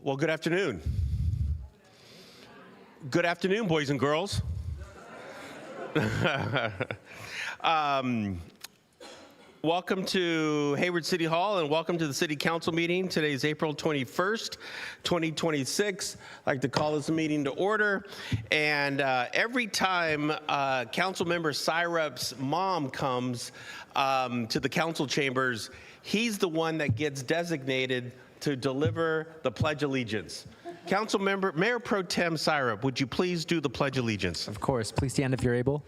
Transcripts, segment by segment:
Well, good afternoon. Good afternoon, boys and girls. Welcome to Hayward City Hall and welcome to the City Council meeting. Today is April 21st, 2026. I'd like to call this meeting to order. And every time Council Member Syrup's mom comes to the council chambers, he's the one that gets designated to deliver the Pledge of Allegiance. Council Member, Mayor Pro Tem Syrup, would you please do the Pledge of Allegiance? Of course. Please stand if you're able.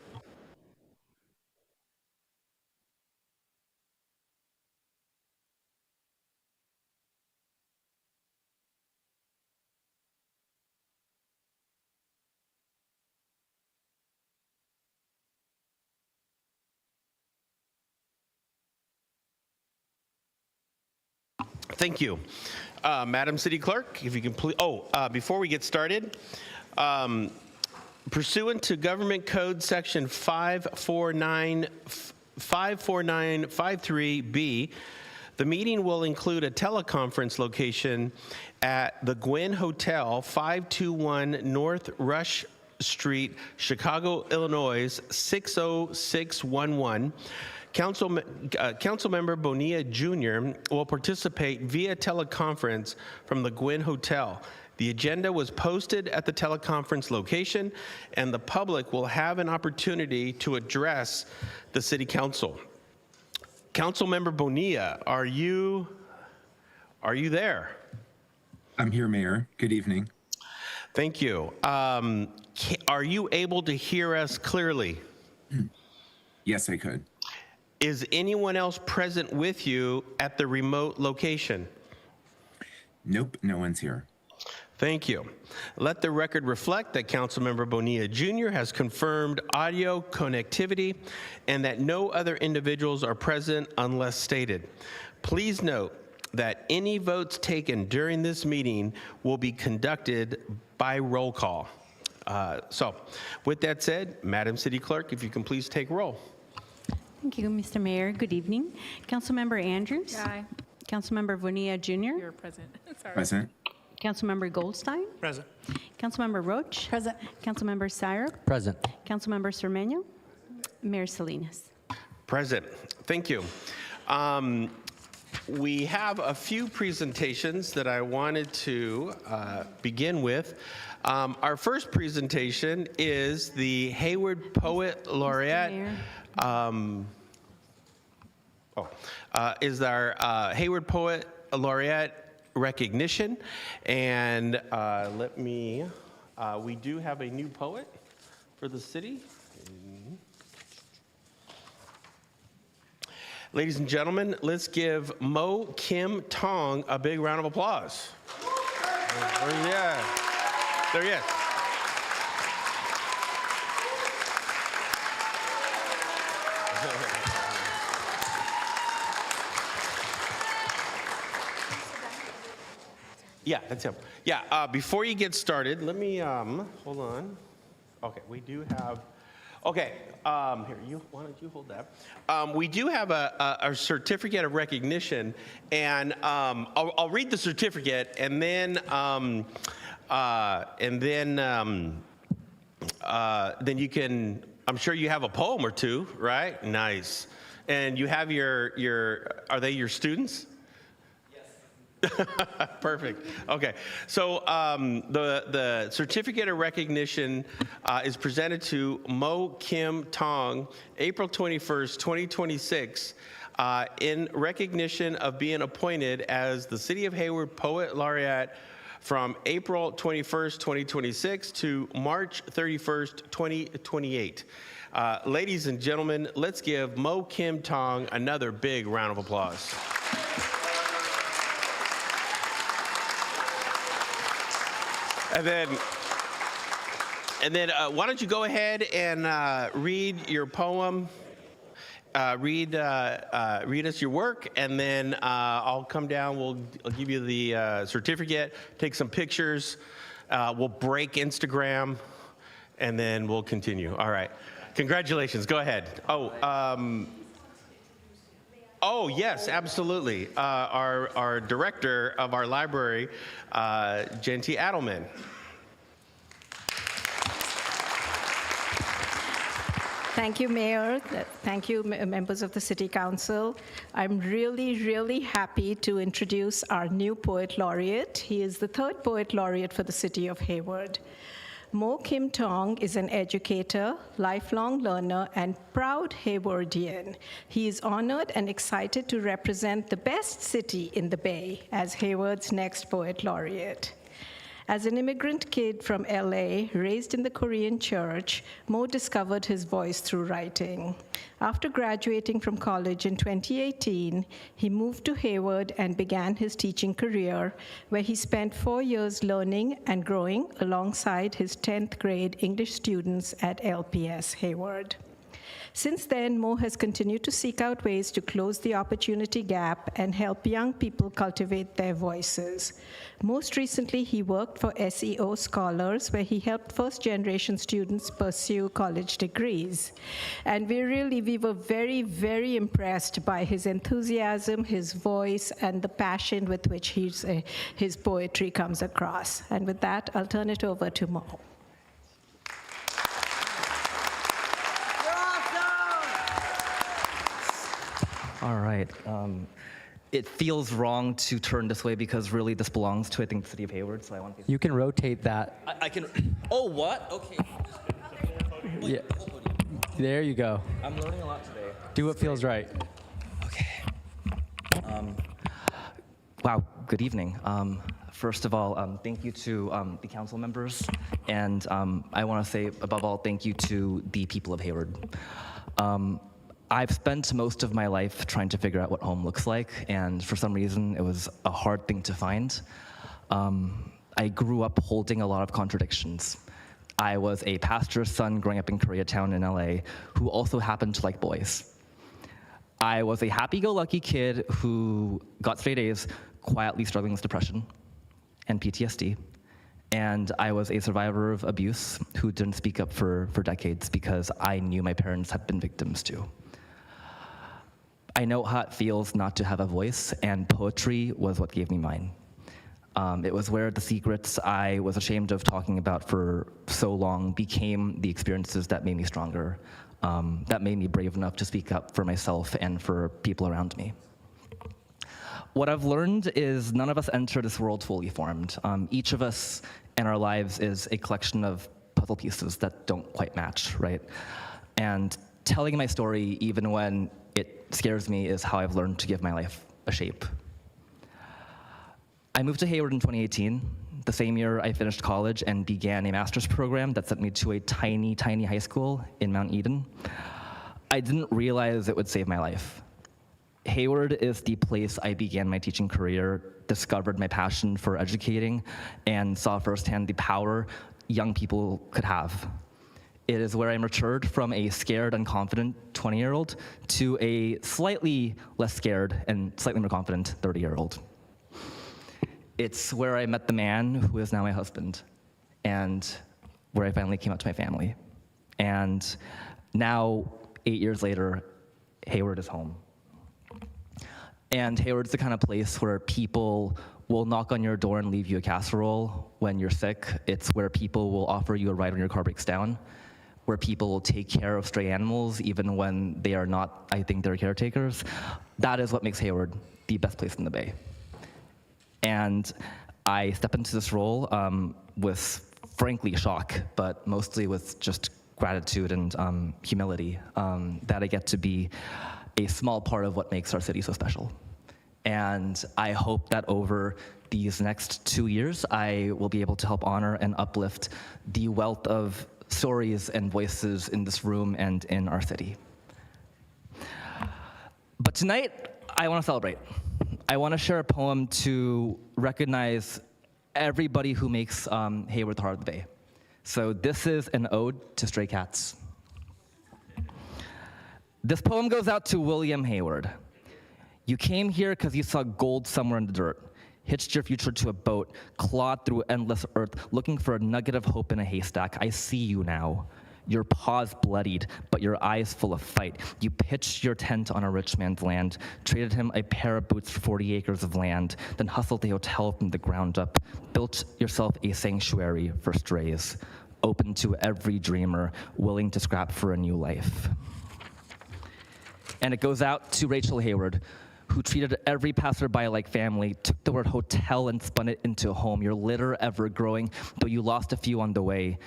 Thank you. Madam City Clerk, if you can please, before we get started, pursuant to Government Code Section 54953B, the meeting will include a teleconference location at the Gwynn Hotel, 521 North Rush Street, Chicago, Illinois, 60611. Councilmember Bonilla Jr. will participate via teleconference from the Gwynn Hotel. The agenda was posted at the teleconference location, and the public will have an opportunity to address the City Council. Councilmember Bonilla, are you there? I'm here, Mayor. Good evening. Thank you. Are you able to hear us clearly? Yes, I could. Is anyone else present with you at the remote location? Nope, no one's here. Thank you. Let the record reflect that Councilmember Bonilla Jr. has confirmed audio connectivity and that no other individuals are present unless stated. Please note that any votes taken during this meeting will be conducted by roll call. So, with that said, Madam City Clerk, if you can please take roll. Thank you, Mr. Mayor. Good evening. Councilmember Andrews. Aye. Councilmember Bonilla Jr. You're present. Sorry. Present. Councilmember Goldstein. Present. Councilmember Roach. Present. Councilmember Syrup. Present. Councilmember Cermeño. Mayor Salinas. Present. Thank you. We have a few presentations that I wanted to begin with. Our first presentation is the Hayward Poet Laureate. Is our Hayward Poet Laureate recognition. And we do have a new poet for the city. Ladies and gentlemen, let's give Mo Kim Tong a big round of applause. Yeah, there he is. Yeah, that's him. Yeah, before you get started, let me, hold on. Okay, we do have, here, why don't you hold that? We do have a certificate of recognition, and I'll read the certificate, and then you can, I'm sure you have a poem or two, right? Nice. And you have are they your students? Perfect. Okay. So the certificate of recognition is presented to Mo Kim Tong, April 21st, 2026, in recognition of being appointed as the City of Hayward Poet Laureate from April 21st, 2026 to March 31st, 2028. Ladies and gentlemen, let's give Mo Kim Tong another big round of applause. And then why don't you go ahead and read your poem, read us your work, and then I'll come down, I'll give you the certificate, take some pictures, we'll break Instagram, and then we'll continue. All right. Congratulations. Go ahead. Oh, yes, absolutely. Our director of our library, Genty Adelman. Thank you, Mayor. Thank you, members of the City Council. I'm really, really happy to introduce our new Poet Laureate. He is the third Poet Laureate for the City of Hayward. Mo Kim Tong is an educator, lifelong learner, and proud Haywardian. He is honored and excited to represent the best city in the Bay as Hayward's next Poet Laureate. As an immigrant kid from LA, raised in the Korean church, Mo discovered his voice through writing. After graduating from college in 2018, he moved to Hayward and began his teaching career, where he spent 4 years learning and growing alongside his 10th grade English students at LPS Hayward. Since then, Mo has continued to seek out ways to close the opportunity gap and help young people cultivate their voices. Most recently, he worked for SEO Scholars, where he helped first-generation students pursue college degrees. And we were very, very impressed by his enthusiasm, his voice, and the passion with which his poetry comes across. And with that, I'll turn it over to Mo. All right. It feels wrong to turn this way because really this belongs to, I think, the city of Hayward, so I want to be... You can rotate that. I can... Oh, what? Okay. Yeah. There you go. I'm learning a lot today. Do what feels right. Okay. Wow, good evening. First of all, thank you to the council members, and I want to say, above all, thank you to the people of Hayward. I've spent most of my life trying to figure out what home looks like, and for some reason, it was a hard thing to find. I grew up holding a lot of contradictions. I was a pastor's son growing up in Koreatown in LA who also happened to like boys. I was a happy-go-lucky kid who got straight A's, quietly struggling with depression and PTSD. And I was a survivor of abuse who didn't speak up for decades because I knew my parents had been victims too. I know how it feels not to have a voice, and poetry was what gave me mine. It was where the secrets I was ashamed of talking about for so long became the experiences that made me stronger, that made me brave enough to speak up for myself and for people around me. What I've learned is none of us enter this world fully formed. Each of us in our lives is a collection of puzzle pieces that don't quite match, right? And telling my story, even when it scares me, is how I've learned to give my life a shape. I moved to Hayward in 2018, the same year I finished college and began a master's program that sent me to a tiny, tiny high school in Mount Eden. I didn't realize it would save my life. Hayward is the place I began my teaching career, discovered my passion for educating, and saw firsthand the power young people could have. It is where I matured from a scared and confident 20-year-old to a slightly less scared and slightly more confident 30-year-old. It's where I met the man who is now my husband, and where I finally came out to my family. And now, 8 years later, Hayward is home. And Hayward's the kind of place where people will knock on your door and leave you a casserole when you're sick. It's where people will offer you a ride when your car breaks down, where people will take care of stray animals even when they are not, I think, their caretakers. That is what makes Hayward the best place in the Bay. And I step into this role with, frankly, shock, but mostly with just gratitude and humility that I get to be a small part of what makes our city so special. And I hope that over these next 2 years, I will be able to help honor and uplift the wealth of stories and voices in this room and in our city. But tonight, I want to celebrate. I want to share a poem to recognize everybody who makes Hayward the heart of the Bay. So this is an ode to stray cats. This poem goes out to William Hayward. You came here because you saw gold somewhere in the dirt, hitched your future to a boat, clawed through endless earth, looking for a nugget of hope in a haystack. I see you now. your paws bloodied, but your eyes full of fight. You pitched your tent on a rich man's land, traded him a pair of boots for 40 acres of land, then hustled a hotel from the ground up, built yourself a sanctuary for strays, open to every dreamer, willing to scrap for a new life. And it goes out to Rachel Hayward, who treated every passerby like family, took the word hotel and spun it into home, your litter ever growing, though you lost a few on the way.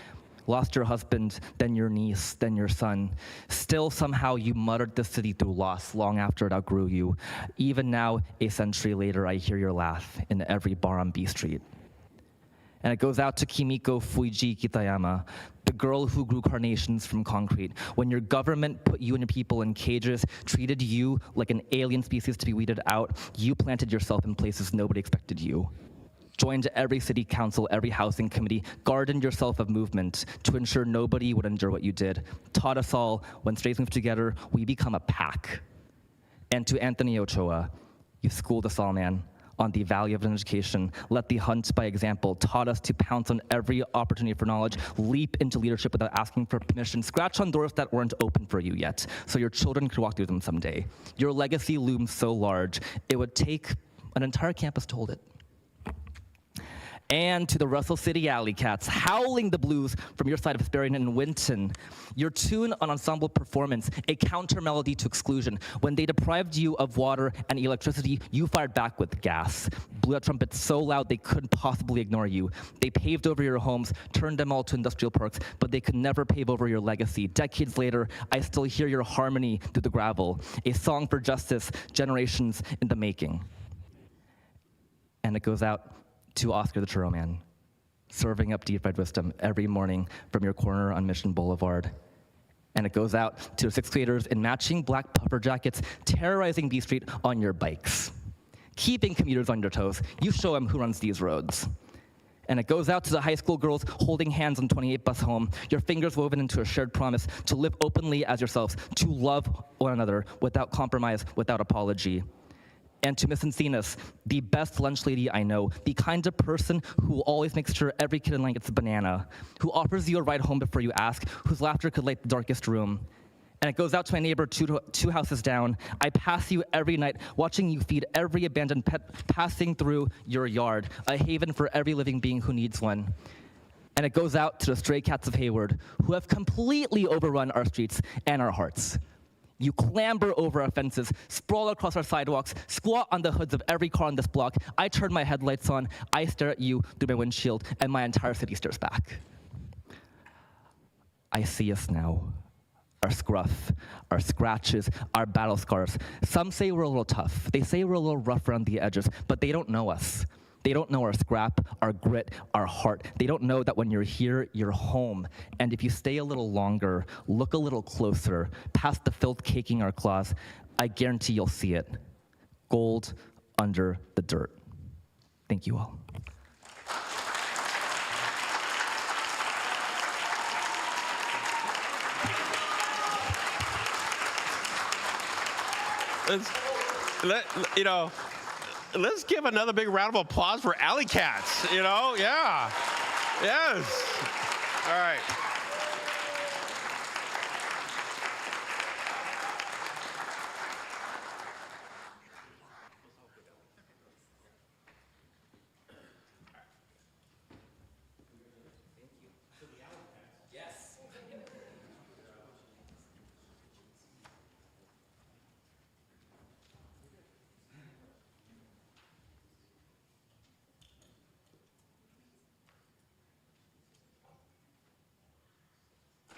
Lost your husband, then your niece, then your son. Still, somehow, you muttered the city through loss long after it outgrew you. Even now, a century later, I hear your laugh in every bar on B Street. And it goes out to Kimiko Fuji Kitayama, the girl who grew carnations from concrete. When your government put you and your people in cages, treated you like an alien species to be weeded out, you planted yourself in places nobody expected you. Joined every city council, every housing committee, gardened yourself of movement to ensure nobody would endure what you did. Taught us all, when strays move together, we become a pack. And to Anthony Ochoa, you schooled us all, man, on the value of an education, led the hunt by example, taught us to pounce on every opportunity for knowledge, leap into leadership without asking for permission, scratch on doors that weren't open for you yet, so your children could walk through them someday. Your legacy looms so large, it would take an entire campus to hold it. And to the Russell City Alley Cats, howling the blues from your side of Hesperian and Winton. Your tune on ensemble performance, a counter melody to exclusion. When they deprived you of water and electricity, you fired back with gas. Blew out trumpets so loud they couldn't possibly ignore you. They paved over your homes, turned them all to industrial parks, but they could never pave over your legacy. Decades later, I still hear your harmony through the gravel. A song for justice, generations in the making. And it goes out to Oscar the Churro Man, serving up deep fried wisdom every morning from your corner on Mission Boulevard. And it goes out to sixth graders in matching black puffer jackets, terrorizing B Street on your bikes, keeping commuters on your toes. You show them who runs these roads. And it goes out to the high school girls holding hands on 28 bus home, your fingers woven into a shared promise to live openly as yourselves, to love one another without compromise, without apology. And to Miss Encinas, the best lunch lady I know, the kind of person who always makes sure every kid in line gets a banana, who offers you a ride home before you ask, whose laughter could light the darkest room. And it goes out to my neighbor two houses down. I pass you every night, watching you feed every abandoned pet passing through your yard, a haven for every living being who needs one. And it goes out to the stray cats of Hayward, who have completely overrun our streets and our hearts. You clamber over our fences, sprawl across our sidewalks, squat on the hoods of every car on this block. I turn my headlights on, I stare at you through my windshield, and my entire city stares back. I see us now. Our scruff, our scratches, our battle scars. Some say we're a little tough. They say we're a little rough around the edges, but they don't know us. They don't know our scrap, our grit, our heart. They don't know that when you're here, you're home. And if you stay a little longer, look a little closer, past the filth caking our claws, I guarantee you'll see it. Gold under the dirt. Thank you all. Let's give another big round of applause for Alley Cats, yeah. Yes. All right.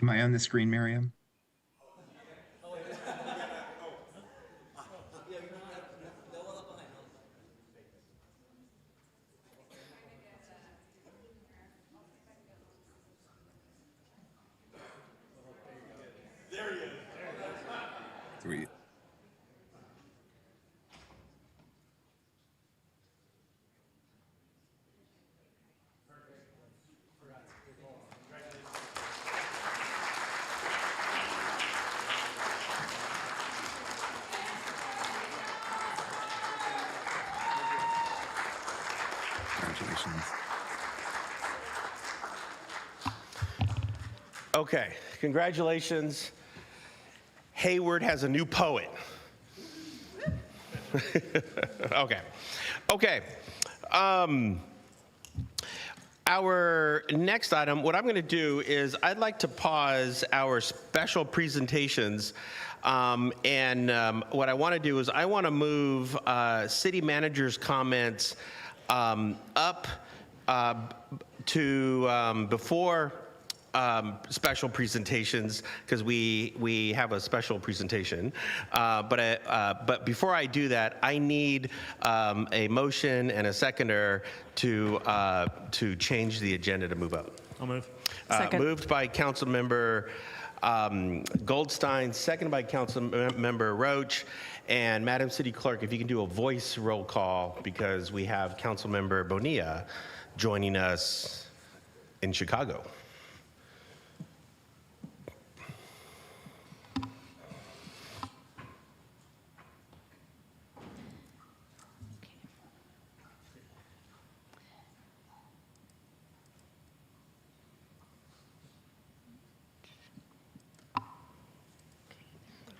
Am I on the screen, Miriam? Sweet. Congratulations. Okay, congratulations. Hayward has a new poet. Okay. Our next item, what I'm going to do is I'd like to pause our special presentations. What I want to do is I want to move city manager's comments up to before special presentations, because we have a special presentation. But before I do that, I need a motion and a seconder to change the agenda to move up. I'll move. Moved by Councilmember Goldstein, seconded by Councilmember Roach. And Madam City Clerk, if you can do a voice roll call, because we have Councilmember Bonilla joining us in Chicago.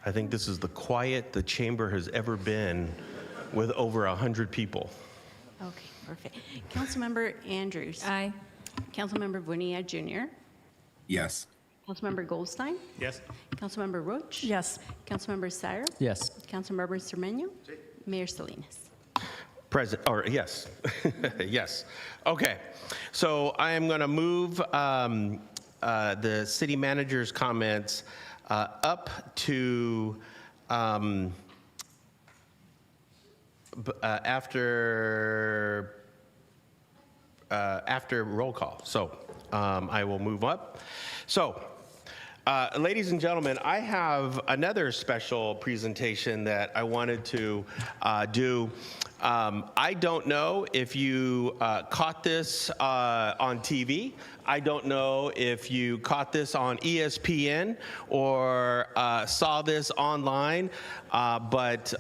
I think this is the quiet the chamber has ever been with over 100 people. Okay, perfect. Councilmember Andrews. Aye. Councilmember Bonilla Jr. Yes. Councilmember Goldstein. Yes. Councilmember Roach. Yes. Councilmember Syra. Yes. Councilmember Cermeño. Mayor Salinas. Present, or yes, yes. Okay, so I am going to move the city manager's comments up to after roll call. So I will move up. So, ladies and gentlemen, I have another special presentation that I wanted to do. I don't know if you caught this on TV. I don't know if you caught this on ESPN or saw this online, but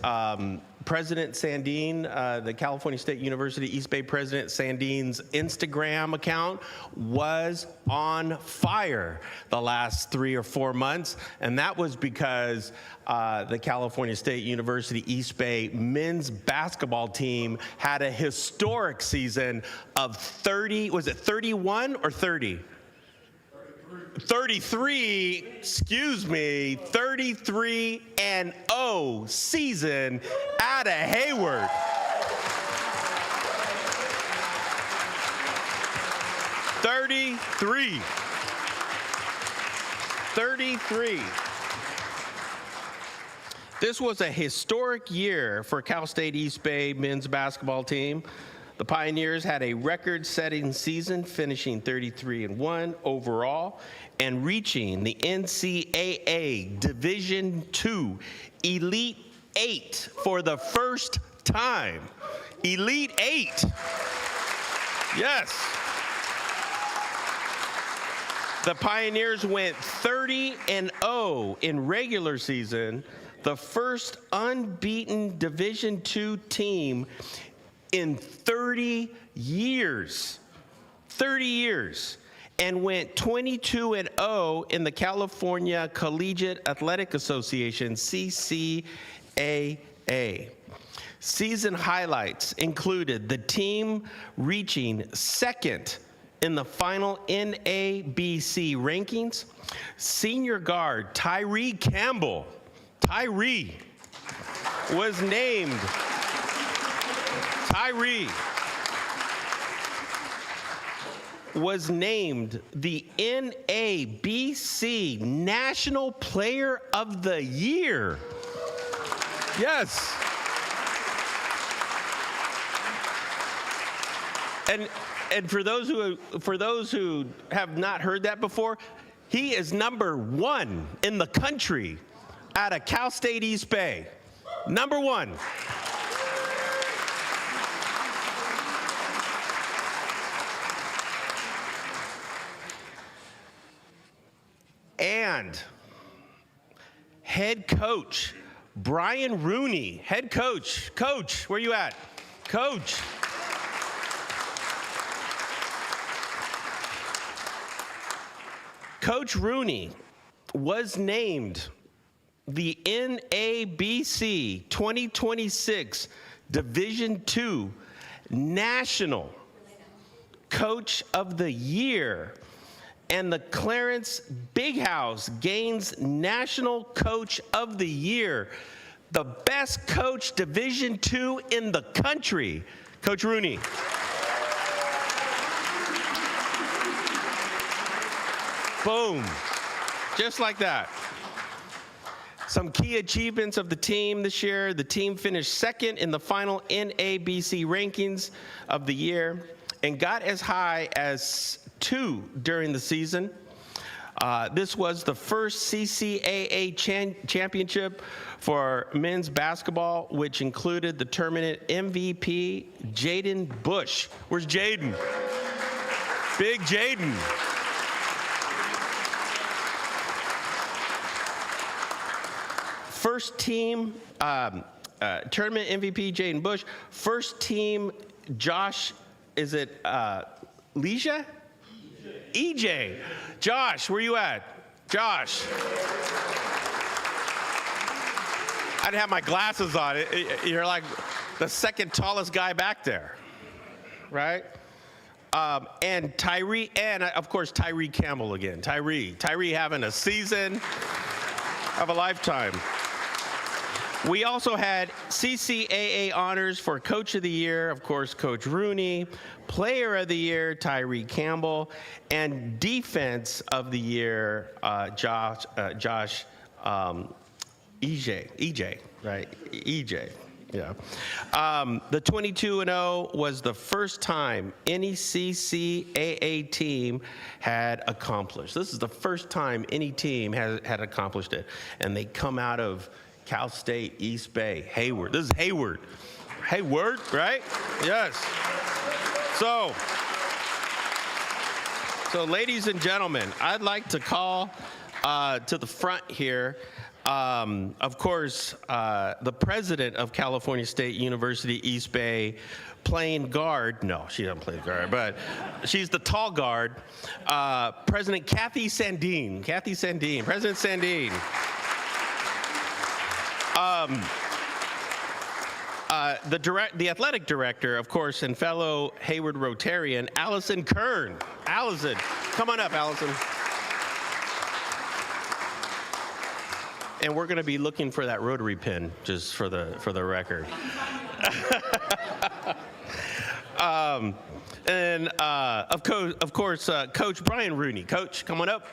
President Sandin, the California State University East Bay President Sandin's Instagram account was on fire the last 3 or 4 months, and that was because the California State University East Bay men's basketball team had a historic season of 31 or 30? 33, excuse me, 33-0 season out of Hayward. Thirty-three. This was a historic year for Cal State East Bay men's basketball team. The Pioneers had a record-setting season, finishing 33-1 overall and reaching the NCAA Division II Elite 8 for the first time. Elite 8. Yes. The Pioneers went 30-0 in regular season, the first unbeaten Division II team in 30 years, and went 22-0 in the California Collegiate Athletic Association, CCAA. Season highlights included the team reaching second in the final NABC rankings. Senior guard Tyree Campbell, was named the NABC National Player of the Year. Yes. And for those who have not heard that before, he is number 1 in the country out of Cal State East Bay. Number 1. And head coach Brian Rooney, head coach, where you at? Coach. Coach Rooney was named the NABC 2026 Division II National Coach of the Year, and the Clarence Big House gains National Coach of the Year, the best coach Division II in the country. Coach Rooney. Boom. Just like that. Some key achievements of the team this year. The team finished second in the final NABC rankings of the year and got as high as 2 during the season. This was the first CCAA championship for men's basketball, which included the tournament MVP, Jaden Bush. Where's Jaden? Big Jaden. First team tournament MVP, Jaden Bush. First team, Josh, is it Leisha? EJ. Josh, where you at? Josh. I didn't have my glasses on. You're like the second tallest guy back there, right? And Tyree, and of course, Tyree Campbell again. Tyree having a season of a lifetime. We also had CCAA honors for Coach of the Year, of course, Coach Rooney, Player of the Year, Tyree Campbell, and Defense of the Year, Josh EJ, right? EJ, yeah. The 22-0 was the first time any CCAA team had accomplished. This is the first time any team had accomplished it, and they come out of Cal State, East Bay, Hayward. This is Hayward. Hayward, right? Yes. So ladies and gentlemen, I'd like to call to the front here, of course, the president of California State University, East Bay, playing guard. No, she doesn't play guard, but she's the tall guard. President Kathy Sandine. Kathy Sandine. President Sandine. The athletic director, of course, and fellow Hayward Rotarian, Allison Kern. Allison, come on up, Allison. And we're going to be looking for that rotary pin, just for the record. Of course, Coach Brian Rooney. Coach, come on up.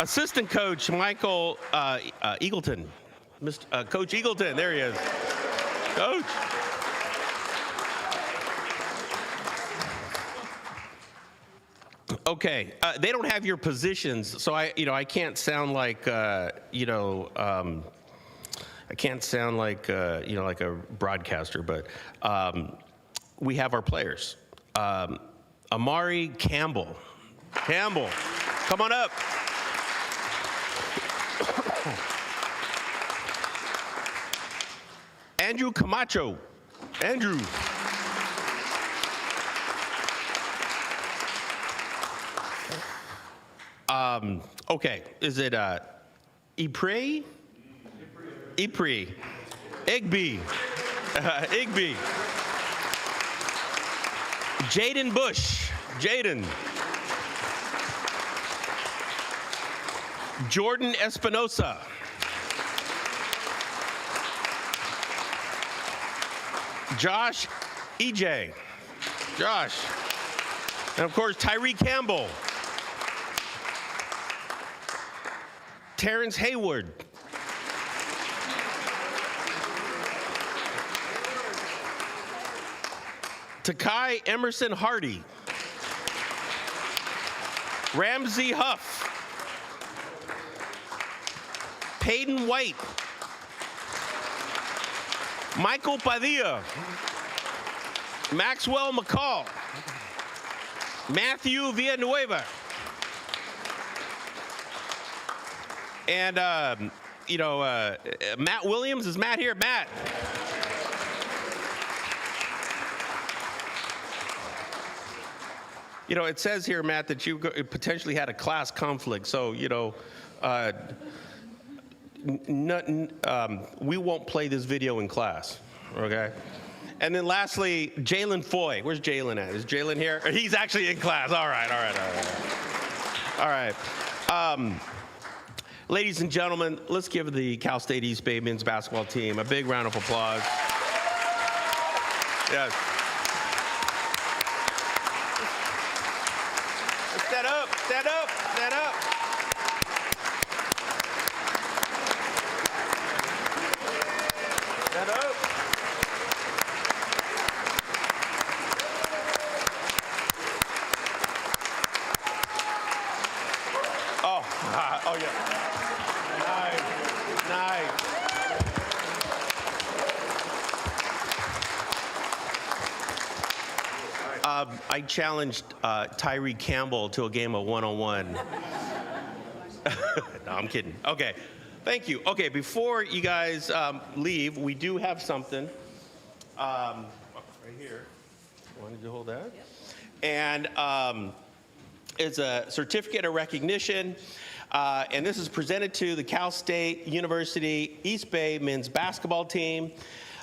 Assistant Coach Michael Eagleton. Coach Eagleton, there he is. Coach. Okay, they don't have your positions, so I can't sound like I can't sound like like a broadcaster, but we have our players. Amari Campbell. Campbell, come on up. Andrew Camacho. Andrew. Okay, is it Ypres? Ypres. Igby. Igby. Jaden Bush. Jaden. Jordan Espinosa. Josh EJ. Josh. And of course, Tyree Campbell. Terrence Hayward. Takai Emerson Hardy. Ramsey Huff. Peyton White. Michael Padilla. Maxwell McCall. Matthew Villanueva. And, Matt Williams. Is Matt here? Matt. You know, it says here, Matt, that you potentially had a class conflict. So, you know, we won't play this video in class, okay? And then lastly, Jalen Foy. Where's Jalen at? Is Jalen here? He's actually in class. All right. Ladies and gentlemen, let's give the Cal State East Bay men's basketball team a big round of applause. Yes. Stand up, stand up, stand up. Stand up. Oh yeah. Nice. I challenged Tyree Campbell to a game of one-on-one. No, I'm kidding. Okay, thank you. Okay, before you guys leave, we do have something right here. Wanted to hold that? And it's a certificate of recognition. And this is presented to the Cal State University East Bay men's basketball team,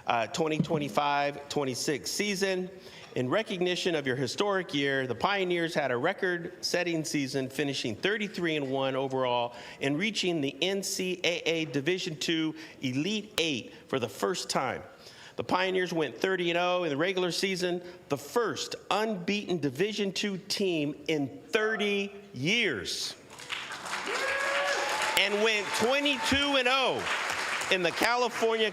2025-26 season. In recognition of your historic year, the Pioneers had a record-setting season, finishing 33-1 overall and reaching the NCAA Division II Elite Eight for the first time. The Pioneers went 30-0 in the regular season, the first unbeaten Division II team in 30 years. And went 22-0 in the California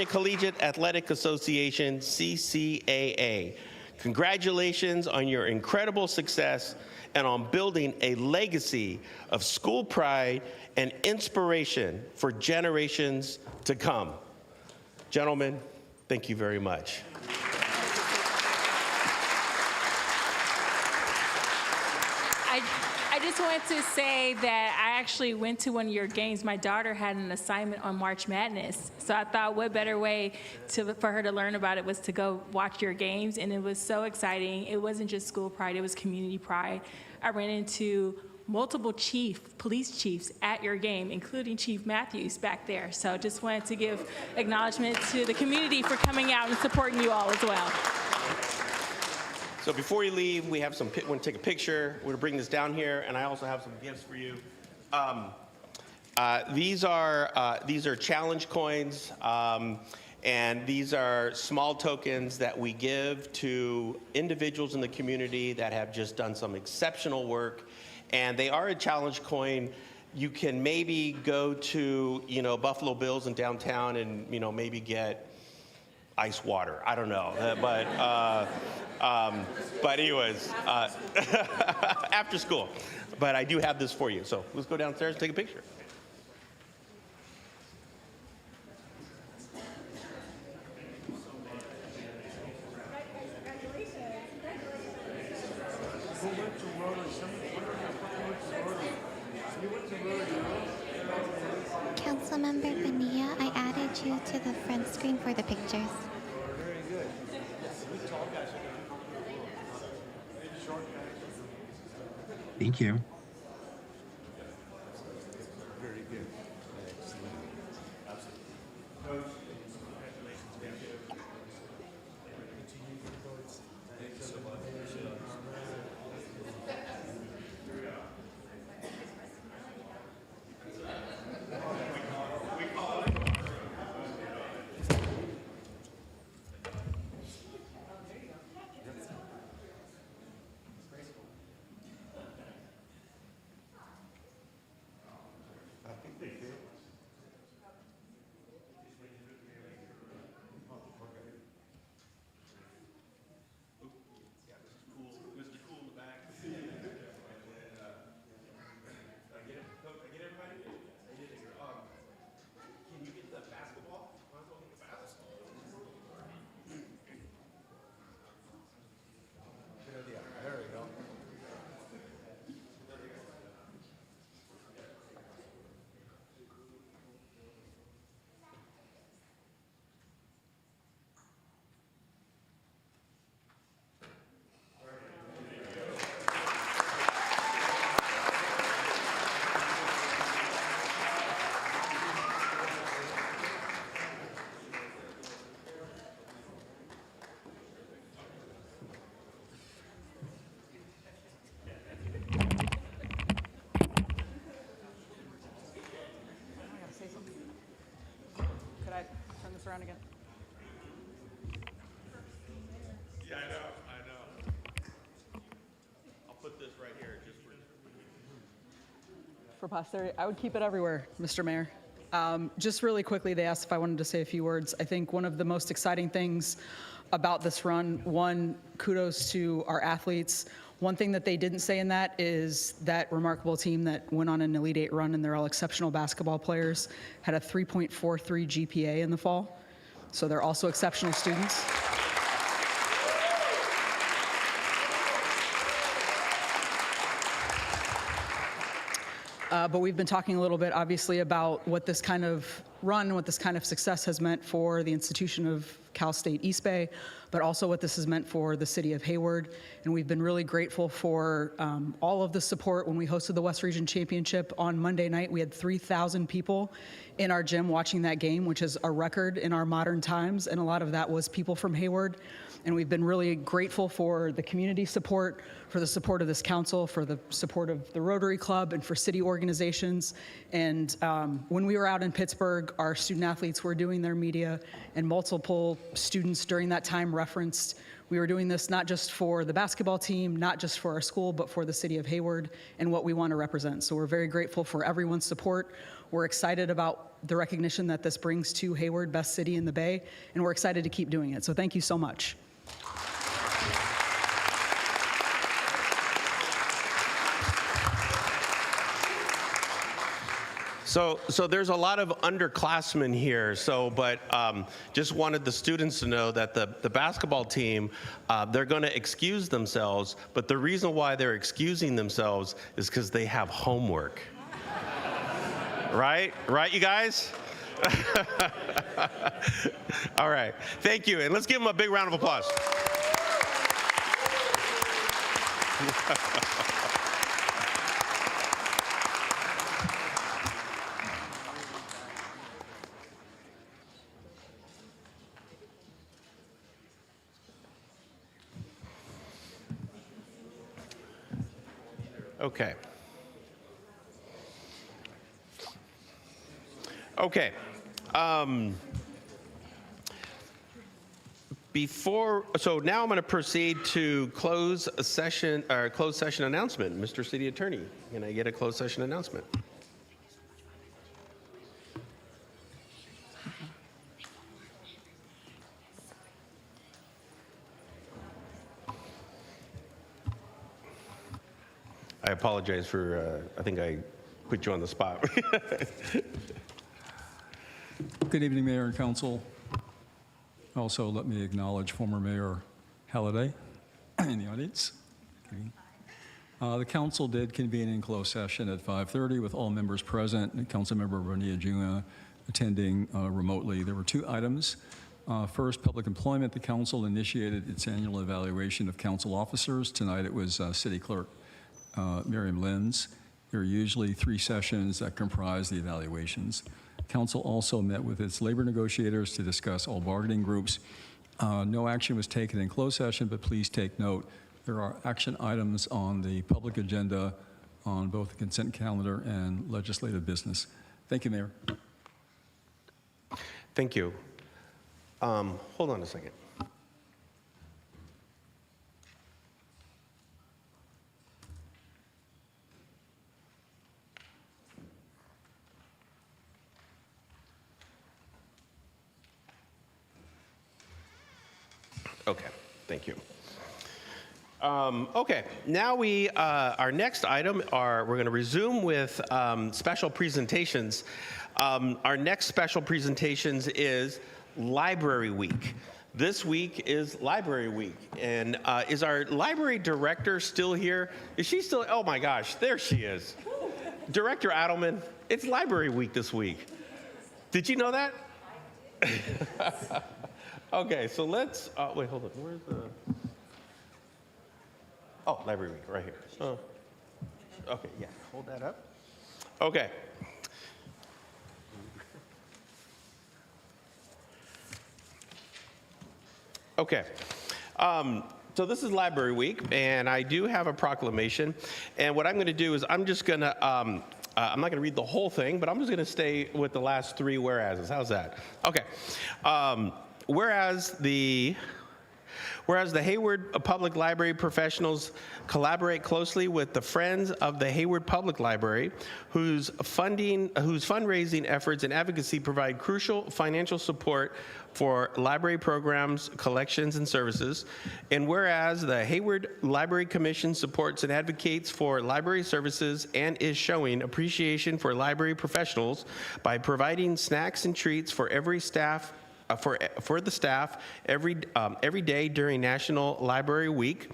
Collegiate Athletic Association, CCAA. Congratulations on your incredible success and on building a legacy of school pride and inspiration for generations to come. Gentlemen, thank you very much. I just wanted to say that I actually went to one of your games. My daughter had an assignment on March Madness, so I thought what better way for her to learn about it was to go watch your games, and it was so exciting. It wasn't just school pride, it was community pride. I ran into multiple police chiefs at your game, including Chief Matthews back there. So just wanted to give acknowledgement to the community for coming out and supporting you all as well. So before you leave, we have want to take a picture. We're going to bring this down here, and I also have some gifts for you. These are challenge coins, and these are small tokens that we give to individuals in the community that have just done some exceptional work. And they are a challenge coin. You can maybe go to, Buffalo Bills in downtown and, maybe get ice water. I don't know. But anyways, after school. But I do have this for you. So let's go downstairs and take a picture. Councilmember Bonilla, I added you to the front screen for the pictures. Thank you. Turn this around again. Yeah, I know. I'll put this right here just For posterity, I would keep it everywhere, Mr. Mayor. Just really quickly, they asked if I wanted to say a few words. I think one of the most exciting things about this run, one, kudos to our athletes. One thing that they didn't say in that is that remarkable team that went on an Elite Eight run, and they're all exceptional basketball players, had a 3.43 GPA in the fall. So they're also exceptional students. But we've been talking a little bit, obviously, about what this kind of run, what this kind of success has meant for the institution of Cal State East Bay, but also what this has meant for the city of Hayward. And we've been really grateful for all of the support. When we hosted the West Region Championship on Monday night, we had 3,000 people in our gym watching that game, which is a record in our modern times. And a lot of that was people from Hayward. And we've been really grateful for the community support, for the support of this council, for the support of the Rotary Club, and for city organizations. And when we were out in Pittsburgh, our student athletes were doing their media, and multiple students during that time referenced we were doing this not just for the basketball team, not just for our school, but for the city of Hayward and what we want to represent. So we're very grateful for everyone's support. We're excited about the recognition that this brings to Hayward, best city in the Bay, and we're excited to keep doing it. So thank you so much. So there's a lot of underclassmen here. But just wanted the students to know that the basketball team, they're going to excuse themselves. But the reason why they're excusing themselves is because they have homework. Right, you guys? All right. Thank you, and let's give them a big round of applause. Okay. Okay. So now I'm going to proceed to closed session announcement. Mr. City Attorney, can I get a closed session announcement? I apologize for, I think I put you on the spot. Good evening, Mayor and Council. Also, let me acknowledge former Mayor Halliday in the audience. The Council did convene in closed session at 5:30 with all members present and Councilmember Bonilla Jr. attending remotely. There were two items. First, public employment. The Council initiated its annual evaluation of Council officers. Tonight it was City Clerk Miriam Lenz. There are usually 3 sessions that comprise the evaluations. Council also met with its labor negotiators to discuss all bargaining groups. No action was taken in closed session, but please take note, there are action items on the public agenda on both the consent calendar and legislative business. Thank you, Mayor. Thank you. Hold on a second. Okay, thank you. Okay, now our next item we're going to resume with special presentations. Our next special presentations is Library Week. This week is Library Week, and is our library director still here? Is she still? Oh my gosh, there she is. Director Adelman, it's Library Week this week. Did you know that? Okay, so let's, wait, hold on, where's the, Library Week, right here. Okay, yeah, hold that up. Okay. Okay, so this is Library Week, and I do have a proclamation, and what I'm gonna do is I'm just gonna I'm not going to read the whole thing, but I'm just going to stay with the last three whereases. How's that? Okay. Whereas the Hayward Public Library professionals collaborate closely with the Friends of the Hayward Public Library, whose fundraising efforts and advocacy provide crucial financial support for library programs, collections, and services. And whereas the Hayward Library Commission supports and advocates for library services and is showing appreciation for library professionals by providing snacks and treats for every staff for the staff every day during National Library Week,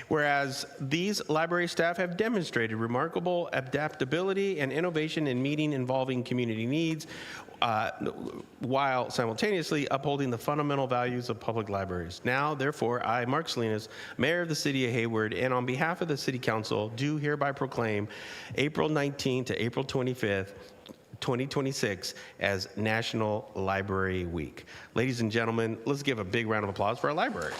whereas these library staff have demonstrated remarkable adaptability and innovation in meeting evolving community needs, while simultaneously upholding the fundamental values of public libraries. Now, therefore, I, Mark Salinas, Mayor of the City of Hayward, and on behalf of the City Council, do hereby proclaim April 19th to April 25th, 2026 as National Library Week. Ladies and gentlemen, let's give a big round of applause for our library.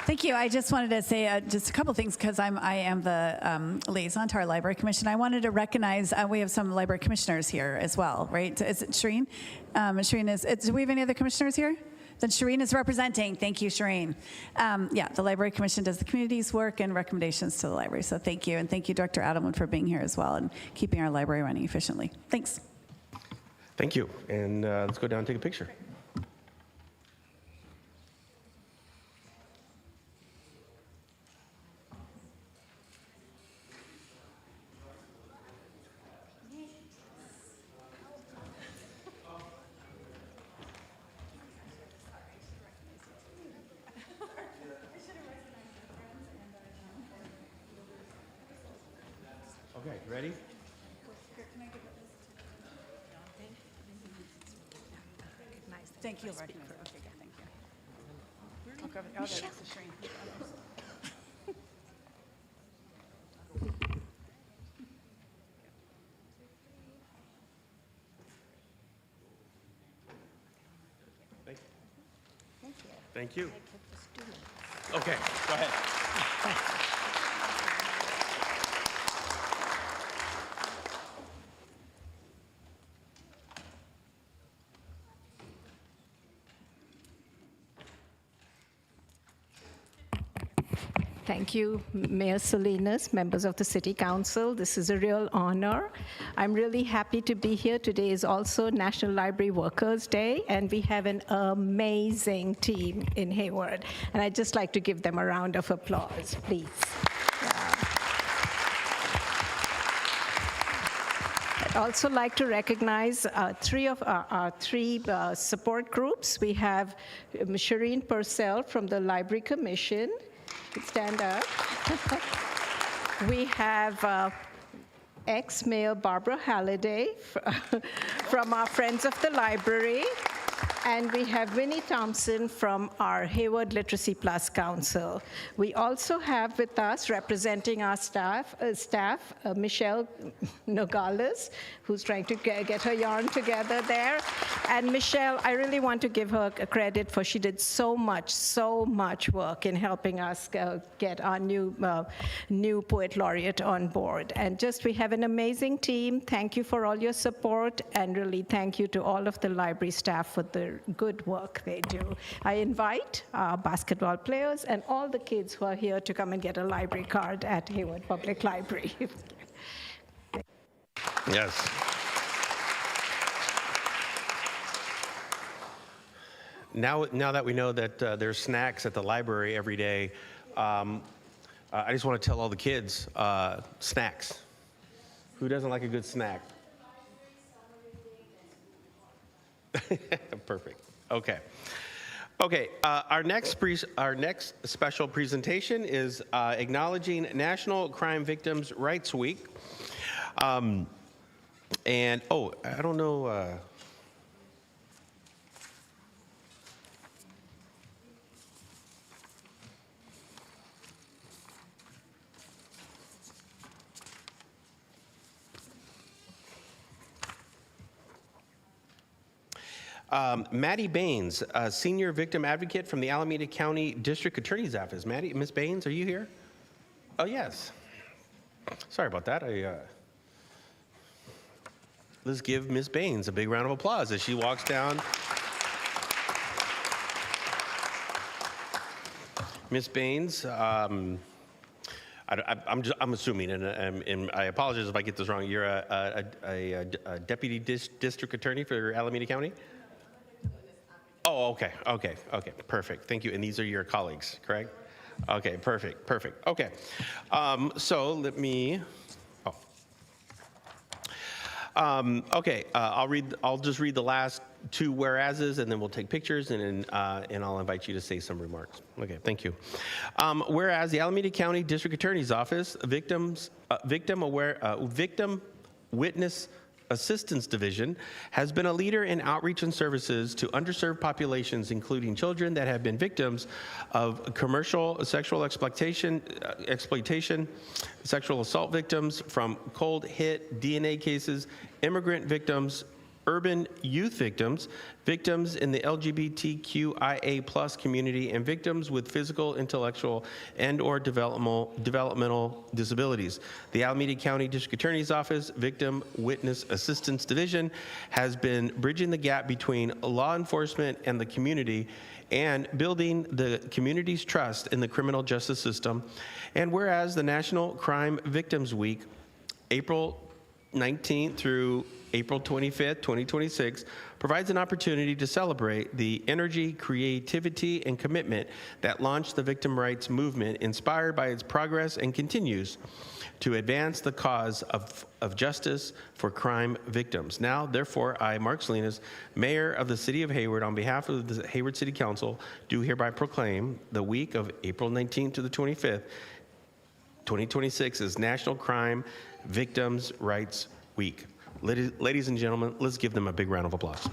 Thank you. I just wanted to say just a couple things because I am the liaison to our Library Commission. I wanted to recognize we have some library commissioners here as well, right? Is it Shireen? Shireen do we have any other commissioners here? Then Shireen is representing. Thank you, Shireen. Yeah, the Library Commission does the community's work and recommendations to the library. So thank you. And thank you, Director Adelman, for being here as well and keeping our library running efficiently. Thanks. Thank you. And let's go down and take a picture. Okay, ready? Thank you, Lord. Okay, thank you. I'll go over there. This is Shireen. Thank you. Okay, go ahead. Thank you, Mayor Salinas, members of the City Council. This is a real honor. I'm really happy to be here. Today is also National Library Workers' Day, and we have an amazing team in Hayward. And I'd just like to give them a round of applause, please. I'd also like to recognize three of our support groups. We have Shireen Purcell from the Library Commission. Stand up. We have ex-Mayor Barbara Halliday from our Friends of the Library. And we have Winnie Thompson from our Hayward Literacy Plus Council. We also have with us, representing our staff, Michelle Nogales, who's trying to get her yarn together there. And Michelle, I really want to give her credit for she did so much work in helping us get our new Poet Laureate on board. And we have an amazing team. Thank you for all your support, and really thank you to all of the library staff for the good work they do. I invite our basketball players and all the kids who are here to come and get a library card at Hayward Public Library. Yes. Now that we know that there's snacks at the library every day, I just want to tell all the kids, snacks. Who doesn't like a good snack? Perfect. Okay. Our next special presentation is acknowledging National Crime Victims' Rights Week. I don't know. Maddie Baines, Senior Victim Advocate from the Alameda County District Attorney's Office. Ms. Baines, are you here? Oh, yes. Sorry about that. Let's give Ms. Baines a big round of applause as she walks down. Ms. Baines, I'm assuming, and I apologize if I get this wrong, you're a Deputy District Attorney for Alameda County? Oh, okay, perfect, thank you. And these are your colleagues, correct? Okay, perfect. Okay, so let me. I'll just read the last two whereases, and then we'll take pictures, and I'll invite you to say some remarks. Okay, thank you. Whereas the Alameda County District Attorney's Office Victim Witness Assistance Division has been a leader in outreach and services to underserved populations, including children that have been victims of commercial sexual exploitation, sexual assault victims from cold hit DNA cases, immigrant victims, urban youth victims, victims in the LGBTQIA+ community, and victims with physical, intellectual, and/or developmental disabilities. The Alameda County District Attorney's Office Victim Witness Assistance Division has been bridging the gap between law enforcement and the community and building the community's trust in the criminal justice system. And whereas the National Crime Victims Week, April 19th through April 25th, 2026, provides an opportunity to celebrate the energy, creativity, and commitment that launched the victim rights movement, inspired by its progress, and continues to advance the cause of justice for crime victims. Now, therefore, I, Mark Salinas, Mayor of the City of Hayward, on behalf of the Hayward City Council, do hereby proclaim the week of April 19th to the 25th, 2026 as National Crime Victims' Rights Week. Ladies and gentlemen, let's give them a big round of applause.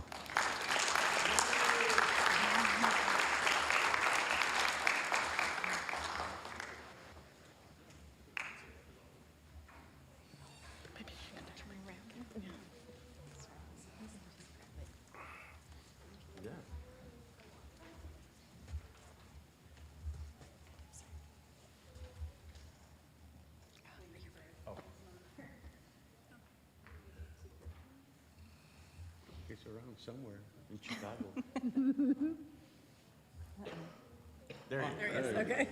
It's around somewhere in Chicago. There he is. Okay.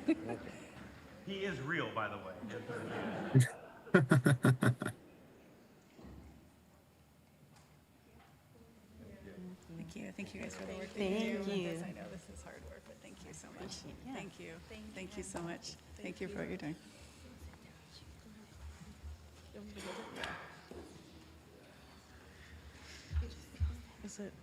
He is real, by the way. Thank you guys for the work. Thank you. I know this is hard work, but thank you so much. Thank you. Thank you so much. Thank you for what you're doing. Is it?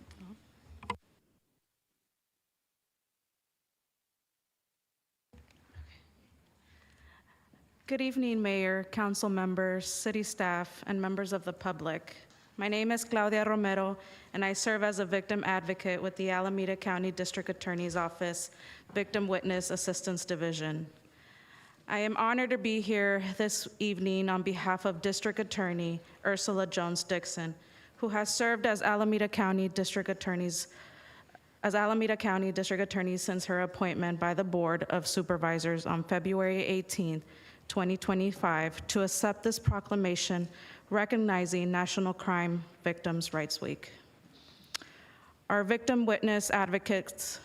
Good evening, Mayor, council members, city staff, and members of the public. My name is Claudia Romero, and I serve as a victim advocate with the Alameda County District Attorney's Office Victim Witness Assistance Division. I am honored to be here this evening on behalf of District Attorney Ursula Jones-Dixon, who has served as Alameda County District Attorney since her appointment by the Board of Supervisors on February 18, 2025, to accept this proclamation recognizing National Crime Victims' Rights Week. Our victim witness advocates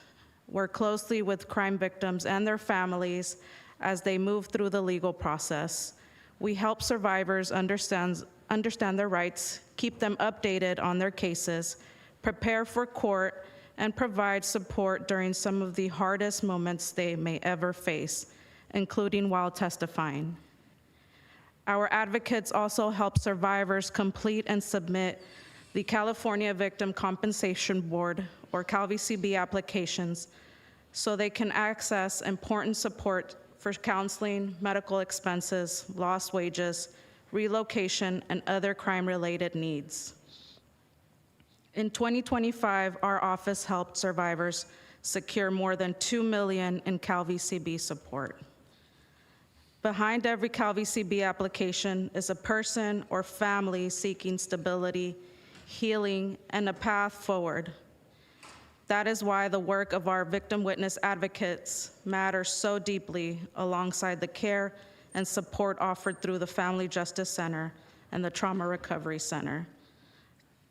work closely with crime victims and their families as they move through the legal process. We help survivors understand their rights, keep them updated on their cases, prepare for court, and provide support during some of the hardest moments they may ever face, including while testifying. Our advocates also help survivors complete and submit the California Victim Compensation Board, or CalVCB, applications so they can access important support for counseling, medical expenses, lost wages, relocation, and other crime-related needs. In 2025, our office helped survivors secure more than $2 million in CalVCB support. Behind every CalVCB application is a person or family seeking stability, healing, and a path forward. That is why the work of our victim witness advocates matters so deeply alongside the care and support offered through the Family Justice Center and the Trauma Recovery Center.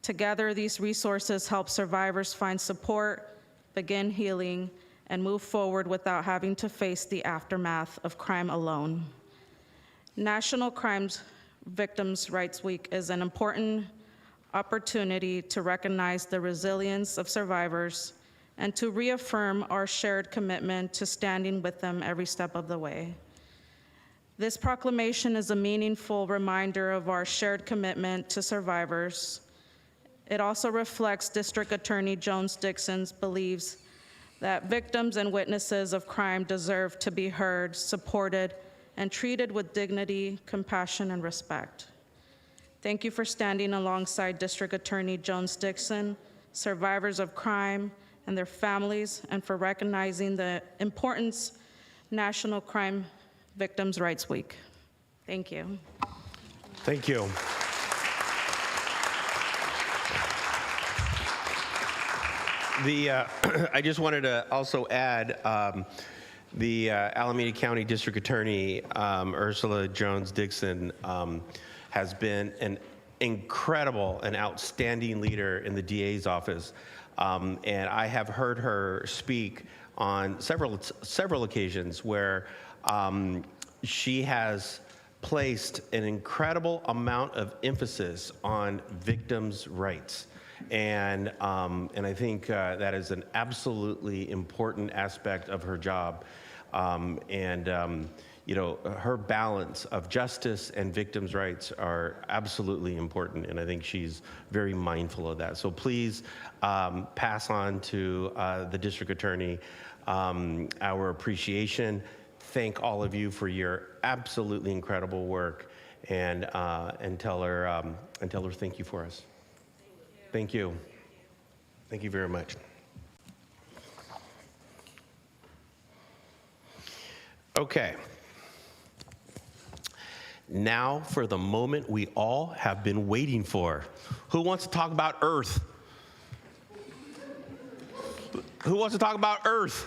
Together, these resources help survivors find support, begin healing, and move forward without having to face the aftermath of crime alone. National Crime Victims' Rights Week is an important opportunity to recognize the resilience of survivors and to reaffirm our shared commitment to standing with them every step of the way. This proclamation is a meaningful reminder of our shared commitment to survivors. It also reflects District Attorney Jones-Dixon's beliefs that victims and witnesses of crime deserve to be heard, supported, and treated with dignity, compassion, and respect. Thank you for standing alongside District Attorney Jones-Dixon, survivors of crime, and their families, and for recognizing the importance National Crime Victims' Rights Week. Thank you. Thank you. I just wanted to also add the Alameda County District Attorney, Ursula Jones-Dixon, has been an incredible and outstanding leader in the DA's office. And I have heard her speak on several occasions where she has placed an incredible amount of emphasis on victims' rights. And I think that is an absolutely important aspect of her job. You know, her balance of justice and victims' rights are absolutely important, and I think she's very mindful of that. So please pass on to the district attorney our appreciation. Thank all of you for your absolutely incredible work, and tell her thank you for us. Thank you. Thank you very much. Okay. Now for the moment we all have been waiting for. Who wants to talk about Earth? Who wants to talk about Earth?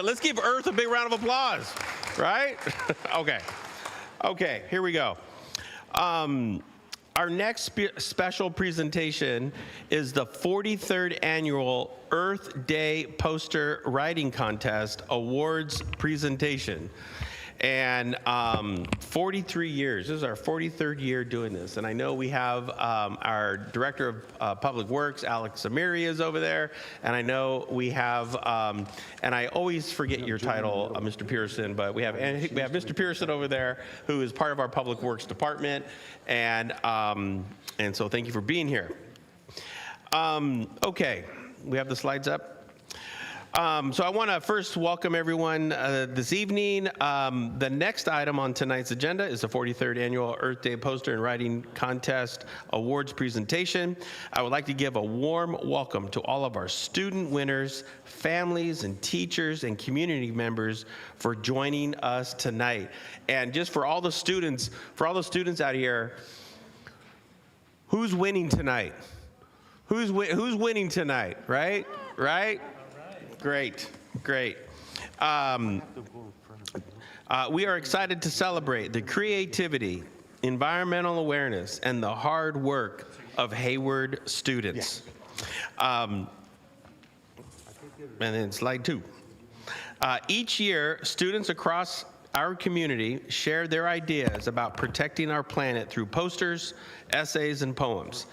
Let's give Earth a big round of applause, right? Okay, here we go. Our next special presentation is the 43rd Annual Earth Day Poster Writing Contest Awards presentation. And 43 years, this is our 43rd year doing this. And I know we have our Director of Public Works, Alex Amiri, is over there. And I know we have, and I always forget your title, Mr. Pearson, but we have Mr. Pearson over there, who is part of our Public Works Department. And so thank you for being here. Okay, we have the slides up. So I want to first welcome everyone this evening. The next item on tonight's agenda is the 43rd Annual Earth Day Poster and Writing Contest Awards presentation. I would like to give a warm welcome to all of our student winners, families and teachers and community members for joining us tonight. And just for all the students out here, who's winning tonight? Who's winning tonight, right? Right? Great. We are excited to celebrate the creativity, environmental awareness, and the hard work of Hayward students. And then slide 2. Each year, students across our community share their ideas about protecting our planet through posters, essays, and poems.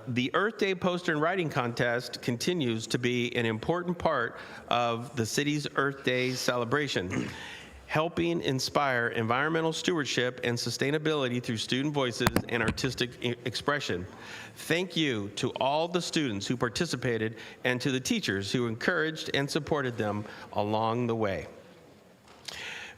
The Earth Day Poster and Writing Contest continues to be an important part of the city's Earth Day celebration, helping inspire environmental stewardship and sustainability through student voices and artistic expression. Thank you to all the students who participated and to the teachers who encouraged and supported them along the way.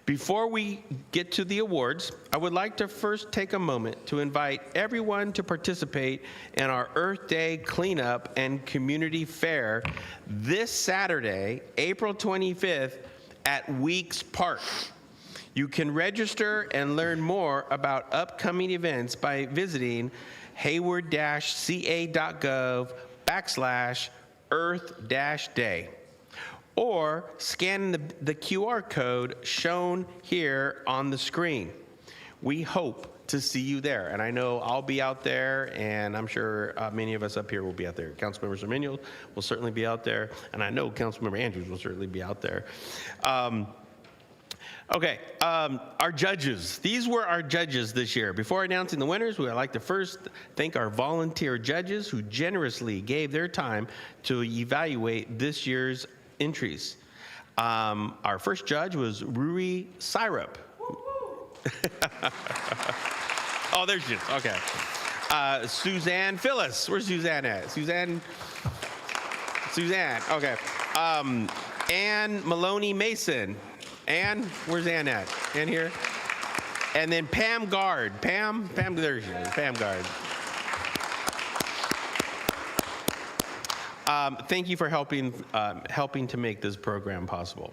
Before we get to the awards, I would like to first take a moment to invite everyone to participate in our Earth Day Cleanup and Community Fair this Saturday, April 25th at Weeks Park. You can register and learn more about upcoming events by visiting hayward-ca.gov/Earth Earth-Day, or scan the QR code shown here on the screen. We hope to see you there, and I know I'll be out there, and I'm sure many of us up here will be out there. Councilmember Zermino will certainly be out there, and I know Councilmember Andrews will certainly be out there. Okay, our judges. These were our judges this year. Before announcing the winners, we would like to first thank our volunteer judges who generously gave their time to evaluate this year's entries. Our first judge was Rui Syrup. Oh, there she is. Okay. Suzanne Phyllis. Where's Suzanne at? Suzanne. Okay. Ann Maloney Mason. Ann, where's Ann at? Ann here? And then Pam Guard. Pam, there she is. Pam Guard. Thank you for helping to make this program possible.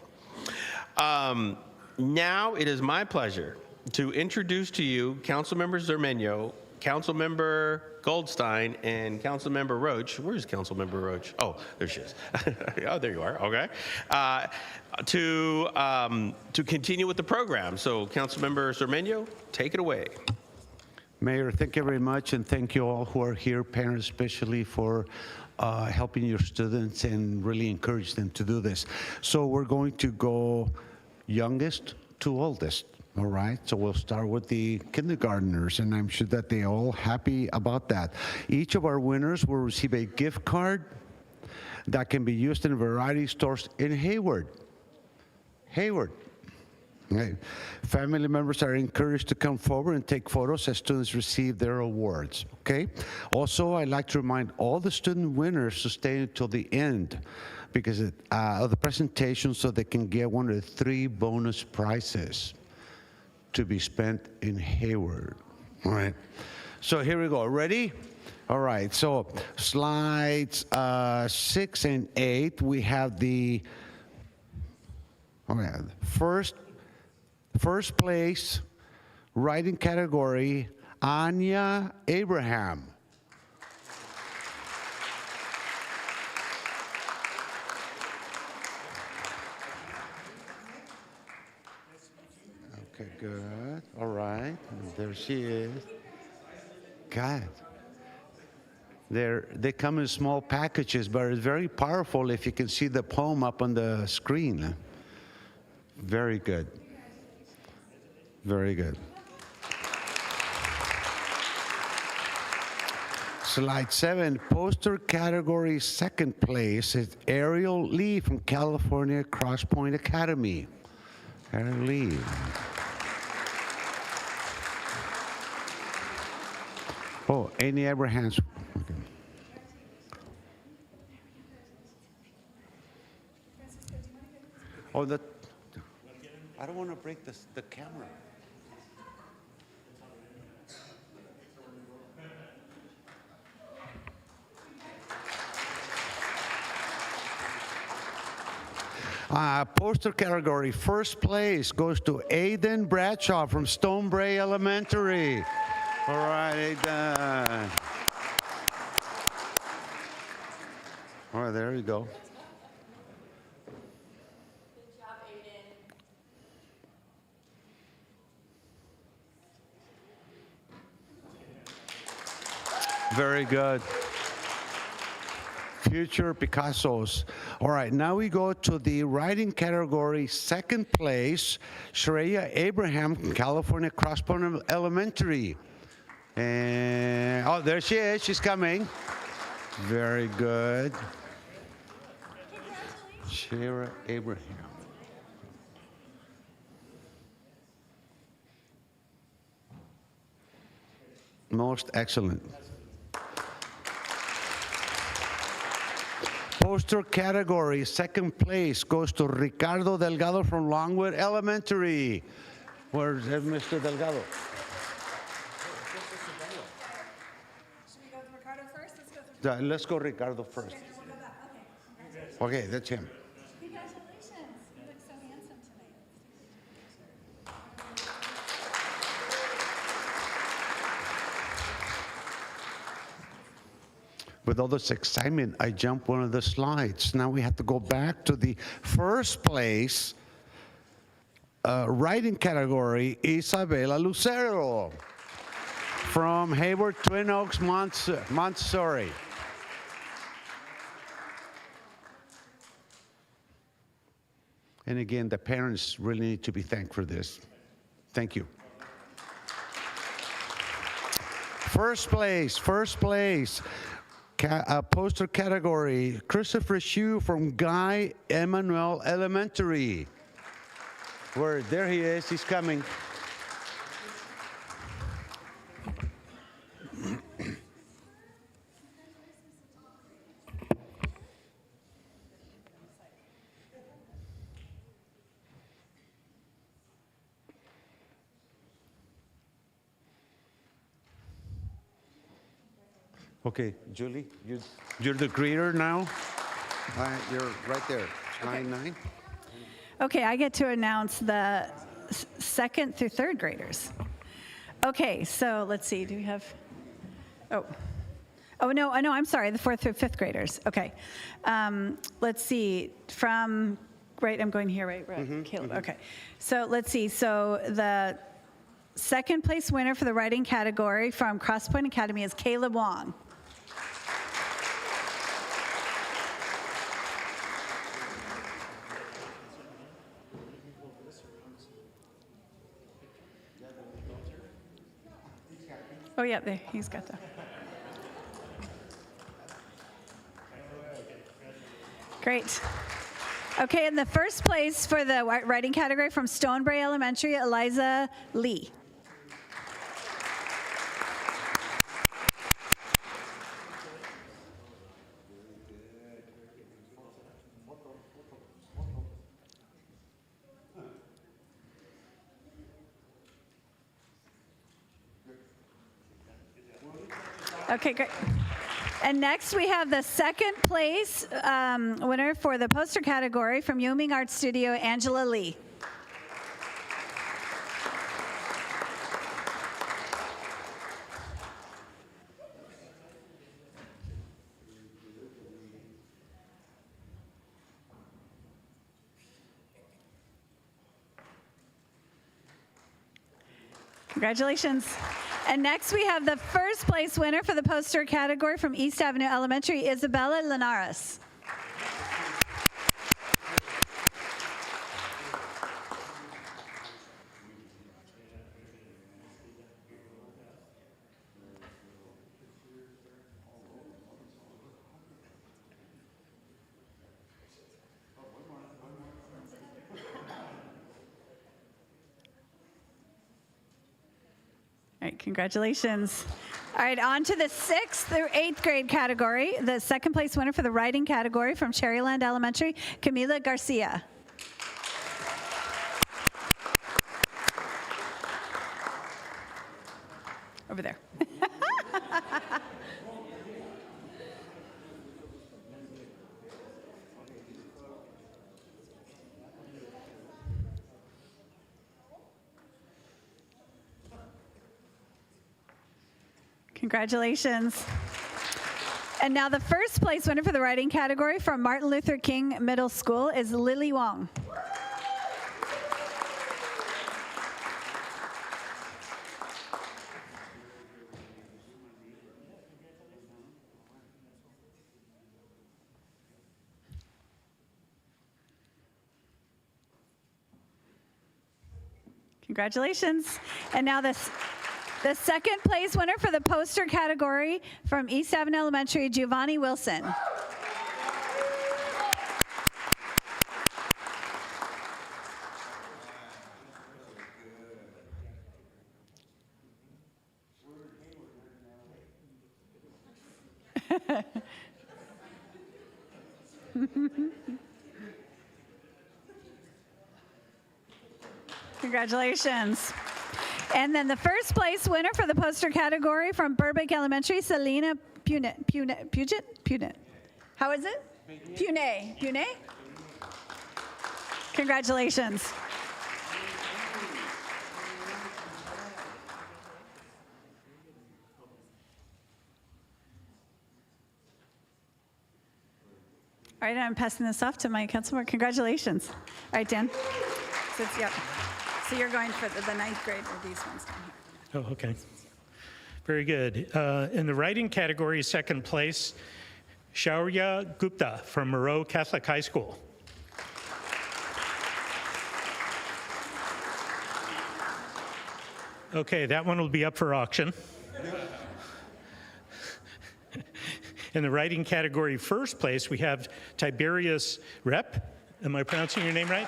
Now it is my pleasure to introduce to you Councilmember Zermino, Councilmember Goldstein, and Councilmember Roach. Where's Councilmember Roach? Oh, there she is. Oh, there you are. Okay. To continue with the program. So, Councilmember Zermino, take it away. Mayor, thank you very much, and thank you all who are here, parents especially, for helping your students and really encourage them to do this. So we're going to go youngest to oldest. All right, so we'll start with the kindergartners, and I'm sure that they're all happy about that. Each of our winners will receive a gift card that can be used in a variety of stores in Hayward. Okay. Family members are encouraged to come forward and take photos as students receive their awards, okay? Also, I'd like to remind all the student winners to stay until the end because of the presentation so they can get one of the 3 bonus prizes to be spent in Hayward. All right, so here we go. Ready? All right, so slides 6 and 8, we have the first place writing category, Anya Abraham. Okay, good. All right. There she is. God. They come in small packages, but it's very powerful if you can see the poem up on the screen. Very good. Very good. Slide 7, poster category, second place is Ariel Lee from California Cross Point Academy. Ariel Lee. Oh, Amy Abrahams. Okay. Oh, I don't want to break the camera. Poster category, first place goes to Aiden Bradshaw from Stonebray Elementary. All right, Aiden. All right, there you go. Good job, Aiden. Very good. Future Picassos. All right, now we go to the writing category, second place, Shreya Abraham from California Cross Point Elementary. And, oh, there she is, she's coming. Very good. Shreya Abraham. Most excellent. Poster category, second place goes to Ricardo Delgado from Longwood Elementary. Where's Mr. Delgado? Should we go with Ricardo first? Let's go Ricardo first. Okay, that's him. Congratulations. You look so handsome tonight. with all this excitement, I jumped one of the slides. Now we have to go back to the first place writing category, Isabela Lucero from Hayward, Twin Oaks, Montessori. And again, the parents really need to be thanked for this. Thank you. First place, poster category, Christopher Hsu from Guy Emmanuel Elementary. There he is, he's coming. Okay, Julie, you're the greeter now? You're right there, line 9. Okay, I get to announce the second through third graders. Okay, so let's see, do we have, no, I'm sorry, the fourth through fifth graders. Okay, let's see, I'm going here, right? Caleb, okay. So let's see, so the second place winner for the writing category from Crosspoint Academy is Caleb Wong. Oh, yeah, there, he's got that. Great. Okay, in the first place for the writing category from Stonebrae Elementary, Eliza Lee. Okay, great. And next we have the second place winner for the poster category from Yuming Art Studio, Angela Lee. Congratulations. And next we have the first place winner for the poster category from East Avenue Elementary, Isabella Linares. All right, congratulations. All right, on to the 6th through 8th grade category. The second place winner for the writing category from Cherryland Elementary, Camila Garcia. Over there. Congratulations. And now the first place winner for the writing category from Martin Luther King Middle School is Lily Wong. Congratulations. And now the second place winner for the poster category from East Avenue Elementary, Giovanni Wilson. Congratulations. And then the first place winner for the poster category from Burbank Elementary, Selena Puget? How is it? Punet. Congratulations. All right, I'm passing this off to my council member. Congratulations. All right, Dan. Yep. So you're going for the ninth grade with these ones down here. Oh, okay. Very good. In the writing category, second place, Shaurya Gupta from Moreau Catholic High School. Okay, that one will be up for auction. In the writing category, first place, we have Tiberius Rep. Am I pronouncing your name right?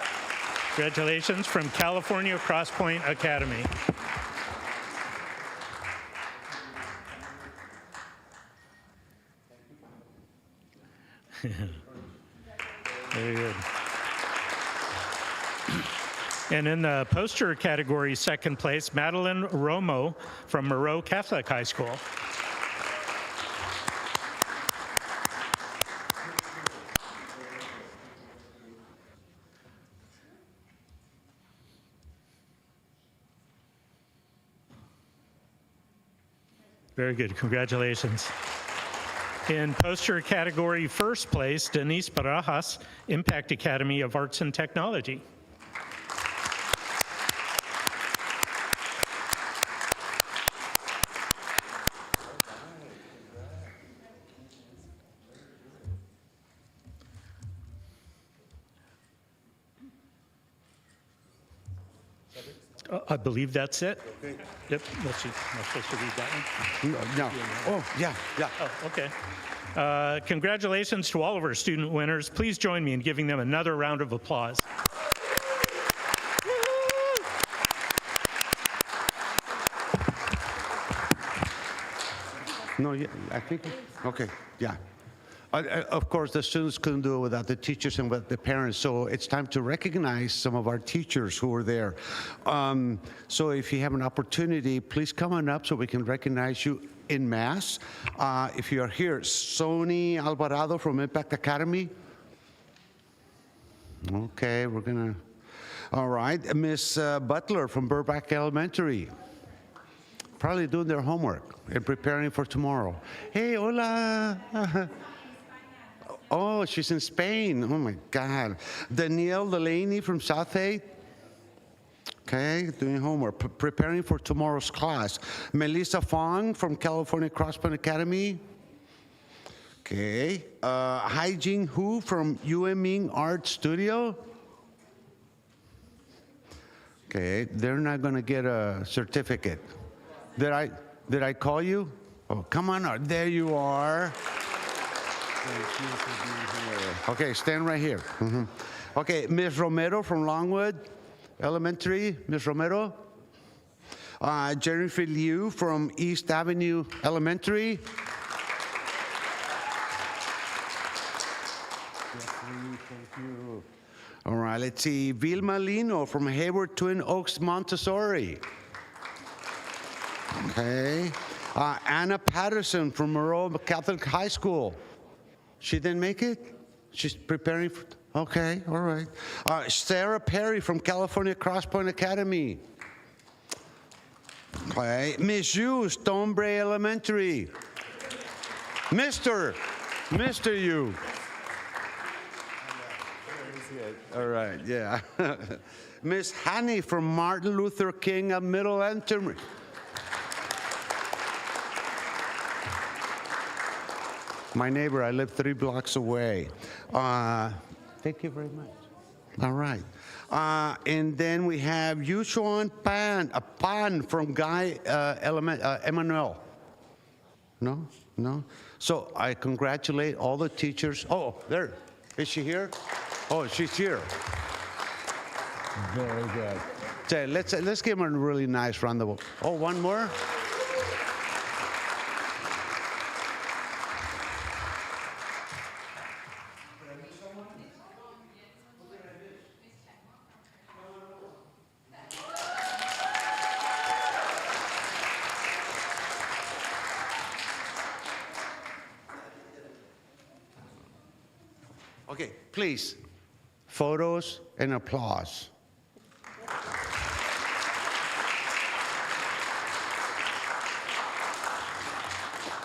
Congratulations, from California Cross Point Academy. Very good. And in the poster category, second place, Madeline Romo from Moreau Catholic High School. Very good, congratulations. In poster category, first place, Denise Barajas, Impact Academy of Arts and Technology. I believe that's it. Okay. Yep, let's see. Am I supposed to read that one? No. Oh, yeah. Oh, okay. Congratulations to all of our student winners. Please join me in giving them another round of applause. No, yeah, I think, okay, yeah. Of course, the students couldn't do it without the teachers and with the parents, so it's time to recognize some of our teachers who were there. So if you have an opportunity, please come on up so we can recognize you en masse. If you are here, Sony Alvarado from Impact Academy. Okay, we're gonna, all right. Miss Butler from Burbank Elementary. Probably doing their homework and preparing for tomorrow. Hey, hola. Oh, she's in Spain. Oh my God. Danielle Delaney from South Bay. Okay, doing homework, preparing for tomorrow's class. Melissa Fong from California Crosspoint Academy. Okay. Hai Jing Hu from UMing Art Studio. Okay, they're not gonna get a certificate. Did I call you? Oh, come on out. There you are. Thank you for being here. Okay, stand right here. Okay, Ms. Romero from Longwood Elementary. Ms. Romero. Jennifer Liu from East Avenue Elementary. Thank you. All right, let's see. Vilma Lino from Hayward Twin Oaks Montessori. Okay. Anna Patterson from Moreau Catholic High School. She didn't make it? She's preparing for, okay, all right. Sarah Perry from California Crosspoint Academy. Okay. Miss Yu, Stonebray Elementary. Mr. Yu. All right, yeah. Miss Hanny from Martin Luther King Middle Elementary. My neighbor, I live 3 blocks away. Thank you very much. All right. And then we have Yushuan Pan from Guy Emmanuel. No? No? So I congratulate all the teachers. Oh, there. Is she here? Oh, she's here. Very good. So let's give them a really nice round of applause. Oh, one more? Okay, please, photos and applause.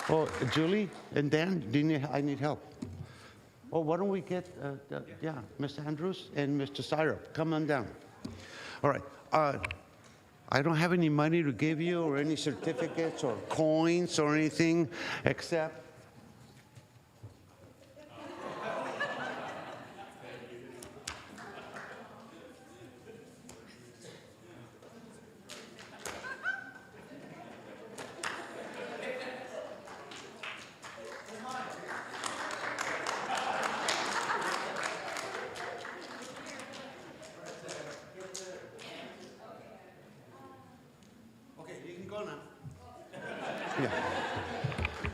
Oh, Julie and Dan, I need help. Oh, why don't we get, yeah, Ms. Andrews and Mr. Syrup, come on down. All right. I don't have any money to give you or any certificates or coins or anything except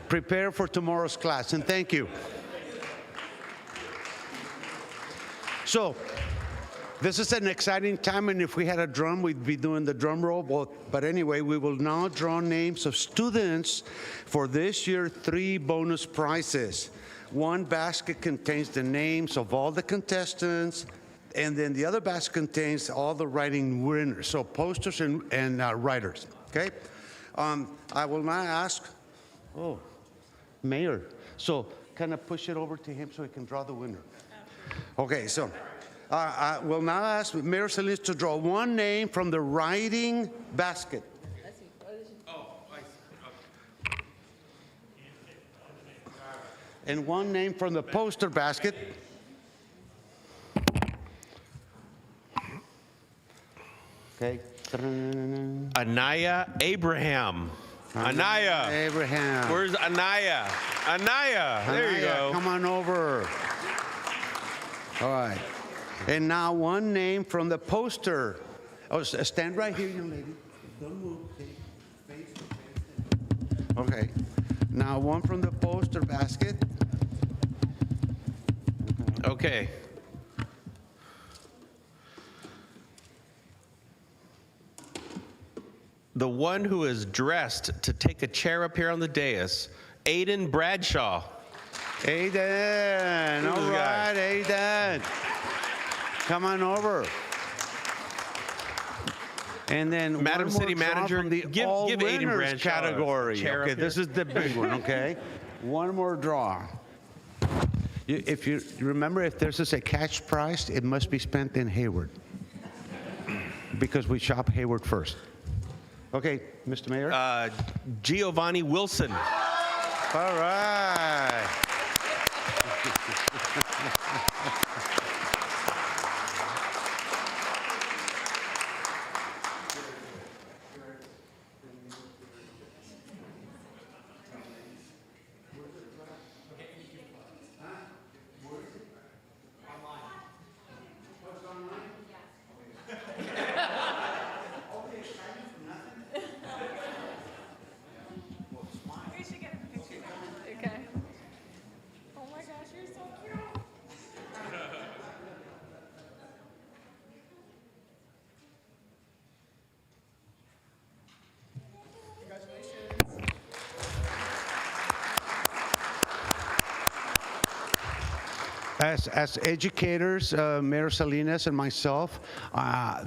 prepare for tomorrow's class, and thank you. So, this is an exciting time, and if we had a drum, we'd be doing the drum roll. But anyway, we will now draw names of students for this year, 3 bonus prizes. One basket contains the names of all the contestants, and then the other basket contains all the writing winners, so posters and writers, okay? I will now ask, Mayor, so kind of push it over to him so he can draw the winner. Okay, so I will now ask Mayor Salinas to draw one name from the writing basket. And one name from the poster basket. Okay. Anaya Abraham. Anaya. Abraham. Where's Anaya? Anaya. There you go. Come on over. All right. And now one name from the poster. Oh, stand right here, young lady. Don't move. Face to face. Okay. Now one from the poster basket. Okay. The one who is dressed to take a chair up here on the dais, Aiden Bradshaw. Aiden, all right, Aiden. Come on over. And then Madam one more City draw Manager, from the give all Aiden winners Bradshaw a category. chair Okay, up this here. is the big one, okay? One more draw. If you remember, if there's a cash prize, it must be spent in Hayward because we shop Hayward first. Okay, Mr. Mayor. Giovanni Wilson. All right. As educators, Mayor Salinas and myself,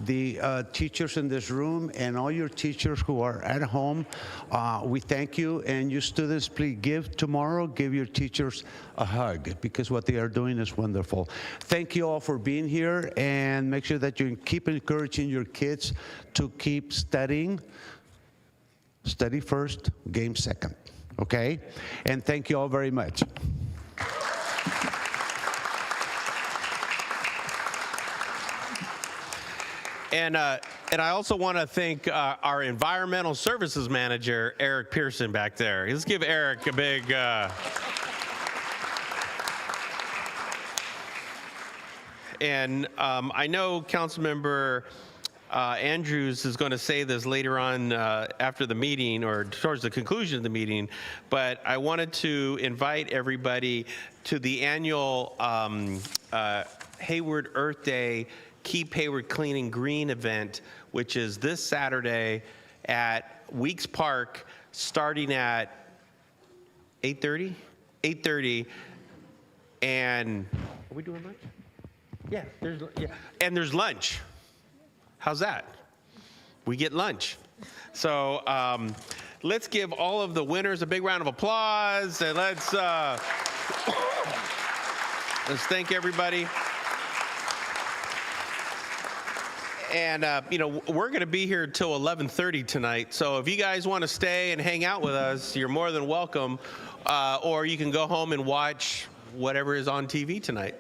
the teachers in this room, and all your teachers who are at home, we thank you. And you students, please give your teachers a hug, because what they are doing is wonderful. Thank you all for being here, and make sure that you keep encouraging your kids to keep studying. Study first, game second, okay? And thank you all very much. And I also want to thank our environmental services manager, Eric Pearson, back there. Let's give Eric a big. And I know Councilmember Andrews is going to say this later on after the meeting or towards the conclusion of the meeting, but I wanted to invite everybody to the annual Hayward Earth Day Keep Hayward Clean and Green event, which is this Saturday at Weeks Park, starting at 8:30? 8:30. And are we doing lunch? Yeah, and there's lunch. How's that? We get lunch. So let's give all of the winners a big round of applause, and let's Let's thank everybody. And, we're going to be here till 11:30 tonight. So if you guys want to stay and hang out with us, you're more than welcome. Or you can go home and watch whatever is on TV tonight.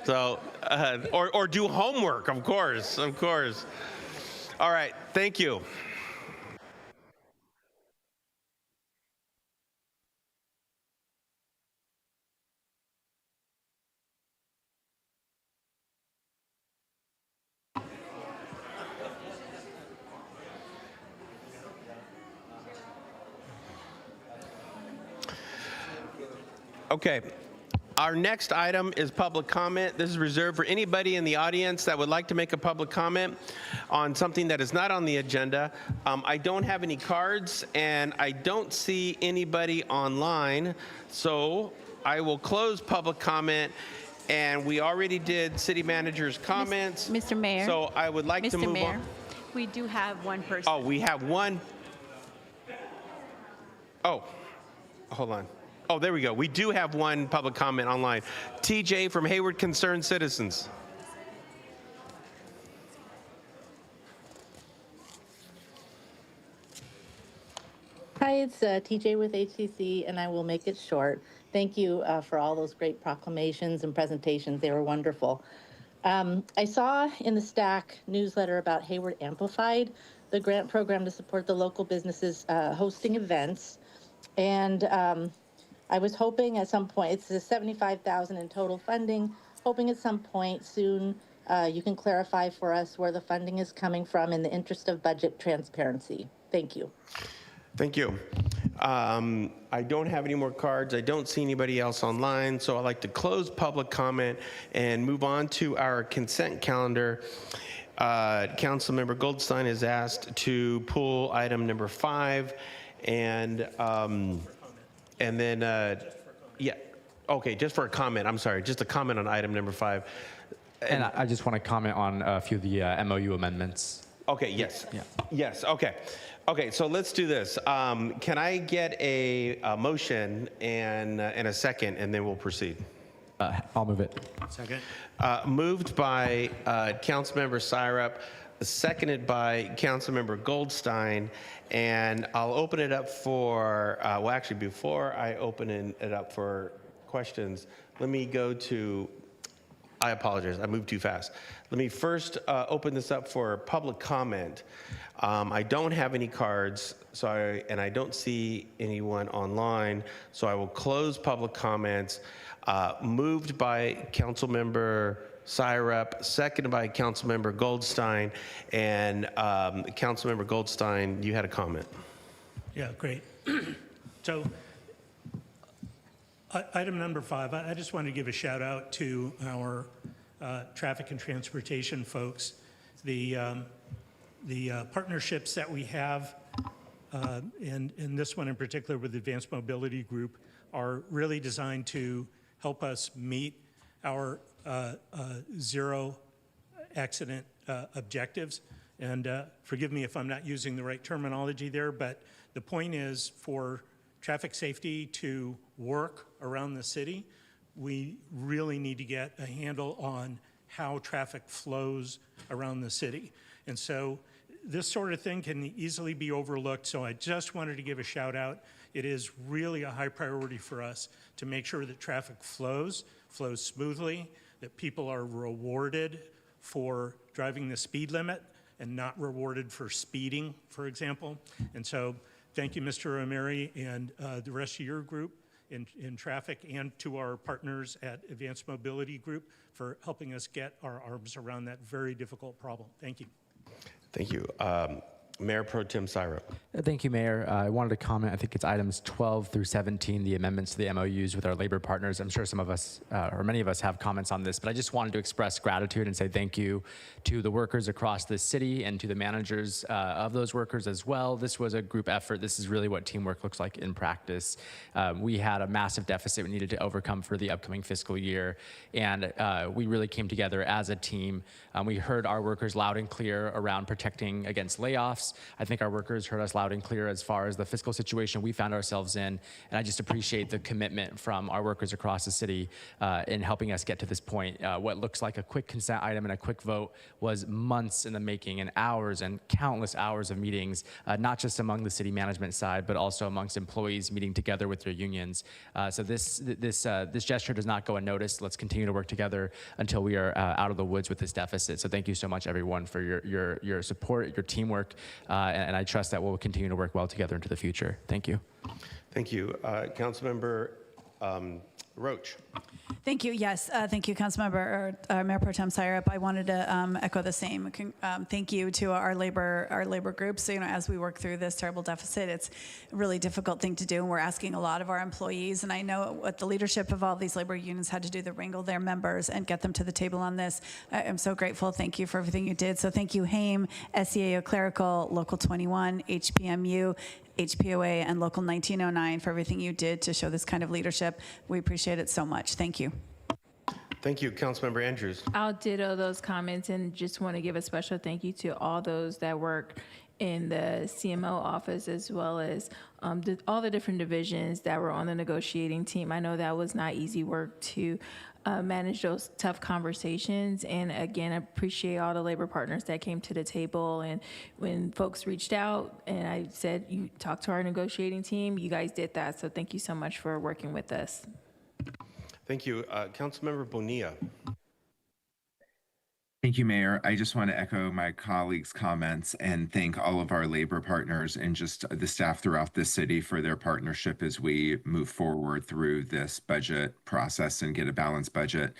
So, or do homework, of course. All right. Thank you. Okay. Our next item is public comment. This is reserved for anybody in the audience that would like to make a public comment on something that is not on the agenda. I don't have any cards, and I don't see anybody online, so I will close public comment. And we already did city manager's comments. Mr. Mayor. So I would like to Mr. move Mayor, on. we do have one person. Oh, we have one. Oh, hold on. Oh, there we go. We do have one public comment online. TJ from Hayward Concerned Citizens. Hi, it's TJ with HCC, and I will make it short. Thank you for all those great proclamations and presentations. They were wonderful. I saw in the Stack newsletter about Hayward Amplified, the grant program to support the local businesses hosting events. And I was hoping at some point, it's $75,000 in total funding, hoping at some point soon you can clarify for us where the funding is coming from in the interest of budget transparency. Thank you. Thank you. I don't have any more cards. I don't see anybody else online, so I'd like to close public comment and move on to our consent calendar. Councilmember Goldstein is asked to pull item number 5, and then, yeah, okay, just for a comment, I'm sorry, just a comment on item number 5. And I just want to comment on a few of the MOU amendments. Okay, yes. Yeah. Yes, okay. Okay, so let's do this. Can I get a motion and a second, and then we'll proceed? I'll move it. Second. Moved by Councilmember Syrup, seconded by Councilmember Goldstein, and I'll open it up for, well, actually, before I open it up for questions, let me go to, I apologize, I moved too fast. Let me first open this up for public comment. I don't have any cards, and I don't see anyone online, so I will close public comments. Moved by Councilmember Syrup, seconded by Councilmember Goldstein, and Councilmember Goldstein, you had a comment. Yeah, great. So item number 5, I just want to give a shout out to our traffic and transportation folks. The partnerships that we have, and this one in particular with the Advanced Mobility Group, are really designed to help us meet our zero accident objectives. And forgive me if I'm not using the right terminology there, but the point is for traffic safety to work around the city, we really need to get a handle on how traffic flows around the city. And so this sort of thing can easily be overlooked, so I just wanted to give a shout out. It is really a high priority for us to make sure that traffic flows smoothly, that people are rewarded for driving the speed limit and not rewarded for speeding, for example. And so thank you, Mr. O'Meara, and the rest of your group in traffic, and to our partners at Advanced Mobility Group for helping us get our arms around that very difficult problem. Thank you. Thank you. Mayor Pro Tem Syrup. Thank you, Mayor. I wanted to comment, I think it's items 12 through 17, the amendments to the MOUs with our labor partners. I'm sure some of us, or many of us, have comments on this, but I just wanted to express gratitude and say thank you to the workers across the city and to the managers of those workers as well. This was a group effort. This is really what teamwork looks like in practice. We had a massive deficit we needed to overcome for the upcoming fiscal year, and we really came together as a team. We heard our workers loud and clear around protecting against layoffs, layoffs. I think our workers heard us loud and clear as far as the fiscal situation we found ourselves in, and I just appreciate the commitment from our workers across the city in helping us get to this point. What looks like a quick consent item and a quick vote was months in the making and hours and countless hours of meetings, not just among the city management side, but also amongst employees meeting together with their unions. So this gesture does not go unnoticed. Let's continue to work together until we are out of the woods with this deficit. So thank you so much, everyone, for your support, your teamwork, and I trust that we'll continue to work well together into the future. Thank you. Thank you. Councilmember Roach. Thank you. Yes, thank you, Councilmember Mayor Pro Tem Syrup. I wanted to echo the same. Thank you to our labor groups. You know, as we work through this terrible deficit, it's a really difficult thing to do, and we're asking a lot of our employees. And I know what the leadership of all these labor unions had to do to wrangle their members and get them to the table on this. I'm so grateful. Thank you for everything you did. So thank you, HAIM, SEAO Clerical, Local 21, HPMU, HPOA, and Local 1909 for everything you did to show this kind of leadership. We appreciate it so much. Thank you. Thank you, Councilmember Andrews. I'll ditto those comments and just want to give a special thank you to all those that work in the CMO office, as well as all the different divisions that were on the negotiating team. I know that was not easy work to manage those tough conversations. And again, I appreciate all the labor partners that came to the table. And when folks reached out and I said, you talk to our negotiating team, you guys did that. So thank you so much for working with us. Thank you. Councilmember Bonilla. Thank you, Mayor. I just want to echo my colleagues' comments and thank all of our labor partners and just the staff throughout the city for their partnership as we move forward through this budget process and get a balanced budget.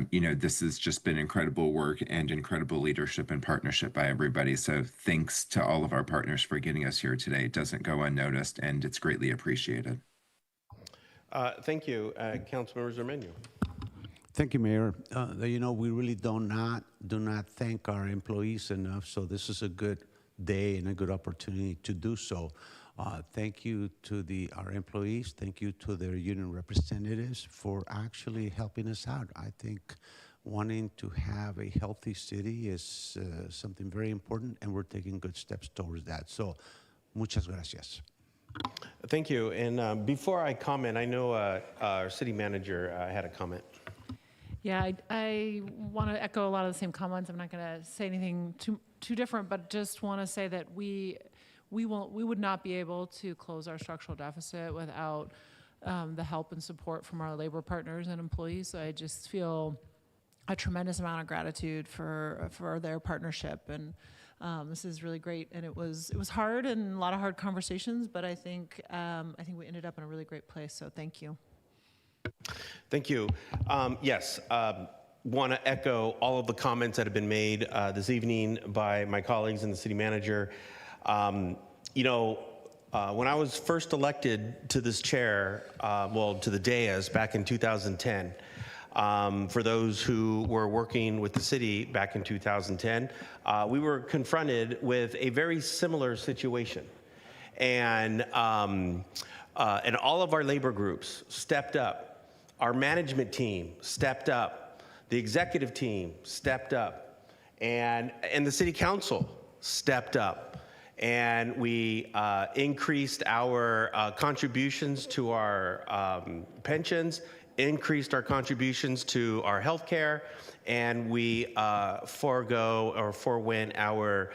You know, this has just been incredible work and incredible leadership and partnership by everybody. So thanks to all of our partners for getting us here today. It doesn't go unnoticed, and it's greatly appreciated. Thank you. Councilmember Zermenio. Thank you, Mayor. You know, we really do not thank our employees enough, so this is a good day and a good opportunity to do so. Thank you to our employees. Thank you to their union representatives for actually helping us out. I think wanting to have a healthy city is something very important, and we're taking good steps towards that. So, muchas gracias. Thank you. And before I comment, I know our city manager had a comment. Yeah, I want to echo a lot of the same comments. I'm not going to say anything too different, but just want to say that we would not be able to close our structural deficit without the help and support from our labor partners and employees. So I just feel a tremendous amount of gratitude for their partnership, and this is really great. And it was hard and a lot of hard conversations, but I think we ended up in a really great place. So thank you. Thank you. Yes, want to echo all of the comments that have been made this evening by my colleagues and the city manager. You know, when I was first elected to this chair, to the dais back in 2010, for those who were working with the city back in 2010, we were confronted with a very similar situation. And all of our labor groups stepped up. Our management team stepped up. The executive team stepped up. And the city council stepped up. And we increased our contributions to our pensions, increased our contributions to our health care, and we forewent our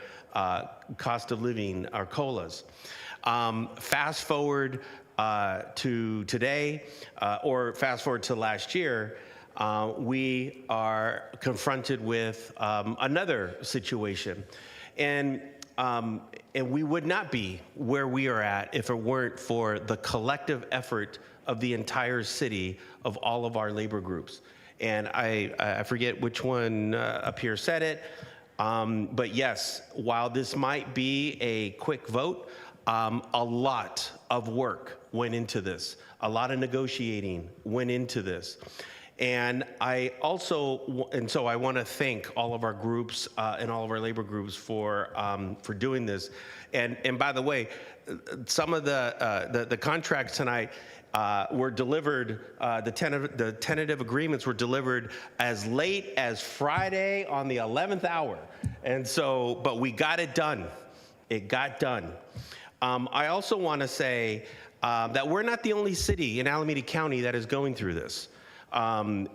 cost of living, our COLAs. Fast forward to today, or fast forward to last year, we are confronted with another situation. And we would not be where we are at if it weren't for the collective effort of the entire city, of all of our labor groups. And I forget which one up here said it, but yes, while this might be a quick vote, a lot of work went into this. A lot of negotiating went into this. And I want to thank all of our groups and all of our labor groups for doing this. And by the way, some of the contracts tonight were delivered. The tentative agreements were delivered as late as Friday on the 11th hour. And so, but we got it done. It got done. I also want to say that we're not the only city in Alameda County that is going through this. I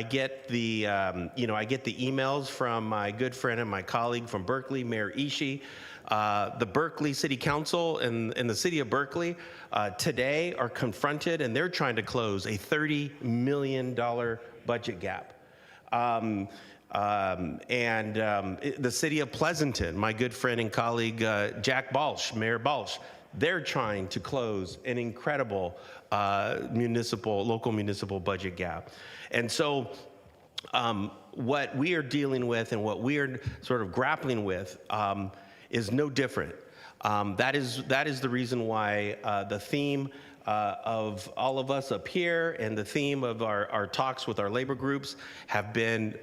get the I get the emails from my good friend and my colleague from Berkeley, Mayor Ishii. The Berkeley City Council and the city of Berkeley today are confronted, and they're trying to close a $30 million budget gap. The city of Pleasanton, my good friend and colleague Jack Balch, Mayor Balch, they're trying to close an incredible local municipal budget gap. And so what we are dealing with and what we are sort of grappling with is no different. That is the reason why the theme of all of us up here and the theme of our talks with our labor groups have been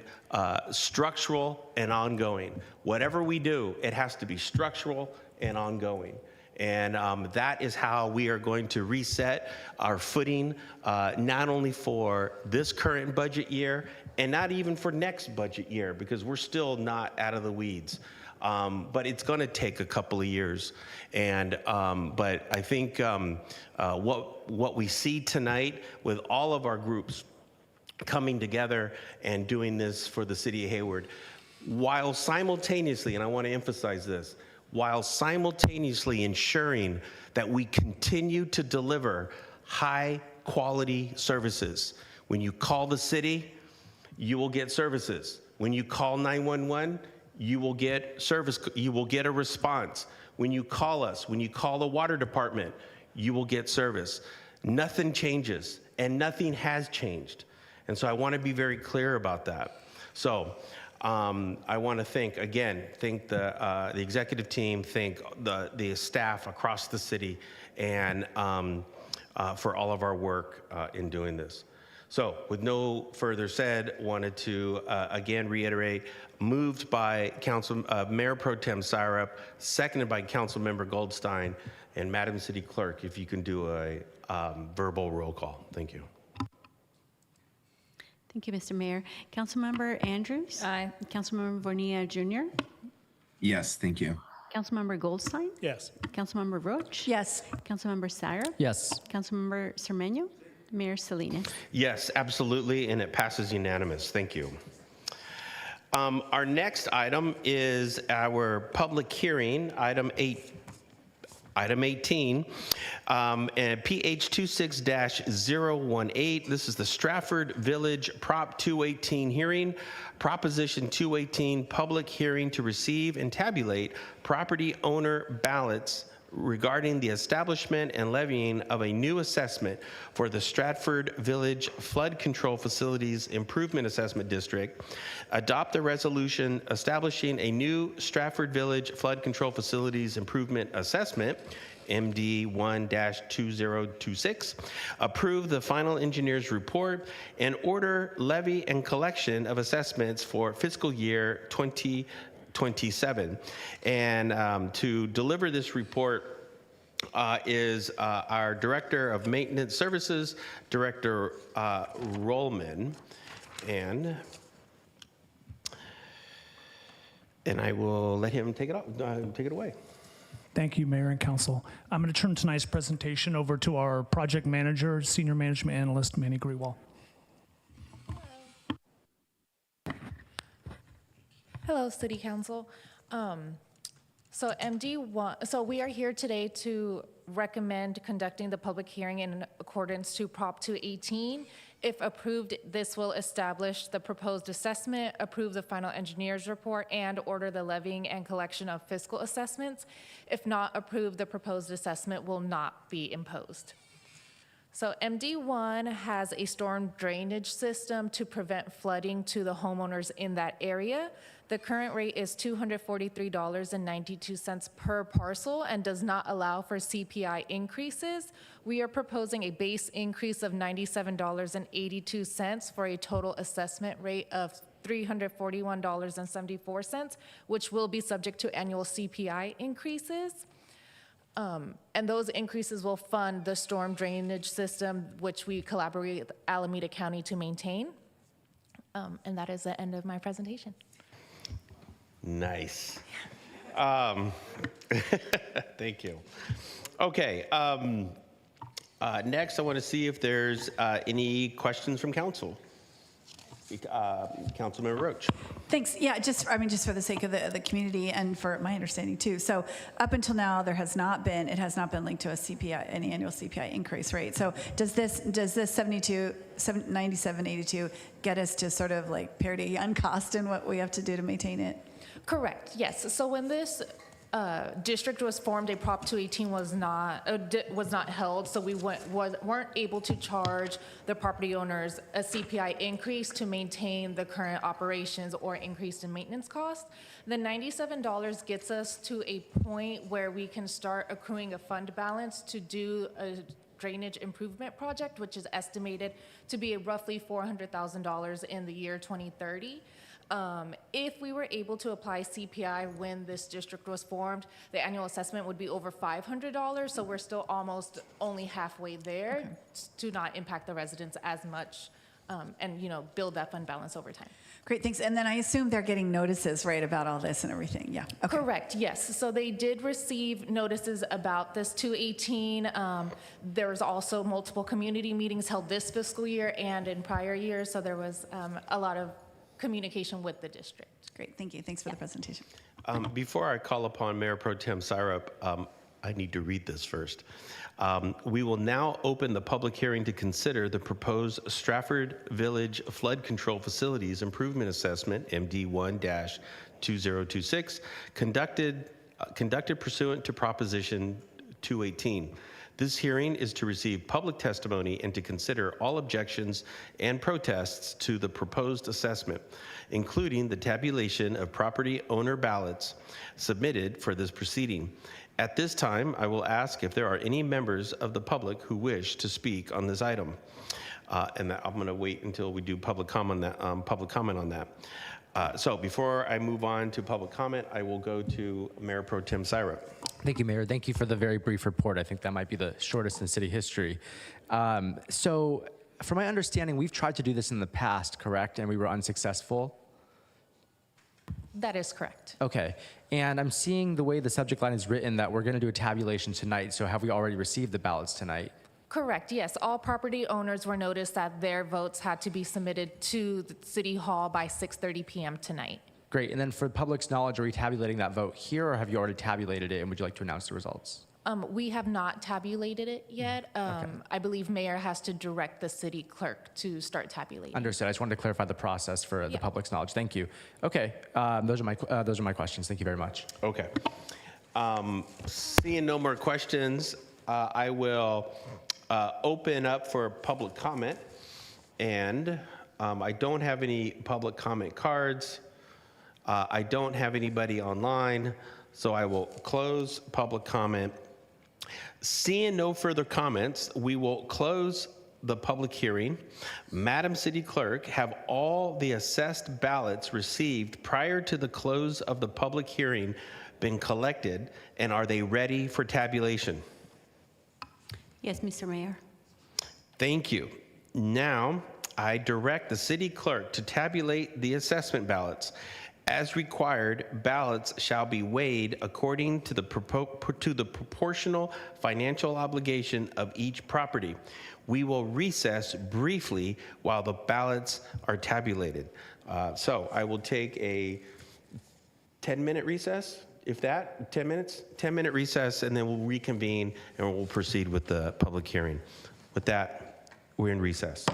structural and ongoing. Whatever we do, it has to be structural and ongoing. And that is how we are going to reset our footing, not only for this current budget year and not even for next budget year, because we're still not out of the weeds. But it's going to take a couple of years. And but I think what we see tonight with all of our groups coming together and doing this for the city of Hayward, while simultaneously, and I want to emphasize this, while simultaneously ensuring that we continue to deliver high quality services. When you call the city, you will get services. When you call 911, you will get service, you will get a response. When you call us, when you call the water department, you will get service. Nothing changes, and nothing has changed. And so I want to be very clear about that. So I want to thank the executive team, thank the staff across the city, and for all of our work in doing this. So with no further said, wanted to again reiterate, moved by Mayor Pro Tem Syrup, seconded by Councilmember Goldstein, and Madam City Clerk, if you can do a verbal roll call. Thank you. Thank you, Mr. Mayor. Councilmember Andrews? Aye. Councilmember Bonilla Jr.? Yes, thank you. Councilmember Goldstein? Yes. Councilmember Roach? Yes. Councilmember Syrup? Yes. Councilmember Cermeño? Mayor Salinas? Yes, absolutely, and it passes unanimous. Thank you. Our next item is our public hearing, item 18, and PH 26-018. This is the Stratford Village Prop 218 hearing. Proposition 218, public hearing to receive and tabulate property owner ballots regarding the establishment and levying of a new assessment for the Stratford Village Flood Control Facilities Improvement Assessment District, adopt a resolution establishing a new Stratford Village Flood Control Facilities Improvement Assessment, MD 1-2026, approve the final engineer's report, and order levy and collection of assessments for fiscal year 2027. And to deliver this report is our Director of Maintenance Services, Director Rollman. And I will let him take it away. Thank you, Mayor and Council. I'm going to turn tonight's presentation over to our project manager, Senior Management Analyst, Manny Grewal. Hello, City Council. So we are here today to recommend conducting the public hearing in accordance to Prop 218. If approved, this will establish the proposed assessment, approve the final engineer's report, and order the levying and collection of fiscal assessments. If not approved, the proposed assessment will not be imposed. So MD1 has a storm drainage system to prevent flooding to the homeowners in that area. The current rate is $243.92 per parcel and does not allow for CPI increases. We are proposing a base increase of $97.82 for a total assessment rate of $341.74, which will be subject to annual CPI increases. And those increases will fund the storm drainage system, which we collaborate with Alameda County to maintain. And that is the end of my presentation. Nice. Thank you. Okay. Next, I want to see if there's any questions from council. Councilmember Roach. Thanks. Yeah, just for the sake of the community and for my understanding too. So up until now, it has not been linked to a CPI, any annual CPI increase rate. So does this 9782 get us to sort of like parity on cost and what we have to do to maintain it? Correct, yes. So when this district was formed, a Prop 218 was not held, so we weren't able to charge the property owners a CPI increase to maintain the current operations or increase in maintenance costs. The $97 gets us to a point where we can start accruing a fund balance to do a drainage improvement project, which is estimated to be roughly $400,000 in the year 2030. If we were able to apply CPI when this district was formed, the annual assessment would be over $500, so we're still almost only halfway there to not impact the residents as much and, build that fund balance over time. Great, thanks. And then I assume they're getting notices, right, about all this and everything, yeah? Okay. Correct, yes. So they did receive notices about this 218. There was also multiple community meetings held this fiscal year and in prior years, so there was a lot of communication with the district. Great, thank you. Thanks for the presentation. Before I call upon Mayor Pro Tem Syrup, I need to read this first. We will now open the public hearing to consider the proposed Stratford Village Flood Control Facilities Improvement Assessment, MD1-2026, conducted pursuant to Proposition 218. This hearing is to receive public testimony and to consider all objections and protests to the proposed assessment, including the tabulation of property owner ballots submitted for this proceeding. At this time, I will ask if there are any members of the public who wish to speak on this item. And I'm going to wait until we do public comment on that. So before I move on to public comment, I will go to Mayor Pro Tem Syrup. Thank you, Mayor. Thank you for the very brief report. I think that might be the shortest in city history. So from my understanding, we've tried to do this in the past, correct? And we were unsuccessful? That is correct. Okay. And I'm seeing the way the subject line is written that we're going to do a tabulation tonight. So have we already received the ballots tonight? Correct, yes. All property owners were noticed that their votes had to be submitted to the City Hall by 6:30 p.m. tonight. Great. And then for the public's knowledge, are we tabulating that vote here or have you already tabulated it? And would you like to announce the results? We have not tabulated it yet. Okay. I believe Mayor has to direct the city clerk to start tabulating. Understood. I just wanted to clarify the process for the public's knowledge. Thank you. Okay. Those are my questions. Thank you very much. Okay. Seeing no more questions, I will open up for public comment. And I don't have any public comment cards. I don't have anybody online, so I will close public comment. Seeing no further comments, we will close the public hearing. Madam City Clerk, have all the assessed ballots received prior to the close of the public hearing been collected, and are they ready for tabulation? Yes, Mr. Mayor. Thank you. Now, I direct the City Clerk to tabulate the assessment ballots. As required, ballots shall be weighed according to the proportional financial obligation of each property. We will recess briefly while the ballots are tabulated. So I will take a 10-minute recess, if that, 10 minutes? 10-minute recess, and then we'll reconvene and we'll proceed with the public hearing. With that, we're in recess.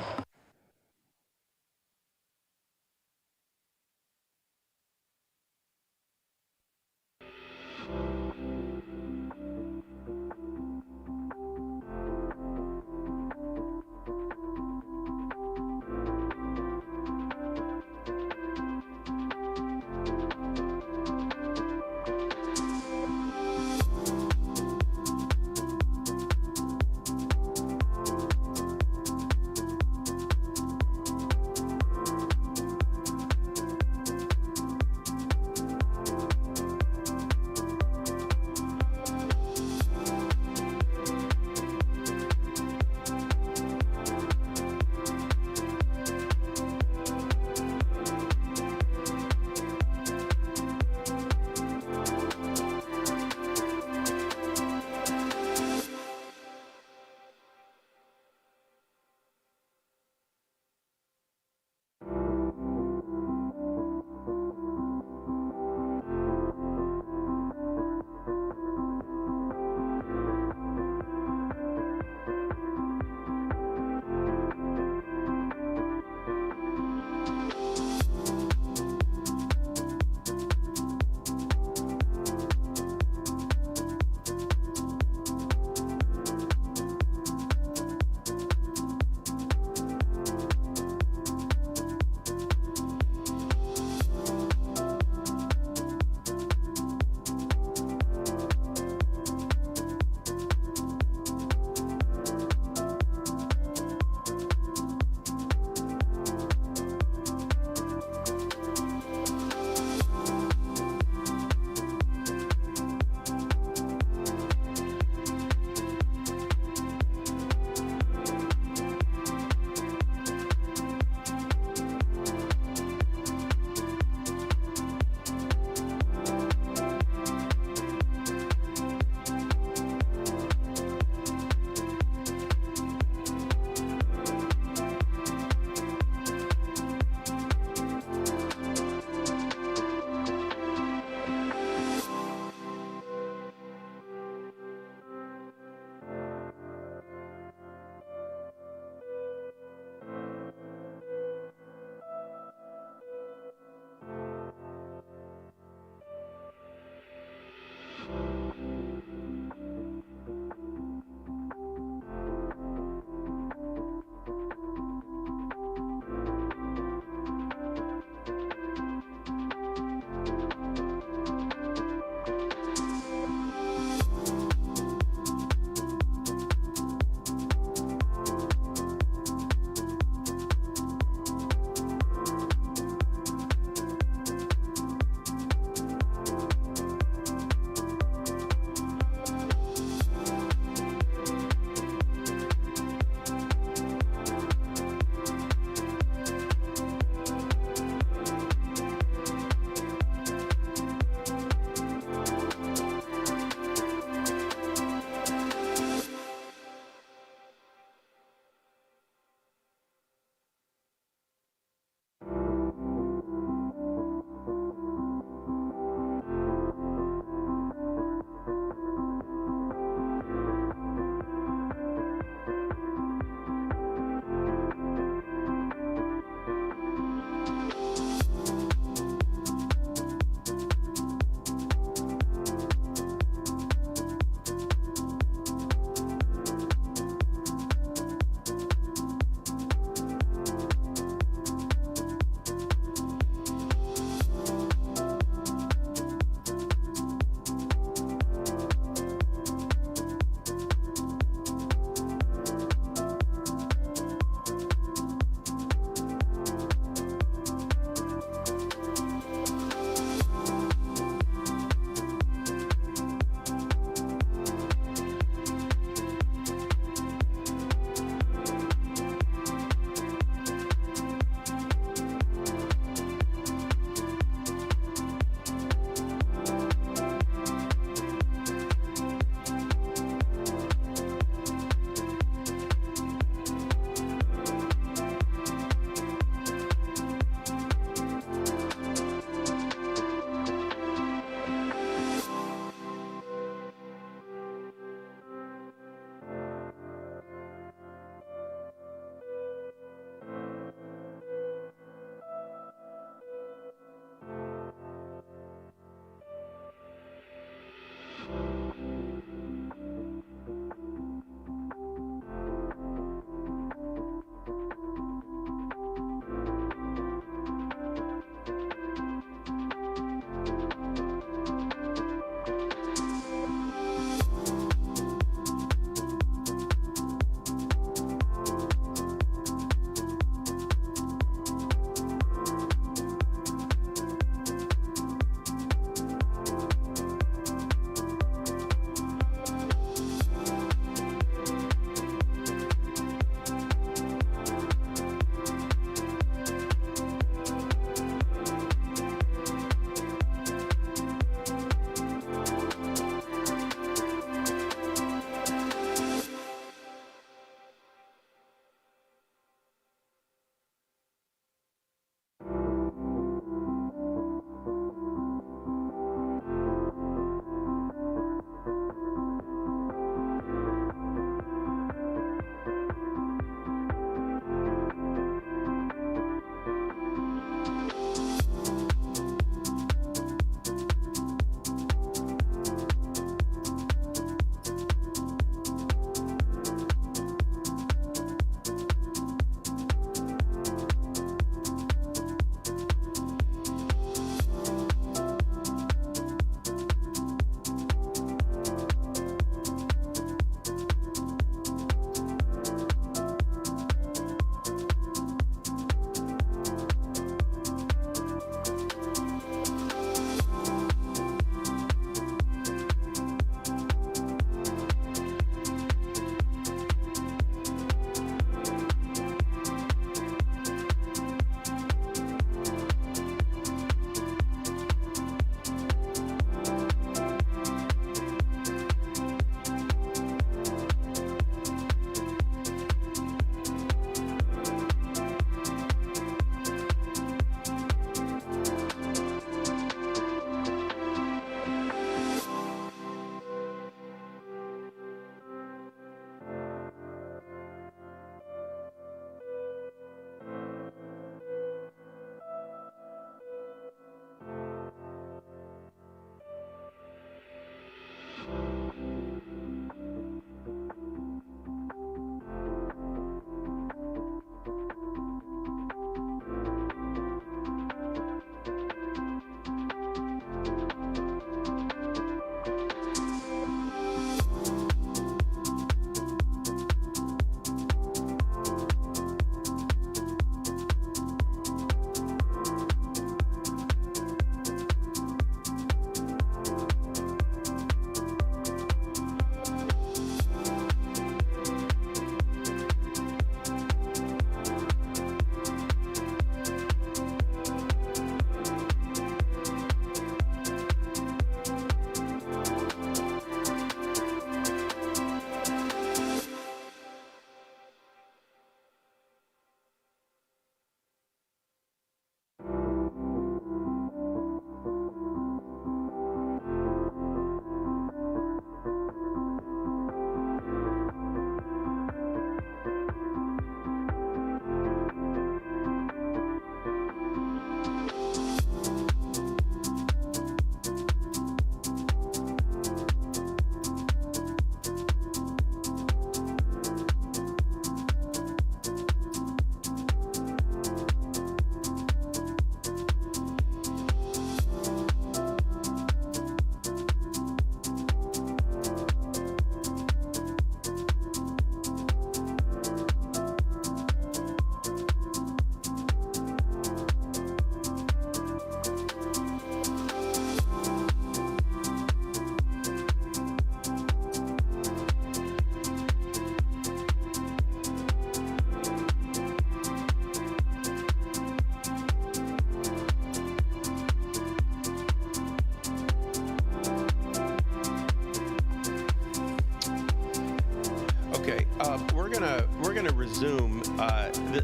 Okay, we're gonna resume.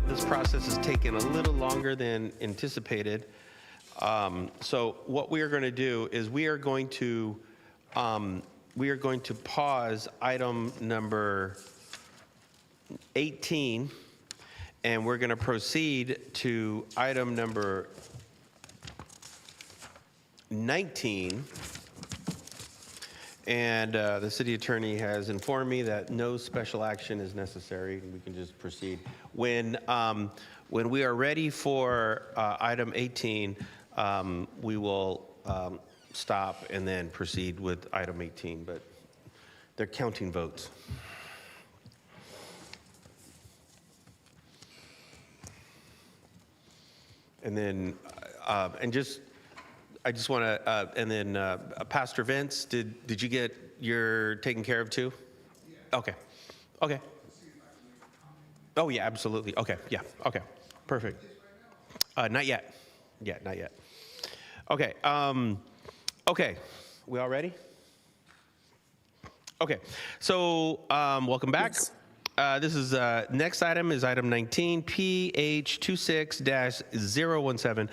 This process has taken a little longer than anticipated. So what we are going to do is we are going to pause item number 18, and we're going to proceed to item number 19. And the city attorney has informed me that no special action is necessary. We can just proceed. When we are ready for item 18, we will stop and then proceed with item 18. But they're counting votes. And then, I just want to, and then Pastor Vince, did you get your taken care of too? Yeah. Okay. Okay. Oh yeah, absolutely. Okay. Yeah. Okay. Perfect. Not yet. Yeah, not yet. Okay. Okay. We all ready? Okay. So welcome back. Yes. This is next item is item 19, PH26-017,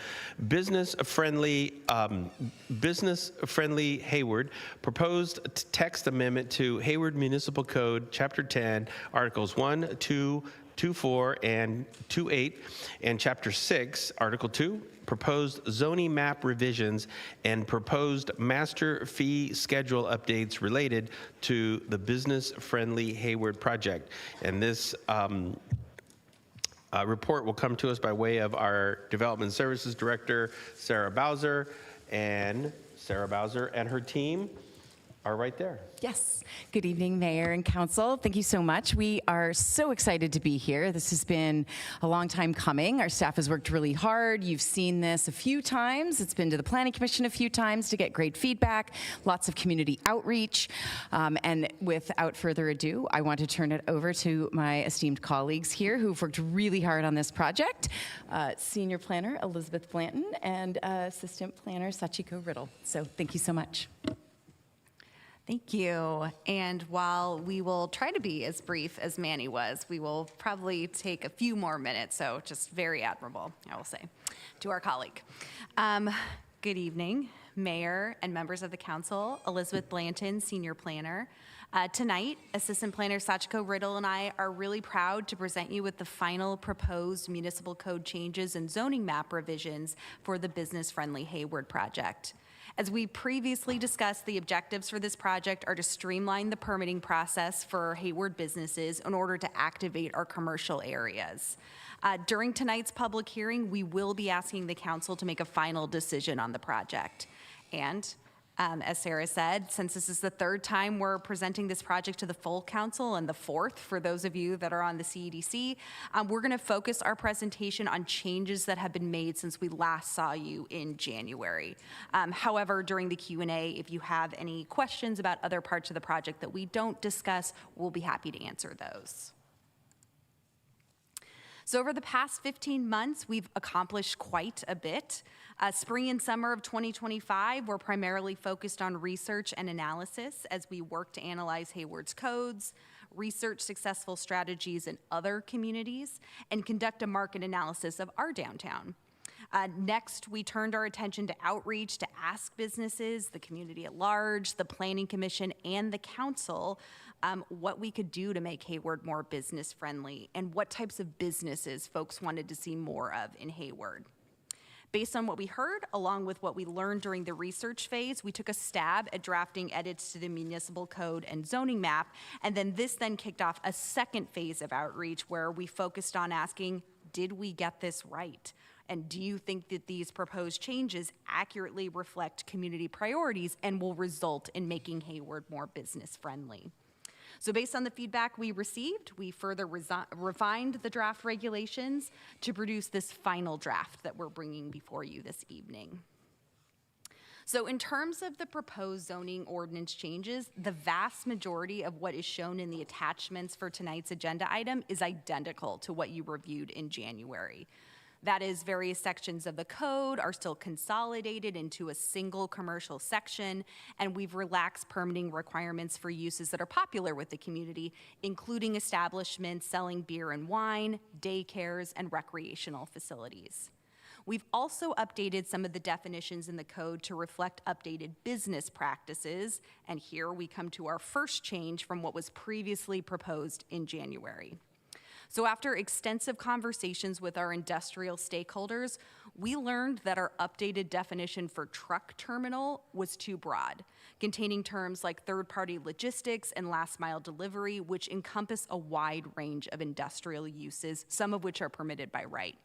business-friendly Hayward, proposed text amendment to Hayward Municipal Code, Chapter 10, Articles 1, 2, 2.4, and 2.8, and Chapter 6, Article 2, proposed zoning map revisions and proposed master fee schedule updates related to the business-friendly Hayward project. And this report will come to us by way of our Development Services Director, Sarah Bowser, and her team are right there. Yes. Good evening, Mayor and Council. Thank you so much. We are so excited to be here. This has been a long time coming. Our staff has worked really hard. You've seen this a few times. It's been to the Planning Commission a few times to get great feedback, lots of community outreach. And without further ado, I want to turn it over to my esteemed colleagues here who've worked really hard on this project. Senior Planner Elizabeth Blanton and Assistant Planner Sachiko Riddle. So thank you so much. Thank you. And while we will try to be as brief as Manny was, we will probably take a few more minutes. So just very admirable, I will say, to our colleague. Good evening, Mayor and members of the Council. Elizabeth Blanton, Senior Planner. Tonight, Assistant Planner Sachiko Riddle and I are really proud to present you with the final proposed municipal code changes and zoning map revisions for the business-friendly Hayward project. As we previously discussed, the objectives for this project are to streamline the permitting process for Hayward businesses in order to activate our commercial areas. During tonight's public hearing, we will be asking the council to make a final decision on the project. And as Sarah said, since this is the third time we're presenting this project to the full council and the fourth for those of you that are on the CEDC, we're going to focus our presentation on changes that have been made since we last saw you in January. However, during the Q&A, if you have any questions about other parts of the project that we don't discuss, we'll be happy to answer those. So over the past 15 months, we've accomplished quite a bit. Spring and summer of 2025 were primarily focused on research and analysis as we work to analyze Hayward's codes, research successful strategies in other communities, and conduct a market analysis of our downtown. Next, we turned our attention to outreach to ask businesses, the community at large, the Planning Commission, and the council what we could do to make Hayward more business friendly and what types of businesses folks wanted to see more of in Hayward. Based on what we heard, along with what we learned during the research phase, we took a stab at drafting edits to the municipal code and zoning map, and then this kicked off a second phase of outreach where we focused on asking, did we get this right? And do you think that these proposed changes accurately reflect community priorities and will result in making Hayward more business friendly? So based on the feedback we received, we further refined the draft regulations to produce this final draft that we're bringing before you this evening. So in terms of the proposed zoning ordinance changes, the vast majority of what is shown in the attachments for tonight's agenda item is identical to what you reviewed in January. That is, various sections of the code are still consolidated into a single commercial section, and we've relaxed permitting requirements for uses that are popular with the community, including establishments selling beer and wine, daycares, and recreational facilities. We've also updated some of the definitions in the code to reflect updated business practices, and here we come to our first change from what was previously proposed in January. So after extensive conversations with our industrial stakeholders, we learned that our updated definition for truck terminal was too broad, containing terms like third-party logistics and last-mile delivery, which encompass a wide range of industrial uses, some of which are permitted by right.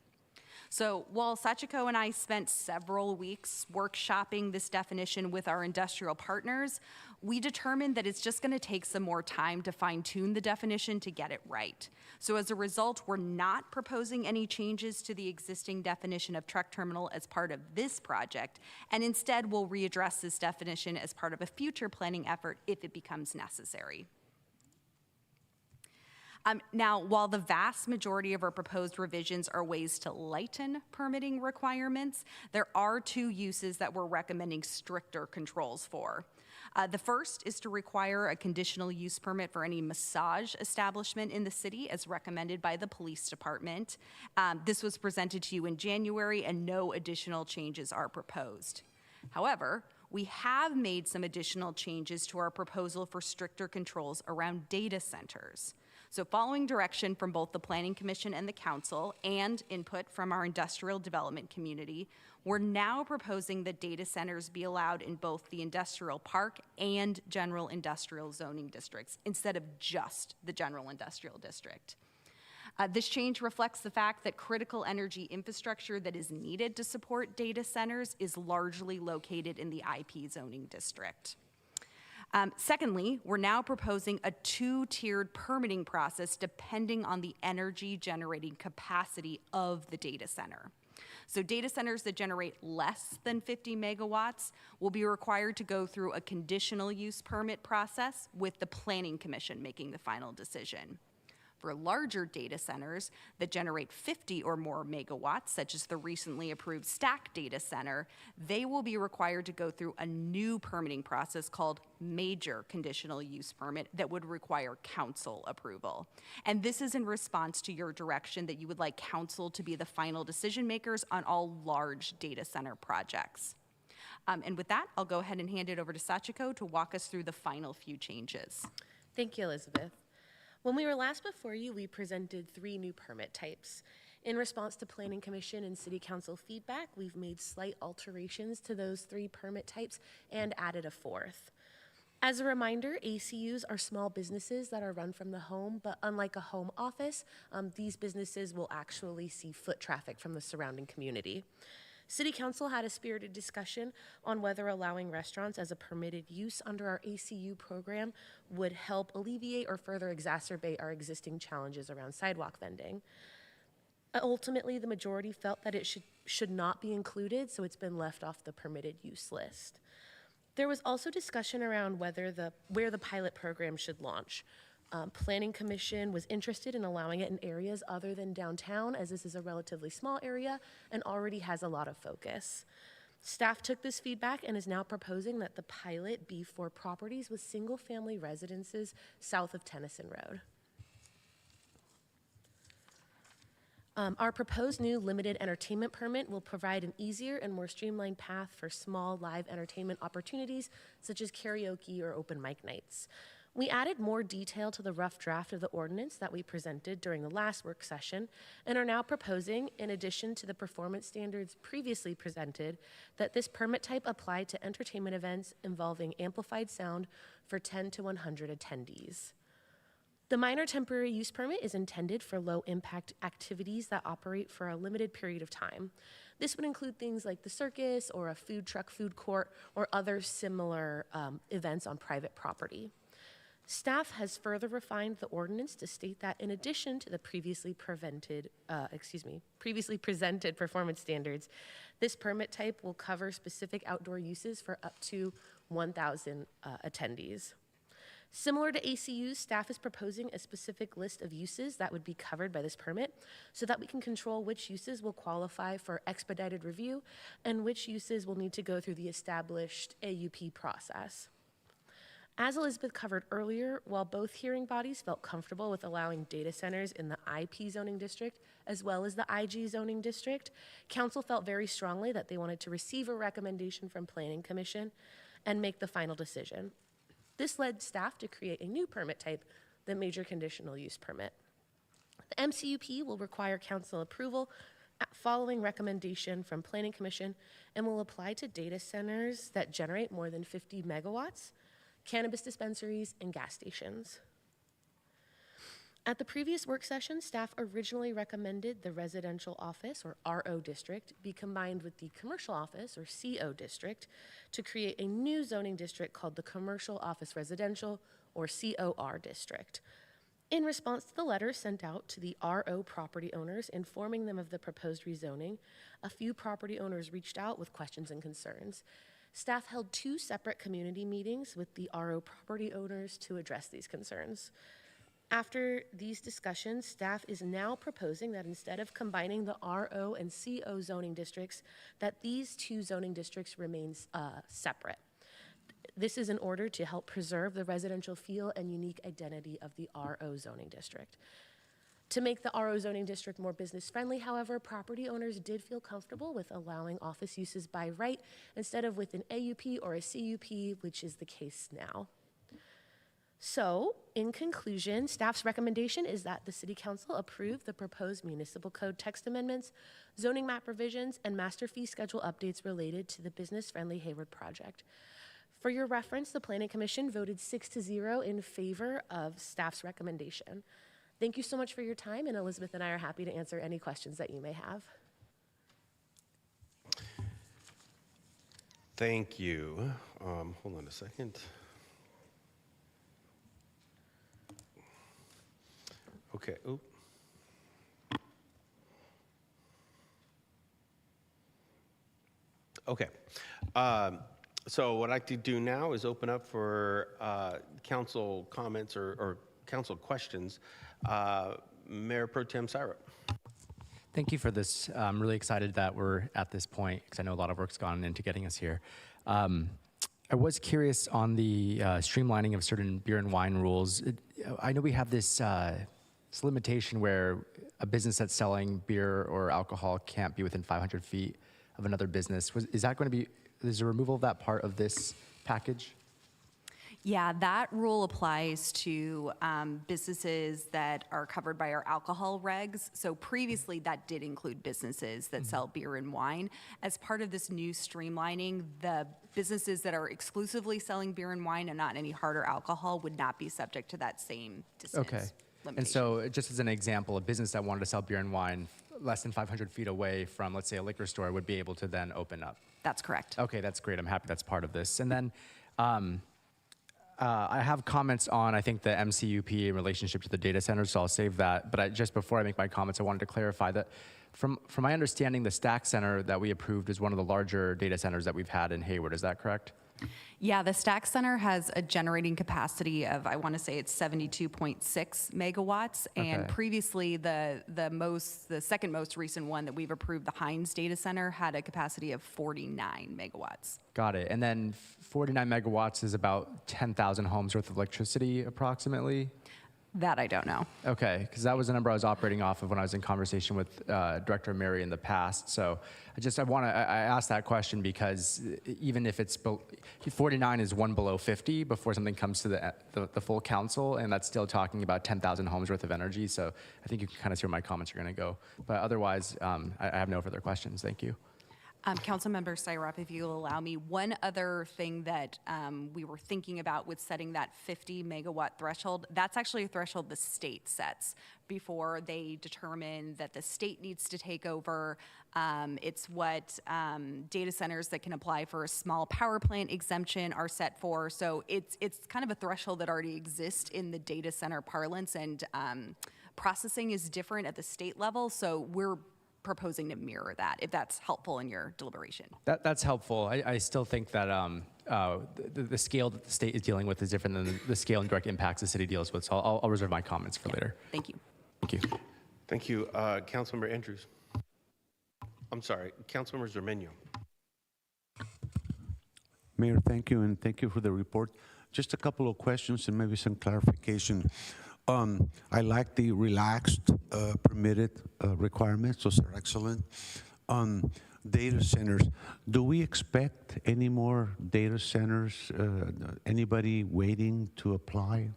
So while Sachiko and I spent several weeks workshopping this definition with our industrial partners, we determined that it's just going to take some more time to fine-tune the definition to get it right. So as a result, we're not proposing any changes to the existing definition of truck terminal as part of this project, and instead we'll readdress this definition as part of a future planning effort if it becomes necessary. Now, while the vast majority of our proposed revisions are ways to lighten permitting requirements, there are two uses that we're recommending stricter controls for. The first is to require a conditional use permit for any massage establishment in the city as recommended by the police department. This was presented to you in January and no additional changes are proposed. However, we have made some additional changes to our proposal for stricter controls around data centers. So following direction from both the Planning Commission and the Council and input from our industrial development community, we're now proposing that data centers be allowed in both the industrial park and general industrial zoning districts instead of just the general industrial district. This change reflects the fact that critical energy infrastructure that is needed to support data centers is largely located in the IP zoning district. Secondly, we're now proposing a two-tiered permitting process depending on the energy generating capacity of the data center. So data centers that generate less than 50 megawatts will be required to go through a conditional use permit process with the Planning Commission making the final decision. For larger data centers that generate 50 or more megawatts, such as the recently approved Stack data center, they will be required to go through a new permitting process called major conditional use permit that would require council approval. And this is in response to your direction that you would like council to be the final decision makers on all large data center projects. And with that, I'll go ahead and hand it over to Sachiko to walk us through the final few changes. Thank you, Elizabeth. When we were last before you, we presented 3 new permit types. In response to Planning Commission and City Council feedback, we've made slight alterations to those 3 permit types and added a 4th. As a reminder, ACUs are small businesses that are run from the home, but unlike a home office, these businesses will actually see foot traffic from the surrounding community. City Council had a spirited discussion on whether allowing restaurants as a permitted use under our ACU program would help alleviate or further exacerbate our existing challenges around sidewalk vending. Ultimately, the majority felt that it should not be included, so it's been left off the permitted use list. There was also discussion around where the pilot program should launch. Planning Commission was interested in allowing it in areas other than downtown, as this is a relatively small area and already has a lot of focus. Staff took this feedback and is now proposing that the pilot be for properties with single-family residences south of Tennyson Road. Our proposed new limited entertainment permit will provide an easier and more streamlined path for small live entertainment opportunities such as karaoke or open mic nights. We added more detail to the rough draft of the ordinance that we presented during the last work session and are now proposing, in addition to the performance standards previously presented, that this permit type apply to entertainment events involving amplified sound for 10 to 100 attendees. The minor temporary use permit is intended for low-impact activities that operate for a limited period of time. This would include things like the circus or a food truck food court or other similar events on private property. Staff has further refined the ordinance to state that in addition to the previously presented performance standards, this permit type will cover specific outdoor uses for up to 1,000 attendees. Similar to ACUs, staff is proposing a specific list of uses that would be covered by this permit so that we can control which uses will qualify for expedited review and which uses will need to go through the established AUP process. As Elizabeth covered earlier, while both hearing bodies felt comfortable with allowing data centers in the IP zoning district as well as the IG zoning district, council felt very strongly that they wanted to receive a recommendation from Planning Commission and make the final decision. This led staff to create a new permit type, the major conditional use permit. The MCUP will require council approval following recommendation from Planning Commission and will apply to data centers that generate more than 50 megawatts, cannabis dispensaries, and gas stations. At the previous work session, staff originally recommended the residential office, or RO district, be combined with the commercial office, or CO district, to create a new zoning district called the Commercial Office Residential, or COR district. In response to the letter sent out to the RO property owners informing them of the proposed rezoning, a few property owners reached out with questions and concerns. Staff held 2 separate community meetings with the RO property owners to address these concerns. After these discussions, staff is now proposing that instead of combining the RO and CO zoning districts, that these 2 zoning districts remain separate. This is in order to help preserve the residential feel and unique identity of the RO zoning district. To make the RO zoning district more business friendly, however, property owners did feel comfortable with allowing office uses by right instead of with an AUP or a CUP, which is the case now. So, in conclusion, staff's recommendation is that the City Council approve the proposed municipal code text amendments, zoning map revisions, and master fee schedule updates related to the business-friendly Hayward project. For your reference, the Planning Commission voted 6-0 in favor of staff's recommendation. Thank you so much for your time, and Elizabeth and I are happy to answer any questions that you may have. Thank you. Hold on a second. Okay. Oop. Okay. So what I'd like to do now is open up for council comments or council questions. Mayor Pro Tem Syrup. Thank you for this. I'm really excited that we're at this point because I know a lot of work's gone into getting us here. I was curious on the streamlining of certain beer and wine rules. I know we have this limitation where a business that's selling beer or alcohol can't be within 500 feet of another business. Is that going to be, is the removal of that part of this package? Yeah, that rule applies to businesses that are covered by our alcohol regs. So previously, that did include businesses that sell beer and wine. As part of this new streamlining, the businesses that are exclusively selling beer and wine and not any harder alcohol would not be subject to that same distance limitation. And so just as an example, a business that wanted to sell beer and wine less than 500 feet away from, let's say, a liquor store would be able to then open up. That's correct. Okay, that's great. I'm happy that's part of this. And then I have comments on, I think, the MCUP in relationship to the data center, so I'll save that. But just before I make my comments, I wanted to clarify that from my understanding, the Stack Center that we approved is one of the larger data centers that we've had in Hayward. Is that correct? Yeah, the Stack Center has a generating capacity of, I want to say it's 72.6 megawatts. And previously, the second most recent one that we've approved, the Hines Data Center, had a capacity of 49 megawatts. Got it. And then 49 megawatts is about 10,000 homes worth of electricity, approximately? That I don't know. Okay, because that was the number I was operating off of when I was in conversation with Director Mary in the past. So I asked that question because even if it's 49 is one below 50 before something comes to the full council, and that's still talking about 10,000 homes worth of energy. So I think you can kind of see where my comments are going to go. But otherwise, I have no further questions. Thank you. Councilmember Syrup, if you'll allow me, one other thing that we were thinking about with setting that 50 megawatt threshold, that's actually a threshold the state sets before they determine that the state needs to take over. It's what data centers that can apply for a small power plant exemption are set for. So it's kind of a threshold that already exists in the data center parlance, and processing is different at the state level. So we're proposing to mirror that, if that's helpful in your deliberation. That's helpful. I still think that the scale that the state is dealing with is different than the scale and direct impacts the city deals with. So I'll reserve my comments for later. Thank you. Thank you. Thank you. Councilmember Andrews. I'm sorry, Councilmember Zermeño. Mayor, thank you, and thank you for the report. Just a couple of questions and maybe some clarification. I like the relaxed permitted requirements. Those are excellent. Data centers, do we expect any more data centers? Anybody waiting to apply?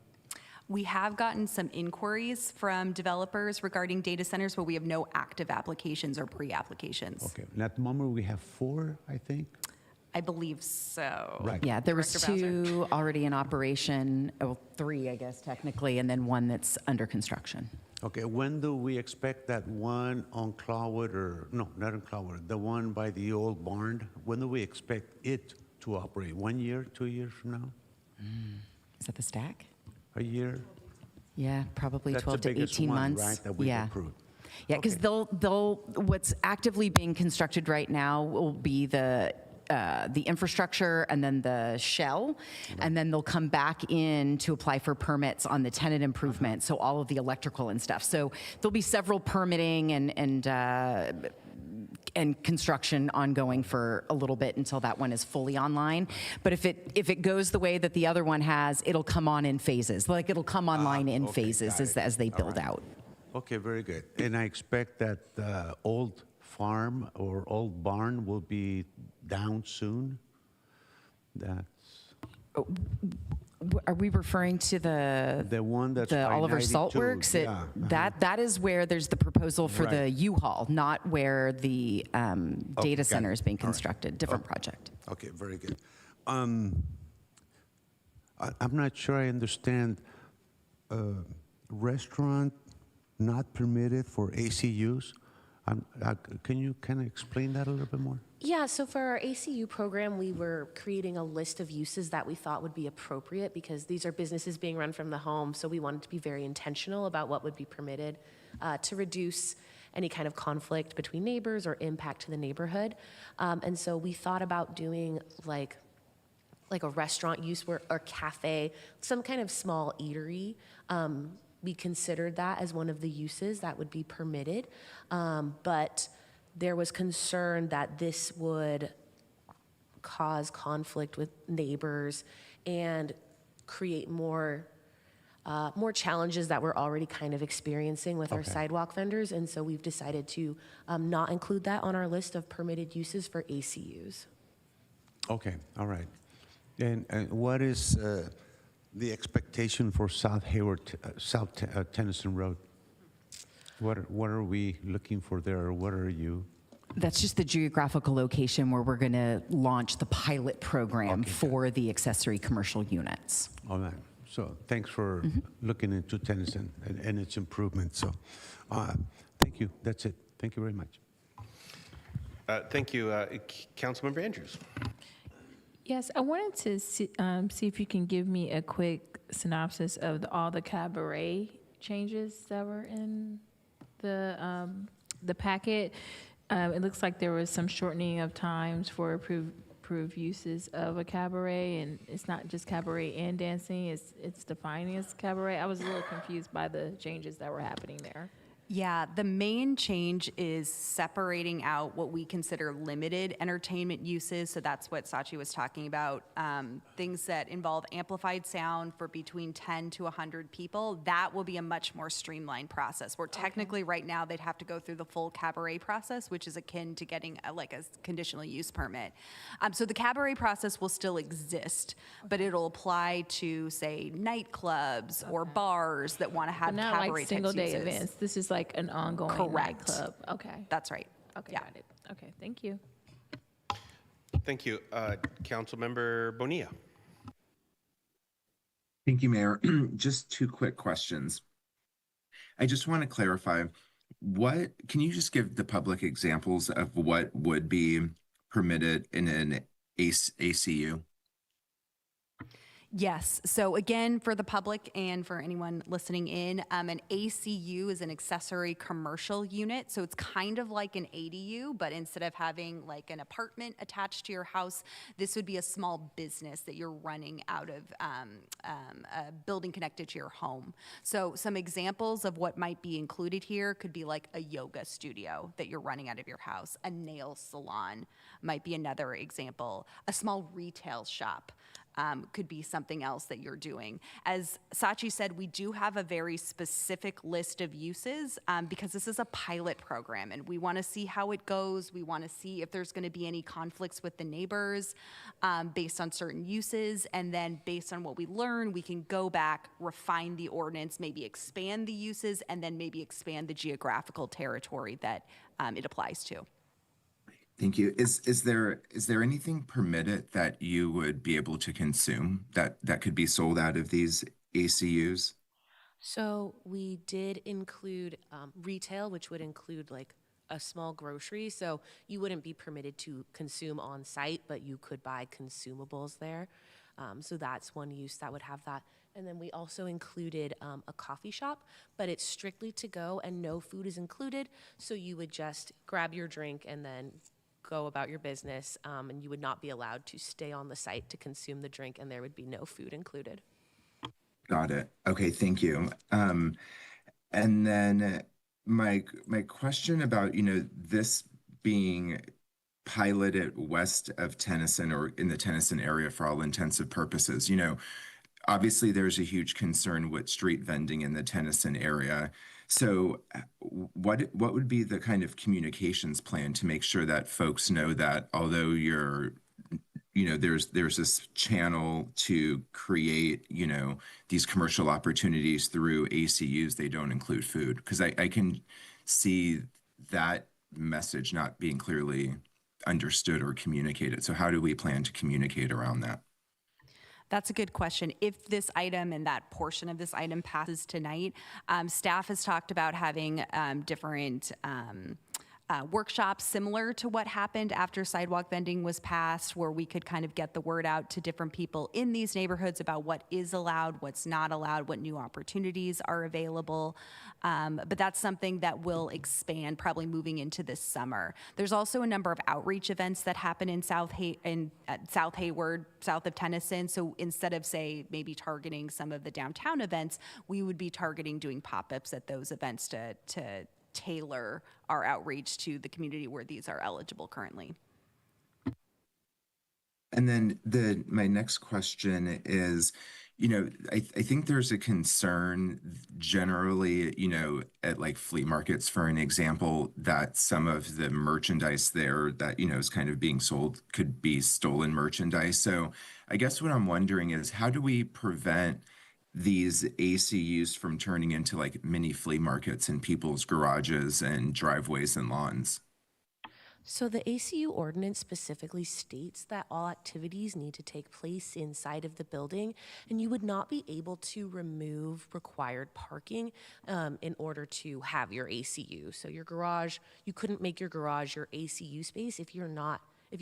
We have gotten some inquiries from developers regarding data centers, but we have no active applications or pre-applications. Okay, and at the moment we have 4, I think. I believe so. Right. Yeah, there was Director Bowser. 2 already in operation, 3, I guess, technically, and then 1 that's under construction. Okay, when do we expect that one on Clawwood, or no, not on Clawwood, the one by the old barn? When do we expect it to operate? 1 year, 2 years from now? Is that the stack? A year? Yeah, probably That's 12 the to biggest 18 one, months. right, that we've Yeah. approved? Yeah, because they'll what's actively being constructed right now will be the infrastructure and then the shell, and then they'll come back in to apply for permits on the tenant improvement, so all of the electrical and stuff. So there'll be several permitting and construction ongoing for a little bit until that one is fully online. But if it goes the way that the other one has, it'll come on in phases. Like it'll come online in okay, phases got it. as they All build right. out. Okay, very good. And I expect that the old farm or old barn will be down soon? That's Are we referring to the one that's the by Oliver 92, Salt Works? yeah, That is where there's the proposal for the Right. U-Haul, not where the data got center it. is being All right. constructed. Different project. Okay, very good. I'm not sure I understand. Restaurant not permitted for ACUs? Can you kind of explain that a little bit more? Yeah, so for our ACU program, we were creating a list of uses that we thought would be appropriate because these are businesses being run from the home, so we wanted to be very intentional about what would be permitted to reduce any kind of conflict between neighbors or impact to the neighborhood. And so we thought about doing like a restaurant use or cafe, some kind of small eatery. We considered that as one of the uses that would be permitted, but there was concern that this would cause conflict with neighbors and create more challenges that we're already kind of experiencing with our sidewalk vendors, and so we've decided to not include that on our list of permitted uses for ACUs. Okay, all right. And what is the expectation for South Hayward, South Tennyson Road? What are we looking for there, or what are you? That's just the geographical location where we're going to launch the pilot program for the accessory commercial units. All right. So thanks for looking into Tennyson and its improvements. So thank you. That's it. Thank you very much. Thank you. Councilmember Andrews. Yes, I wanted to see if you can give me a quick synopsis of all the cabaret changes that were in the packet. It looks like there was some shortening of times for approved uses of a cabaret, and it's not just cabaret and dancing, it's defining as cabaret. I was a little confused by the changes that were happening there. Yeah, the main change is separating out what we consider limited entertainment uses. So that's what Sachi was talking about. Things that involve amplified sound for between 10 to 100 people. That will be a much more streamlined process. Where technically right now they'd have to go through the full cabaret process, which is akin to getting a conditional use permit. So the cabaret process will still exist, but it'll apply to, say, nightclubs or bars that want to have But not cabaret like single day types uses. events. This is like an ongoing Correct. nightclub. Okay. That's right. Okay, Yeah. got it. Okay, thank you. Thank you. Councilmember Bonilla. Thank you, Mayor. Just 2 quick questions. I just want to clarify, can you just give the public examples of what would be permitted in an ACU? Yes. So again, for the public and for anyone listening in, an ACU is an accessory commercial unit. So it's kind of like an ADU, but instead of having like an apartment attached to your house, this would be a small business that you're running out of a building connected to your home. So some examples of what might be included here could be like a yoga studio that you're running out of your house. A nail salon might be another example. A small retail shop. Could be something else that you're doing. As Sachi said, we do have a very specific list of uses because this is a pilot program and we want to see how it goes. We want to see if there's going to be any conflicts with the neighbors based on certain uses. And then based on what we learn, we can go back, refine the ordinance, maybe expand the uses, and then maybe expand the geographical territory that it applies to. Thank you. Is there anything permitted that you would be able to consume that could be sold out of these ACUs? So we did include retail, which would include like a small grocery. So you wouldn't be permitted to consume on site, but you could buy consumables there. So that's one use that would have that. And then we also included a coffee shop, but it's strictly to go and no food is included. So you would just grab your drink and then go about your business, and you would not be allowed to stay on the site to consume the drink, and there would be no food included. Got it. Okay, thank you. And then my question about, this being piloted west of Tennyson or in the Tennyson area for all intensive purposes, obviously there's a huge concern with street vending in the Tennyson area. So what would be the kind of communications plan to make sure that folks know that although there's this channel to create, these commercial opportunities through ACUs, they don't include food? Because I can see that message not being clearly understood or communicated. So how do we plan to communicate around that? That's a good question. If this item and that portion of this item passes tonight, staff has talked about having different workshops similar to what happened after sidewalk vending was passed, where we could kind of get the word out to different people in these neighborhoods about what is allowed, what's not allowed, what new opportunities are available. But that's something that will expand probably moving into this summer. There's also a number of outreach events that happen in South Hayward, south of Tennyson. So instead of, say, maybe targeting some of the downtown events, we would be targeting doing pop-ups at those events to tailor our outreach to the community where these are eligible currently. And then my next question is, I think there's a concern generally, at like flea markets, for an example, that some of the merchandise there that, is kind of being sold could be stolen merchandise. So I guess what I'm wondering is, how do we prevent these ACUs from turning into like mini flea markets in people's garages and driveways and lawns? So the ACU ordinance specifically states that all activities need to take place inside of the building, and you would not be able to remove required parking in order to have your ACU. So your garage, you couldn't make your garage your ACU space if you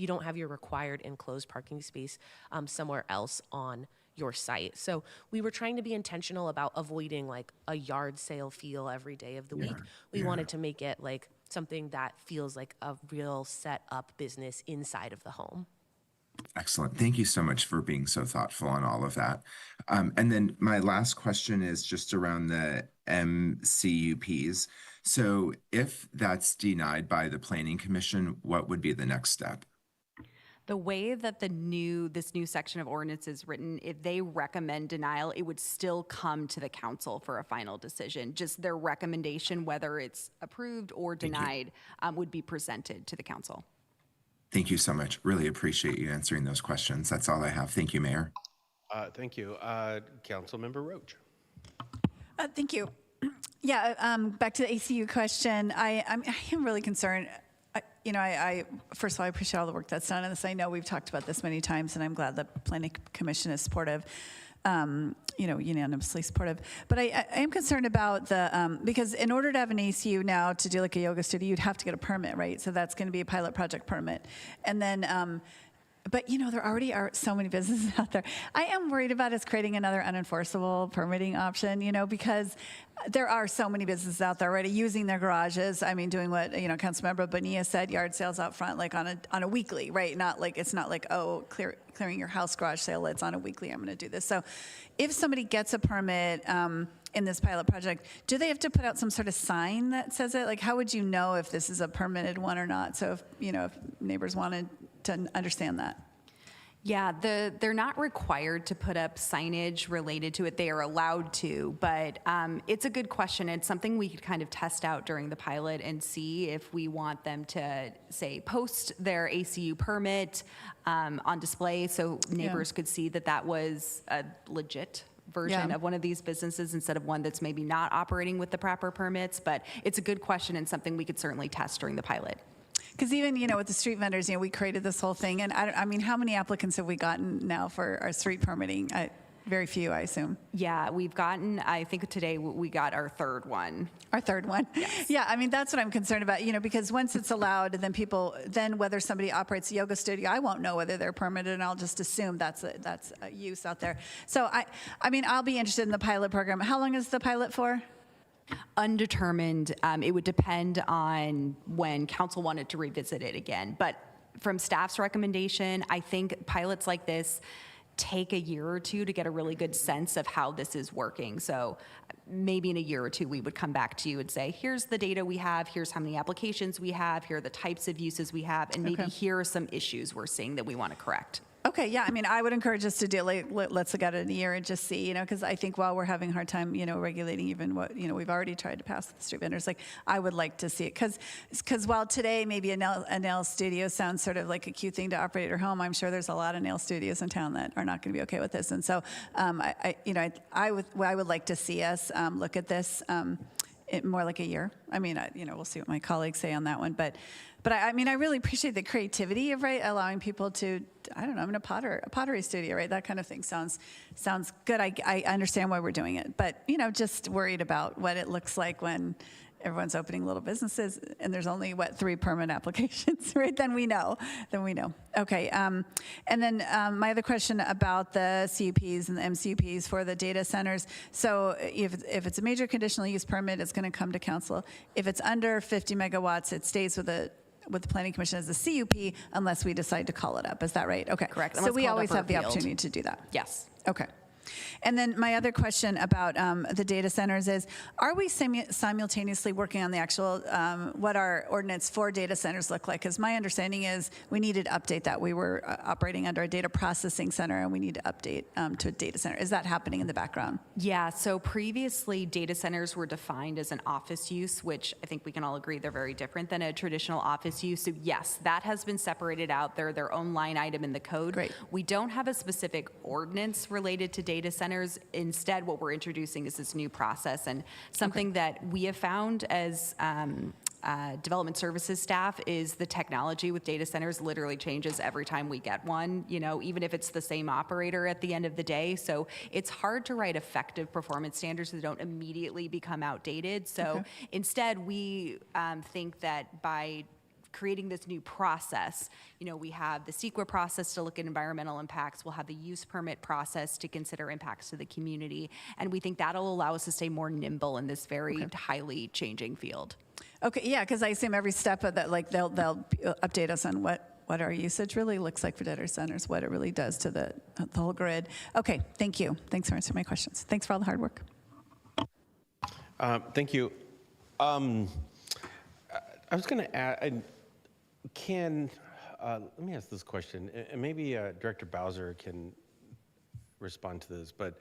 don't have your required enclosed parking space somewhere else on your site. So we were trying to be intentional about avoiding like a yard sale feel every day of the week. We wanted to make it like something that feels like a real set up business inside of the home. Excellent. Thank you so much for being so thoughtful on all of that. And then my last question is just around the MCUPs. So if that's denied by the Planning Commission, what would be the next step? The way that this new section of ordinance is written, if they recommend denial, it would still come to the council for a final decision. Just their recommendation, whether it's approved or denied, would be presented to the council. Thank you so much. Really appreciate you answering those questions. That's all I have. Thank you, Mayor. Thank you. Councilmember Roach. Thank you. Yeah, back to the ACU question. I am really concerned. First of all, I appreciate all the work that's done on this. I know we've talked about this many times, and I'm glad the Planning Commission is supportive, unanimously supportive. But I am concerned about because in order to have an ACU now to do like a yoga studio, you'd have to get a permit, right? So that's going to be a pilot project permit. And then But there already are so many businesses out there. I am worried about us creating another unenforceable permitting option, because there are so many businesses out there already using their garages. I mean, doing what Councilmember Bonilla said, yard sales out front, like on a weekly, right? It's not like clearing your house garage sale. It's on a weekly. I'm going to do this. So, if somebody gets a permit in this pilot project, do they have to put out some sort of sign that says it? Like, how would you know if this is a permitted one or not? So, if neighbors wanted to understand that. Yeah, they're not required to put up signage related to it. They are allowed to, but it's a good question. It's something we could kind of test out during the pilot and see if we want them to, say, post their ACU permit on display so neighbors could see that was a legit version of one of these businesses instead of one that's maybe not operating with the proper permits. But it's a good question and something we could certainly test during the pilot. Because even, with the street vendors, we created this whole thing. And I mean, how many applicants have we gotten now for our street permitting? Very few, I assume. Yeah, we've gotten, I think today we got our third one. Our third one? Yes. Yeah, I mean, that's what I'm concerned about, because once it's allowed, then whether somebody operates a yoga studio, I won't know whether they're permitted, and I'll just assume that's a use out there. So, I mean, I'll be interested in the pilot program. How long is the pilot for? Undetermined. It would depend on when council wanted to revisit it again. But from staff's recommendation, I think pilots like this take a year or two to get a really good sense of how this is working. So maybe in a year or two, we would come back to you and say, here's the data we have, here's how many applications we have, here are the types of uses we have, and maybe here are some issues we're seeing that we want to correct. Okay, yeah, I mean, I would encourage us to do let's look at it in a year and just see, because I think while we're having a hard time, regulating even what, we've already tried to pass with the street vendors, I would like to see it. Because while today maybe a nail studio sounds sort of like a cute thing to operate at your home, I'm sure there's a lot of nail studios in town that are not going to be okay with this. And so, I would like to see us look at this more like a year. I mean, we'll see what my colleagues say on that one, but I mean, I really appreciate the creativity of allowing people to, I don't know, I'm in a pottery studio, right? That kind of thing sounds good. I understand why we're doing it, but just worried about what it looks like when everyone's opening little businesses and there's only 3 permit applications, right? Then we know. Okay. And then my other question about the CUPs and the MCUPs for the data centers. So if it's a major conditional use permit, it's going to come to council. If it's under 50 megawatts, it stays with the Planning Commission as a CUP unless we decide to call it up. Is that right? Okay. Correct. So we always have the opportunity to do that. Yes. Okay. And then my other question about the data centers is, are we simultaneously working on the actual, what our ordinance for data centers look like? Because my understanding is we needed to update that. We were operating under a data processing center, and we need to update to a data center. Is that happening in the background? Yeah, so previously data centers were defined as an office use, which I think we can all agree they're very different than a traditional office use. So yes, that has been separated out. They're their own line item in the code. Great. We don't have a specific ordinance related to data centers. Instead, what we're introducing is this new process, and something that we have found as development services staff is the technology with data centers literally changes every time we get one, even if it's the same operator at the end of the day. So it's hard to write effective performance standards that don't immediately become outdated. So instead, we think that by creating this new process, we have the CEQA process to look at environmental impacts. We'll have the use permit process to consider impacts to the community. And we think that'll allow us to stay more nimble in this very highly changing field. Okay, yeah, because I assume every step of that, they'll update us on what our usage really looks like for data centers, what it really does to the whole grid. Okay, thank you. Thanks for answering my questions. Thanks for all the hard work. Thank you. I was going to add, let me ask this question, and maybe Director Bowser can respond to this, but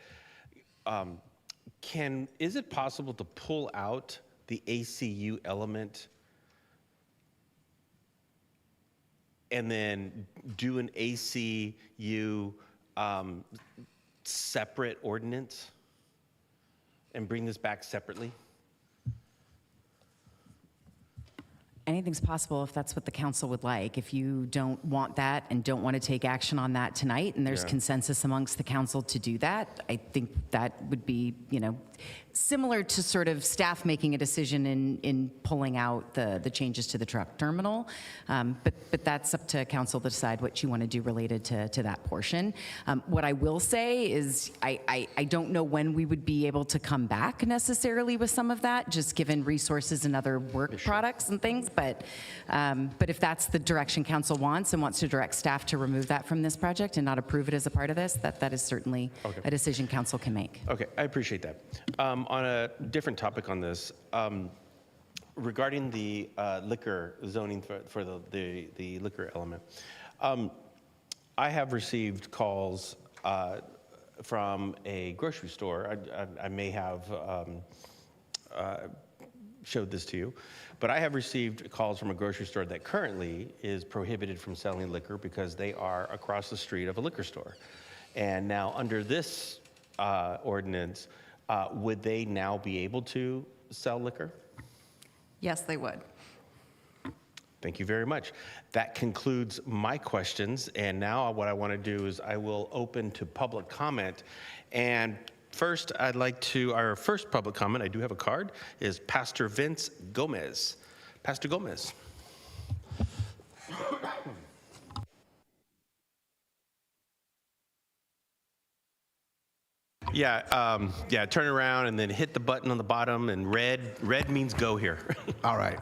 is it possible to pull out the ACU element and then do an ACU separate ordinance and bring this back separately? Anything's possible if that's what the council would like. If you don't want that and don't want to take action on that tonight, and there's consensus amongst the council to do that, I think that would be, similar to sort of staff making a decision in pulling out the changes to the truck terminal. But that's up to council to decide what you want to do related to that portion. What I will say is I don't know when we would be able to come back necessarily with some of that, just given resources and other work products and things. But if that's the direction council wants and wants to direct staff to remove that from this project and not approve it as a part of this, that is certainly a decision council can make. Okay, I appreciate that. On a different topic on this, regarding the liquor zoning for the liquor element, I have received calls from a grocery store. I may have showed this to you, but I have received calls from a grocery store that currently is prohibited from selling liquor because they are across the street of a liquor store. And now under this ordinance, would they now be able to sell liquor? Yes, they would. Thank you very much. That concludes my questions. And now what I want to do is I will open to public comment. And first, I'd like to, our first public comment, I do have a card, is Pastor Vince Gomez. Pastor Gomez. Yeah, turn around and then hit the button on the bottom, and red means go here. All right.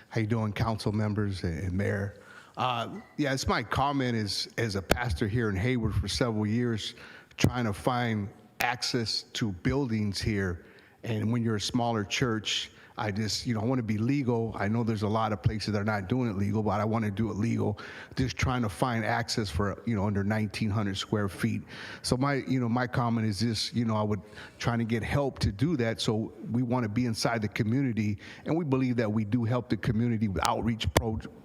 How you doing, council members and mayor? Yeah, it's my comment as a pastor here in Hayward for several years, trying to find access to buildings here. And when you're a smaller church, I just, I want to be legal. I know there's a lot of places that are not doing it legal, but I want to do it legal. Just trying to find access for, under 1,900 square feet. So my comment is this, I would trying to get help to do that. So we want to be inside the community, and we believe that we do help the community with outreach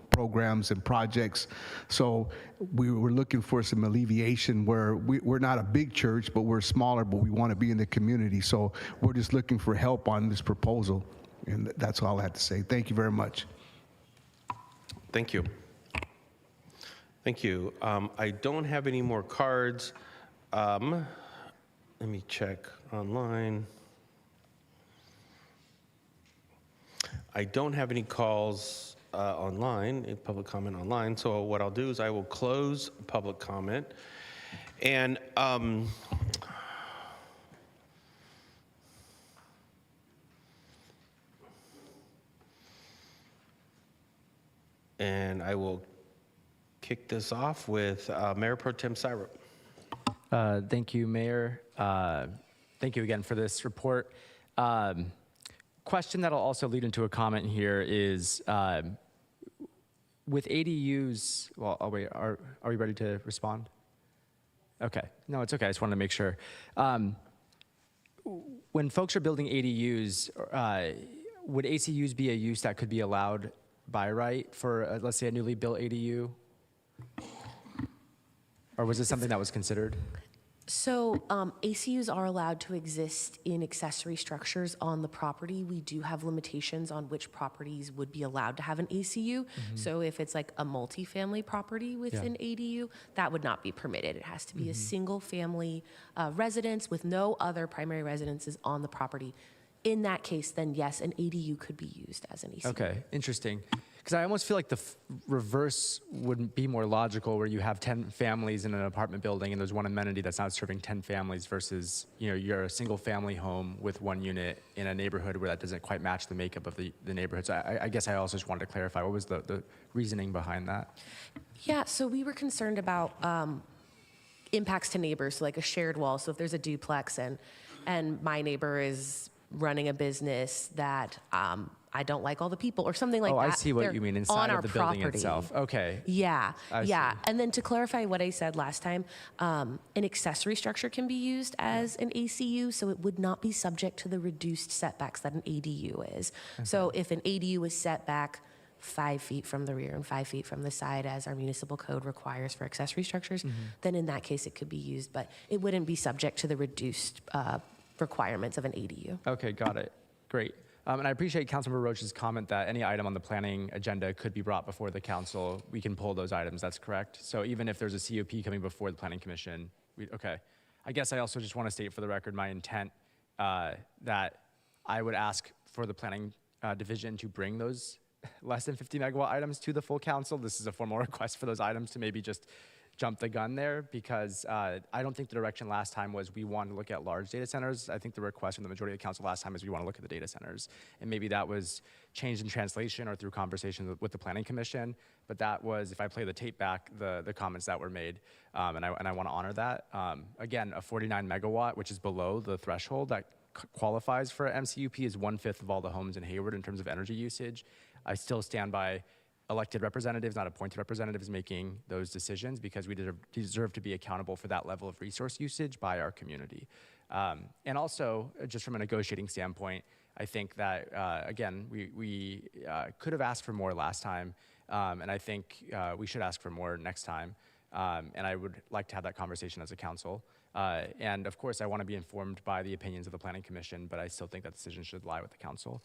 programs and projects. So we were looking for some alleviation where we're not a big church, but we're smaller, but we want to be in the community. So we're just looking for help on this proposal. And that's all I have to say. Thank you very much. Thank you. Thank you. I don't have any more cards. Let me check online. I don't have any calls online, public comment online. So what I'll do is I will close public comment. And I will kick this off with Mayor Pro Tem Syrup. Thank you, Mayor. Thank you again for this report. Question that'll also lead into a comment here is, with ADUs, well, oh wait, are we ready to respond? Okay, no, it's okay, I just wanted to make sure. When folks are building ADUs, would ACUs be a use that could be allowed by right for, let's say, a newly built ADU? Or was this something that was considered? So ACUs are allowed to exist in accessory structures on the property. We do have limitations on which properties would be allowed to have an ACU. So if it's like a multifamily property with an ADU, that would not be permitted. It has to be a single family residence with no other primary residences on the property. In that case, then yes, an ADU could be used as an ACU. Okay, interesting. Because I almost feel like the reverse wouldn't be more logical, where you have 10 families in an apartment building and there's one amenity that's not serving 10 families versus, you're a single family home with one unit in a neighborhood where that doesn't quite match the makeup of the neighborhood. So I guess I also just wanted to clarify, what was the reasoning behind that? Yeah, so we were concerned about impacts to neighbors, so like a shared wall. So if there's a duplex and my neighbor is running a business that I don't like all the people or something like that. Oh, I see what you mean, inside of the building property. itself. Okay. Yeah, yeah. And then to clarify what I said last time, an accessory structure can be used as an ACU, so it would not be subject to the reduced setbacks that an ADU is. So if an ADU is set back 5 feet from the rear and 5 feet from the side, as our municipal code requires for accessory structures, then in that case it could be used, but it wouldn't be subject to the reduced requirements of an ADU. Okay, got it. Great. And I appreciate Councilmember Roach's comment that any item on the planning agenda could be brought before the council. We can pull those items, that's correct? So even if there's a COP coming before the Planning Commission, okay. I guess I also just want to state for the record my intent that I would ask for the planning division to bring those less than 50 megawatt items to the full council. This is a formal request for those items to maybe just jump the gun there, because I don't think the direction last time was we want to look at large data centers. I think the request from the majority of the council last time is we want to look at the data centers. And maybe that was changed in translation or through conversations with the planning commission. But that was, if I play the tape back, the comments that were made, and I want to honor that. Again, a 49 megawatt, which is below the threshold that qualifies for MCUP, is 1/5 of all the homes in Hayward in terms of energy usage. I still stand by elected representatives, not appointed representatives, making those decisions, because we deserve to be accountable for that level of resource usage by our community. And also, just from a negotiating standpoint, I think that, again, we could have asked for more last time, and I think we should ask for more next time. And I would like to have that conversation as a council. And of course, I want to be informed by the opinions of the Planning Commission, but I still think that decision should lie with the council.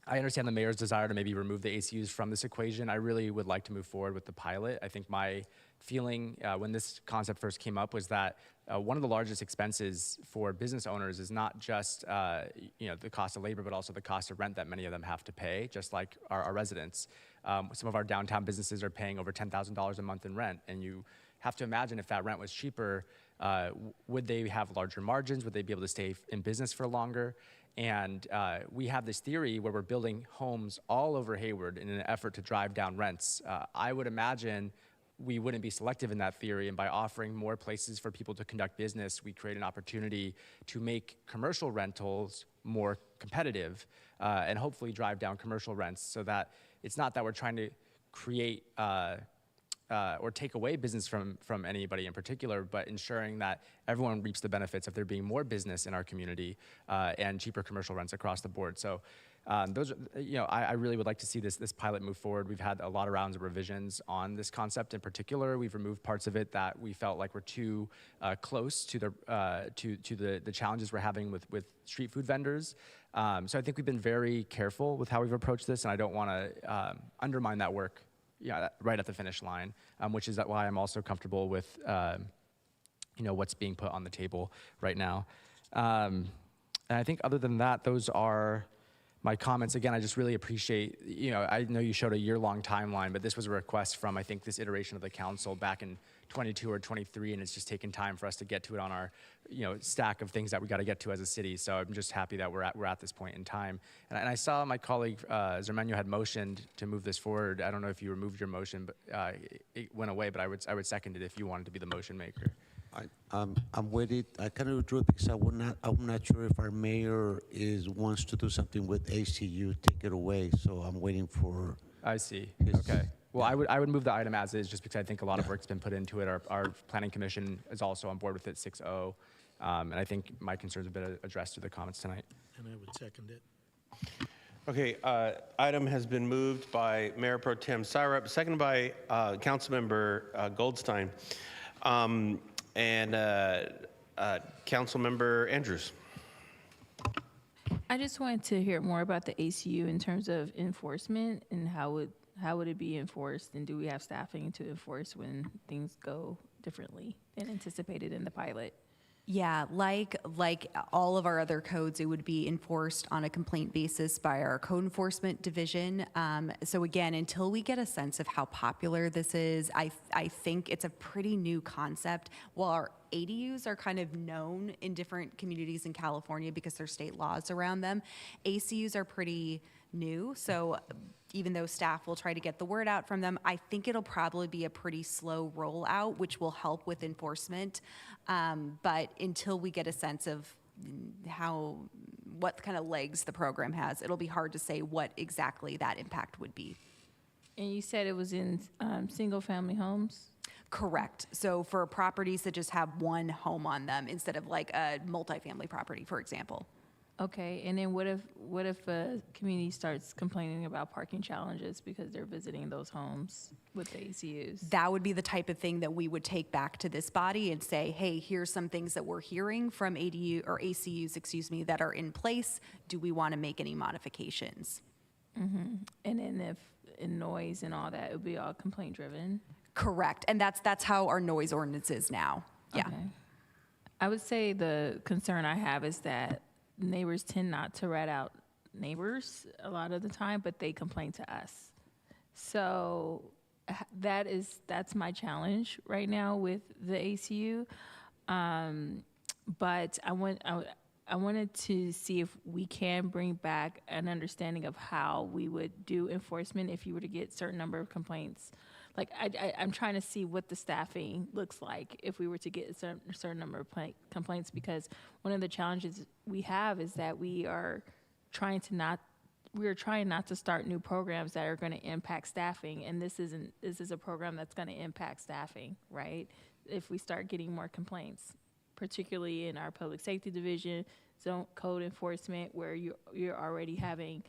I understand the mayor's desire to maybe remove the ACUs from this equation. I really would like to move forward with the pilot. I think my feeling when this concept first came up was that one of the largest expenses for business owners is not just the cost of labor, but also the cost of rent that many of them have to pay, just like our residents. Some of our downtown businesses are paying over $10,000 a month in rent, and you have to imagine if that rent was cheaper, would they have larger margins? Would they be able to stay in business for longer? And we have this theory where we're building homes all over Hayward in an effort to drive down rents. I would imagine we wouldn't be selective in that theory, and by offering more places for people to conduct business, we create an opportunity to make commercial rentals more competitive and hopefully drive down commercial rents, so that it's not that we're trying to create or take away business from anybody in particular, but ensuring that everyone reaps the benefits of there being more business in our community and cheaper commercial rents across the board. So those are, I really would like to see this pilot move forward. We've had a lot of rounds of revisions on this concept in particular. We've removed parts of it that we felt like were too close to the challenges we're having with street food vendors. So I think we've been very careful with how we've approached this, and I don't want to undermine that work right at the finish line, which is why I'm also comfortable with what's being put on the table right now. And I think other than that, those are my comments. Again, I just really appreciate, I know you showed a year-long timeline, but this was a request from, I think, this iteration of the council back in 22 or 23, and it's just taken time for us to get to it on our, stack of things that we got to get to as a city. So I'm just happy that we're at this point in time. And I saw my colleague Zermenio had motioned to move this forward. I don't know if you removed your motion, but it went away. But I would second it if you wanted to be the motion maker. I'm waiting. I kind of withdrew because I'm not sure if our mayor wants to do something with ACU, take it away. So I'm waiting for. I see. Okay. Well, I would move the item as is, just because I think a lot of work's been put into it. Our planning commission is also on board with it 6-0, and I think my concerns have been addressed through the comments tonight. And I would second it. Okay, item has been moved by Mayor Pro Tem Syrup, seconded by Councilmember Goldstein. And Councilmember Andrews. I just wanted to hear more about the ACU in terms of enforcement and how would it be enforced, and do we have staffing to enforce when things go differently than anticipated in the pilot? Yeah, like all of our other codes, it would be enforced on a complaint basis by our code enforcement division. So again, until we get a sense of how popular this is, I think it's a pretty new concept. While our ADUs are kind of known in different communities in California because there's state laws around them, ACUs are pretty new. So even though staff will try to get the word out from them, I think it'll probably be a pretty slow rollout, which will help with enforcement. But until we get a sense of what kind of legs the program has, it'll be hard to say what exactly that impact would be. And you said it was in single-family homes? Correct. So for properties that just have one home on them instead of like a multifamily property, for example. Okay, and then what if a community starts complaining about parking challenges because they're visiting those homes with the ACUs? That would be the type of thing that we would take back to this body and say, hey, here's some things that we're hearing from ACUs, that are in place. Do we want to make any modifications? Mm-hmm. And then if in noise and all that, it would be all complaint driven? Correct, and that's how our noise ordinance is now. Yeah. Okay. I would say the concern I have is that neighbors tend not to rat out neighbors a lot of the time, but they complain to us. So that's my challenge right now with the ACU. But I wanted to see if we can bring back an understanding of how we would do enforcement if you were to get certain number of complaints. Like I'm trying to see what the staffing looks like if we were to get a certain number of complaints, because one of the challenges we have is that we are trying not to start new programs that are going to impact staffing, and this is a program that's going to impact staffing, right? If we start getting more complaints, particularly in our public safety division, zone code enforcement, where you're already having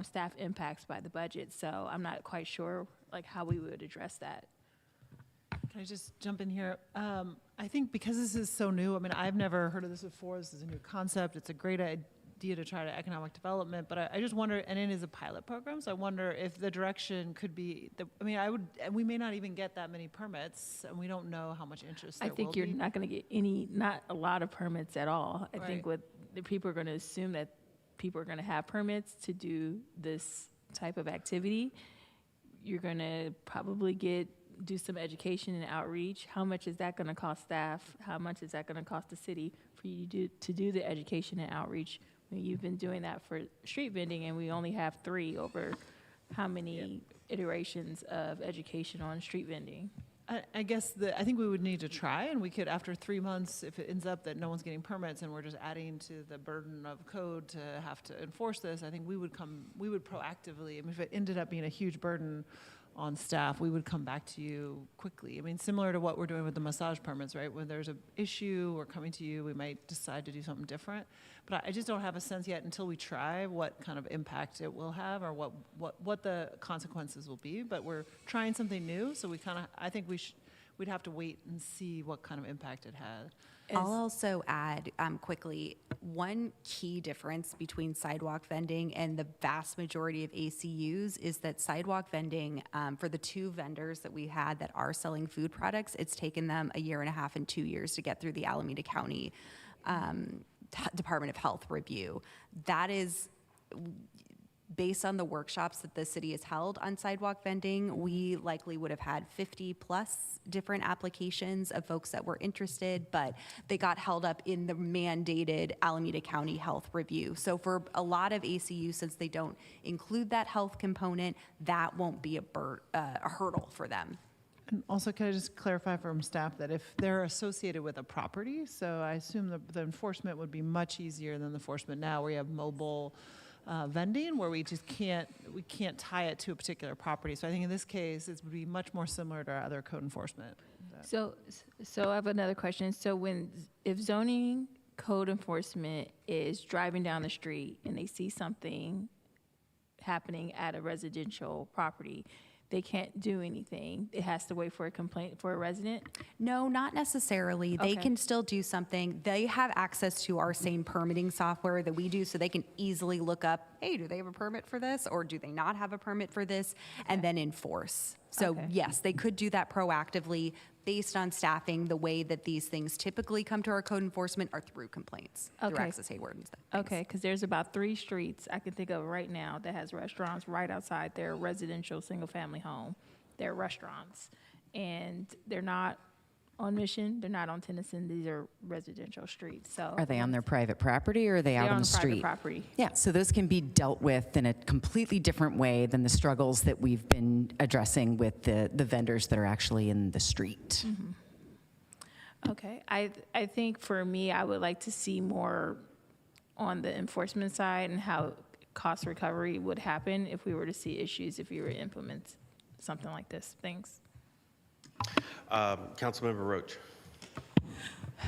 staff impacts by the budget. So I'm not quite sure like how we would address that. Can I just jump in here? I think because this is so new, I mean, I've never heard of this before. This is a new concept. It's a great idea to try to economic development, but I just wonder, and it is a pilot program, so I wonder if the direction could be, we may not even get that many permits, and we don't know how much interest there will be. I think you're not going to get not a lot of permits at all. I think what the people are going to assume that people are going to have permits to do this type of activity. You're going to probably do some education and outreach. How much is that going to cost staff? How much is that going to cost the city for you to do the education and outreach when you've been doing that for street vending and we only have 3 over how many iterations of education on street vending? I guess I think we would need to try, and we could, after 3 months, if it ends up that no one's getting permits and we're just adding to the burden of code to have to enforce this, I think we would proactively, I mean, if it ended up being a huge burden on staff, we would come back to you quickly. I mean, similar to what we're doing with the massage permits, right? When there's an issue, we're coming to you, we might decide to do something different. But I just don't have a sense yet until we try what kind of impact it will have or what the consequences will be. But we're trying something new, so I think we'd have to wait and see what kind of impact it had. I'll also add quickly, one key difference between sidewalk vending and the vast majority of ACUs is that sidewalk vending, for the 2 vendors that we had that are selling food products, it's taken them 1.5 years and 2 years to get through the Alameda County Department of Health review. That is based on the workshops that the city has held on sidewalk vending. We likely would have had 50 plus different applications of folks that were interested, but they got held up in the mandated Alameda County Health review. So for a lot of ACUs, since they don't include that health component, that won't be a hurdle for them. And also, can I just clarify from staff that if they're associated with a property, so I assume the enforcement would be much easier than the enforcement now, where you have mobile vending, where we can't tie it to a particular property. So I think in this case, it would be much more similar to our other code enforcement. So I have another question. So if zoning code enforcement is driving down the street and they see something happening at a residential property, they can't do anything. It has to wait for a complaint for a resident? No, not necessarily. They can still do something. They have access to our same permitting software that we do, so they can easily look up, hey, do they have a permit for this, or do they not have a permit for this, and then enforce. So yes, they could do that proactively based on staffing. The way that these things typically come to our code enforcement are through complaints, through Access Hayward and stuff. Okay, because there's about 3 streets I can think of right now that has restaurants right outside their residential single-family home. They're restaurants, and they're not on Mission. They're not on Tennyson. These are residential streets. So Are they on their private property or are they out on the street? Private property. Yeah, so those can be dealt with in a completely different way than the struggles that we've been addressing with the vendors that are actually in the street. Mm-hmm. Okay, I think for me, I would like to see more on the enforcement side and how cost recovery would happen if we were to see issues if we were to implement something like this. Thanks. Councilmember Roach.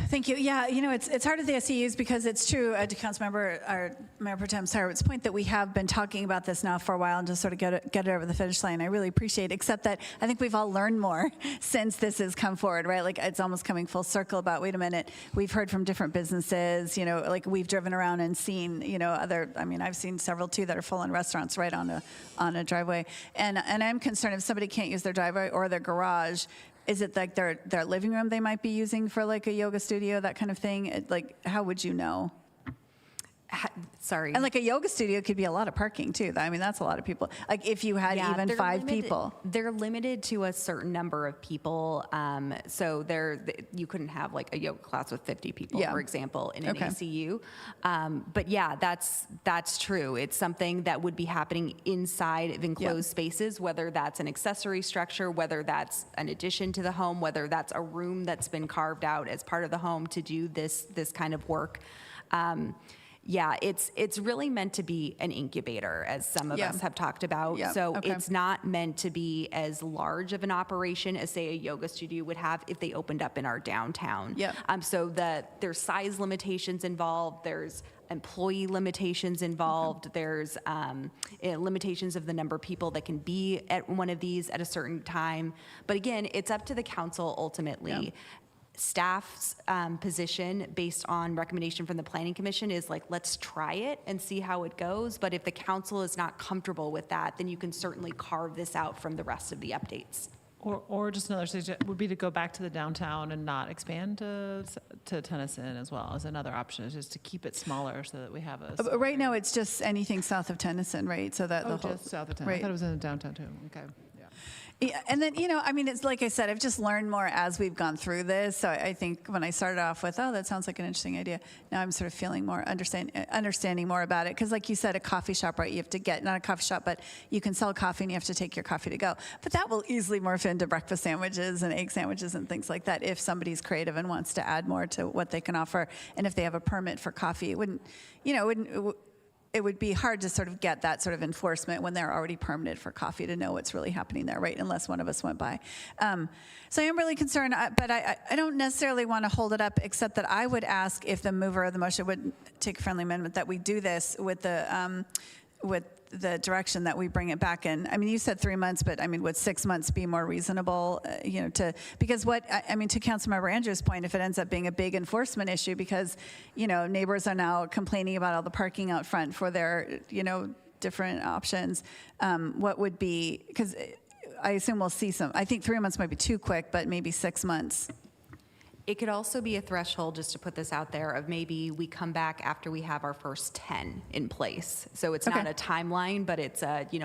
Thank you. Yeah, you know, it's hard with the SEUs because it's true, to Councilmember, our Mayor Pro Tem Sarwart's point, that we have been talking about this now for a while and just sort of get it over the finish line. I really appreciate it, except that I think we've all learned more since this has come forward, right? Like, it's almost coming full circle about, wait a minute, we've heard from different businesses, you know, like we've driven around and seen, you know, I've seen several too that are full-on restaurants right on a driveway. And I'm concerned if somebody can't use their driveway or their garage, Is it like their living room they might be using for like a yoga studio, that kind of thing? Like, how would you know? Sorry. And like a yoga studio could be a lot of parking too. I mean, that's a lot of people. Like if you had even they're 5 limited- people. They're limited to a certain number of people. So you couldn't have like a yoga class with 50 people, Yeah. for example, in an Okay. ACU. But yeah, that's true. It's something that would be happening inside of enclosed spaces, whether that's an accessory structure, whether that's an addition to the home, whether that's a room that's been carved out as part of the home to do this kind of work. Yeah, it's really meant to be an incubator, as some of us have talked about. Yeah, So okay. it's not meant to be as large of an operation as, say, a yoga studio would have if they opened up in our downtown. Yep. So there's size limitations involved. There's employee limitations involved. There's limitations of the number of people that can be at one of these at a certain time. But again, it's up to the council ultimately. Yeah. Staff's position based on recommendation from the Planning Commission is like, let's try it and see how it goes. But if the council is not comfortable with that, then you can certainly carve this out from the rest of the updates. Or just another suggestion would be to go back to the downtown and not expand to Tennyson as well as another option, is just to keep it smaller so that we have a. Right now, it's just anything south of Tennyson, right? So that the whole just south of town. I Right. thought it was in the downtown too. Okay. Yeah, and then, I mean, it's like I said, I've just learned more as we've gone through this. So I think when I started off with, oh, that sounds like an interesting idea, now I'm sort of feeling more, understanding more about it. Because like you said, a coffee shop, right, you have to get, not a coffee shop, but you can sell coffee and you have to take your coffee to go. But that will easily morph into breakfast sandwiches and egg sandwiches and things like that if somebody's creative and wants to add more to what they can offer. And if they have a permit for coffee, it would be hard to sort of get that sort of enforcement when they're already permitted for coffee to know what's really happening there, right? Unless one of us went by. So I am really concerned, but I don't necessarily want to hold it up, except that I would ask if the mover of the motion would take a friendly amendment that we do this with the direction that we bring it back in. I mean, you said 3 months, but I mean, would 6 months be more reasonable, because to Councilmember Andrews' point, if it ends up being a big enforcement issue because, neighbors are now complaining about all the parking out front for their, different options, what would be, because I assume we'll see I think 3 months might be too quick, but maybe 6 months. It could also be a threshold, just to put this out there, of maybe we come back after we have our first 10 in place. So it's not a timeline, but it's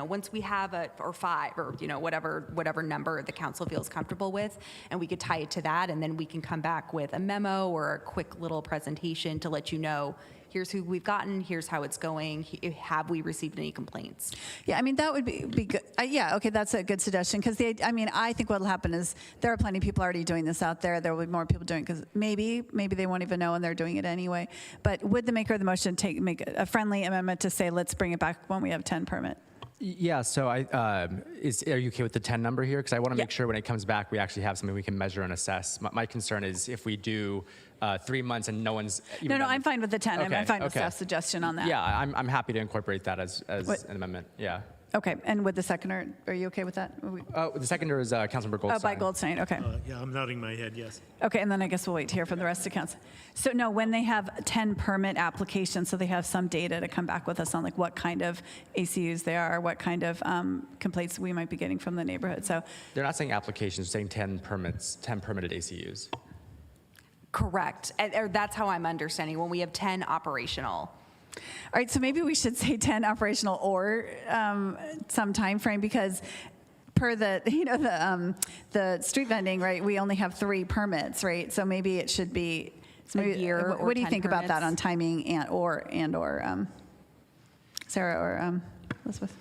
once we have or 5 or whatever number the council feels comfortable with, and we could tie it to that, and then we can come back with a memo or a quick little presentation to let you know, here's who we've gotten, here's how it's going, have we received any complaints? Yeah, I mean, that would be good. Yeah, okay, that's a good suggestion, because I think what will happen is there are plenty of people already doing this out there. There will be more people doing it, because maybe they won't even know and they're doing it anyway. But would the maker of the motion make a friendly amendment to say, let's bring it back when we have 10 permit? Yeah, so are you okay with the 10 number here? Because I want to make sure when it comes back, we actually have something we can measure and assess. My concern is if we do 3 months and no one's even No, I'm fine with the 10. Okay, I'm fine with staff's suggestion on that. Yeah, I'm happy to incorporate that as an amendment. Yeah. Okay, and with the seconder, are you okay with that? The seconder is Councilmember Goldstein. Oh, by Goldstein, okay. Yeah, I'm nodding my head, yes. Okay, and then I guess we'll wait to hear from the rest of council. So no, when they have 10 permit applications, so they have some data to come back with us on like what kind of ACUs they are, what kind of complaints we might be getting from the neighborhood. So they're not saying applications, they're saying 10 permits, 10 permitted ACUs. Correct. Or that's how I'm understanding, when we have 10 operational. All right, so maybe we should say 10 operational or some time frame, because per the street vending, right, we only have 3 permits, right? So maybe it should be a year. What do you 10 think about that permits? on timing and/or Sarah or Elizabeth?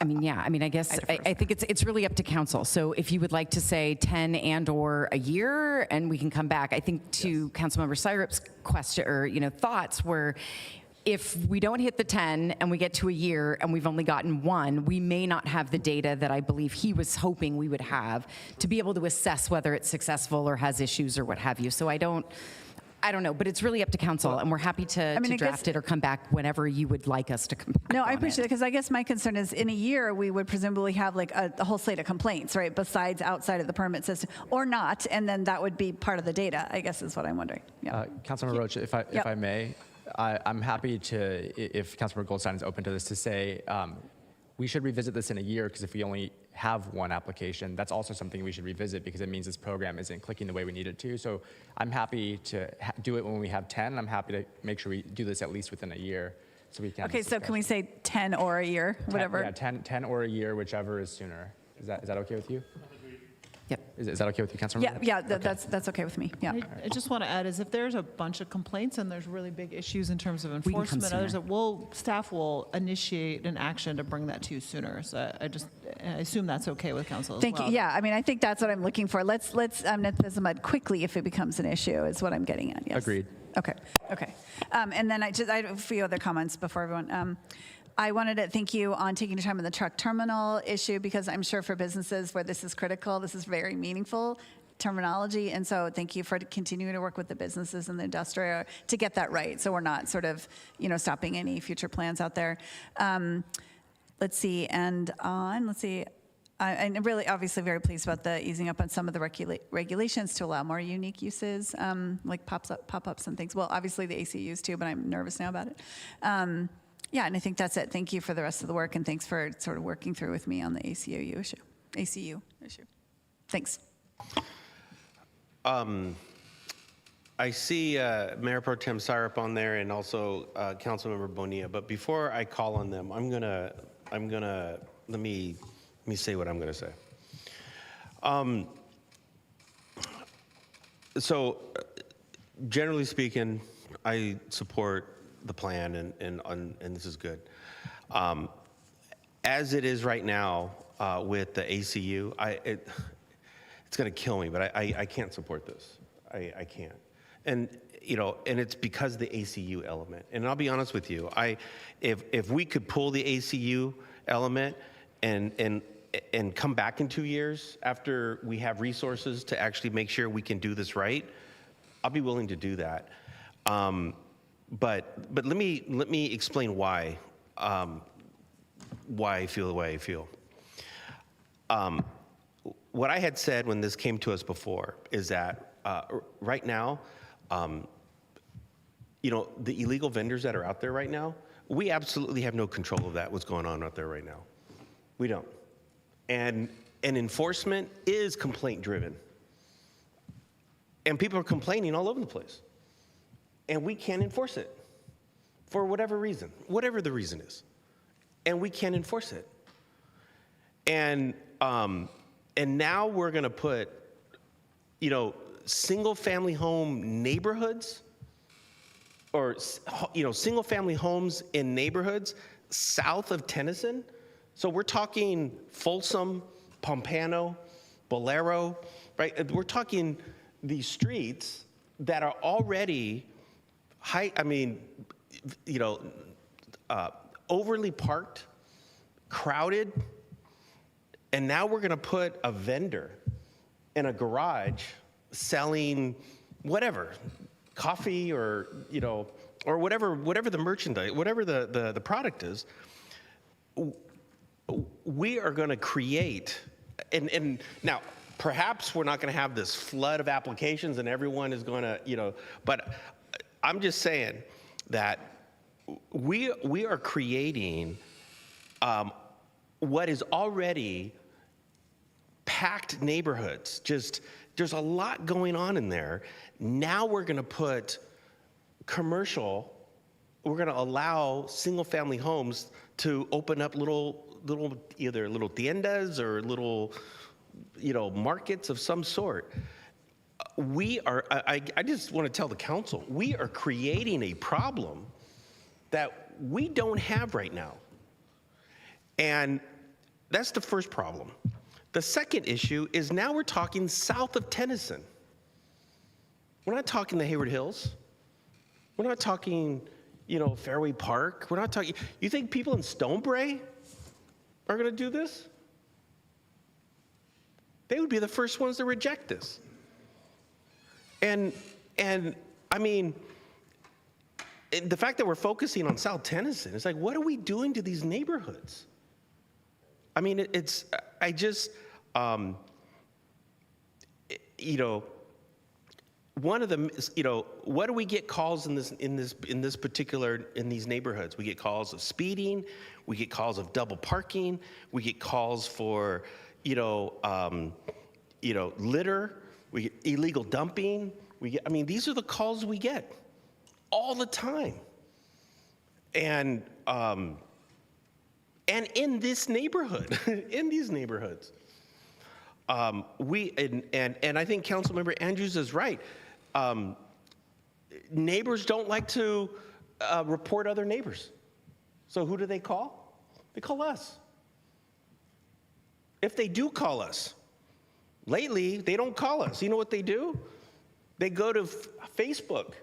I guess I think it's really up to council. So if you would like to say 10 and or a year, and we can come back, I think to Councilmember Syrup's question or thoughts were, if we don't hit the 10 and we get to a year and we've only gotten 1, we may not have the data that I believe he was hoping we would have to be able to assess whether it's successful or has issues or what have you. So I don't know, but it's really up to council, and we're happy to draft it or come back whenever you would like us to come back. No, I appreciate it, because I guess my concern is in a year, we would presumably have like a whole slate of complaints, right, besides outside of the permit system, or not, and then that would be part of the data, I guess is what I'm wondering. Yeah. Councilmember Roach, if I may, I'm happy to, if Councilmember Goldstein is open to this, to say we should revisit this in a year, because if we only have one application, that's also something we should revisit, because it means this program isn't clicking the way we need it to. So I'm happy to do it when we have 10. I'm happy to make sure we do this at least within a year, so we can. Okay, so can we say 10 or a year, whatever? 10 or a year, whichever is sooner. Is that okay with you? Yep. Is that okay with you, Councilmember? Yeah, that's okay with me, yeah. I just want to add is if there's a bunch of complaints and there's really big issues in terms of We can come enforcement, others sooner. that staff will initiate an action to bring that to you sooner. So I assume that's okay with council as Thank well. you, yeah, I mean, I think that's what I'm looking for. Let's nip this in the mud quickly if it becomes an issue, is what I'm getting at, yes. Agreed. Okay. And then I have a few other comments before everyone. I wanted to thank you on taking the time on the truck terminal issue, because I'm sure for businesses where this is critical, this is very meaningful terminology. And so thank you for continuing to work with the businesses and the industrial to get that right, so we're not sort of, stopping any future plans out there. Let's see, I'm really obviously very pleased about the easing up on some of the regulations to allow more unique uses, like pop-ups and things. Well, obviously the ACUs too, but I'm nervous now about it. Yeah, and I think that's it. Thank you for the rest of the work, and thanks for sort of working through with me on the ACU issue. Thanks. I see Mayor Pro Tem Syrup on there, and also Councilmember Bonilla. But before I call on them, let me say what I'm gonna say. So, generally speaking, I support the plan, and this is good. As it is right now with the ACU, it's going to kill me, but I can't support this. I can't, and it's because of the ACU element. And I'll be honest with you, if we could pull the ACU element and come back in 2 years after we have resources to actually make sure we can do this right, I'll be willing to do that. But let me explain why I feel the way I feel. What I had said when this came to us before is that right now, the illegal vendors that are out there right now, we absolutely have no control of that. What's going on out there right now? We don't. And enforcement is complaint driven, and people are complaining all over the place. And we can't enforce it for whatever reason, whatever the reason is. And we can't enforce it. And now we're gonna put, single family home neighborhoods, or, single family homes in neighborhoods south of Tennyson. So we're talking Folsom, Pompano, Bolero, right? We're talking these streets that are already overly parked, crowded, and now we're gonna put a vendor in a garage selling whatever, coffee or whatever the merchandise, whatever the product is. We are gonna create, and now perhaps we're not gonna have this flood of applications and everyone is gonna, but I'm just saying that we are creating what is already packed neighborhoods. Just there's a lot going on in there. Now we're going to put commercial. We're going to allow single-family homes to open up either little tiendas or little markets of some sort. I just want to tell the council, we are creating a problem that we don't have right now. And that's the first problem. The second issue is now we're talking south of Tennyson. We're not talking the Hayward Hills. We're not talking, Fairway Park. We're not talking, you think people in Stonebray are gonna do this? They would be the first ones to reject this. And I mean, the fact that we're focusing on South Tennyson, it's like, what are we doing to these neighborhoods? I mean, one of them is, what do we get calls in these neighborhoods? We get calls of speeding, we get calls of double parking, we get calls for, litter, we get illegal dumping. These are the calls we get all the time. And in this neighborhood, in these neighborhoods, and I think Councilmember Andrews is right. Neighbors don't like to report other neighbors. So who do they call? They call us. If they do call us, lately they don't call us. You know what they do? They go to Facebook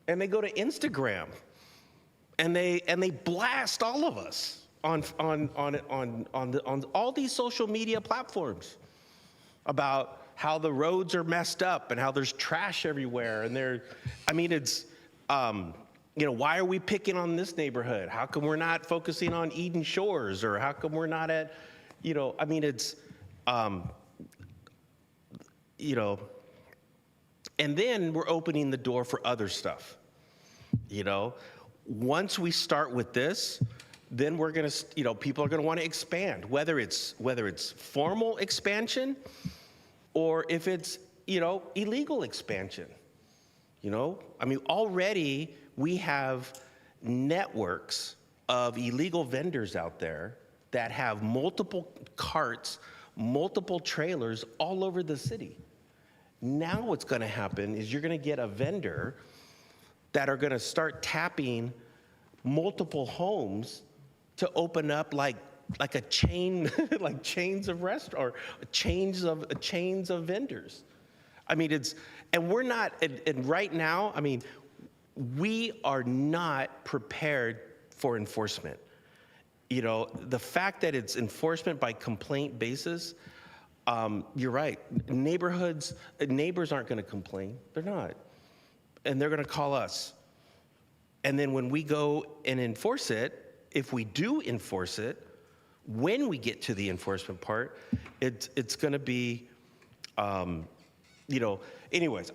and they go to Instagram and they blast all of us on all these social media platforms about how the roads are messed up and how there's trash everywhere. And why are we picking on this neighborhood? How come we're not focusing on Eden Shores? Or how come we're not at, and then we're opening the door for other stuff. Once we start with this, then we're gonna, people are gonna want to expand, whether it's formal expansion or if it's, illegal expansion. Already we have networks of illegal vendors out there that have multiple carts, multiple trailers all over the city. Now what's gonna happen is you're gonna get a vendor that are gonna start tapping multiple homes to open up like a chain, like chains of restaurants, or chains of vendors. And we're not, and right now, we are not prepared for enforcement. The fact that it's enforcement by complaint basis, you're right. Neighbors aren't gonna complain. They're not. And they're gonna call us. And then when we go and enforce it, if we do enforce it, when we get to the enforcement part, it's going to be, anyways,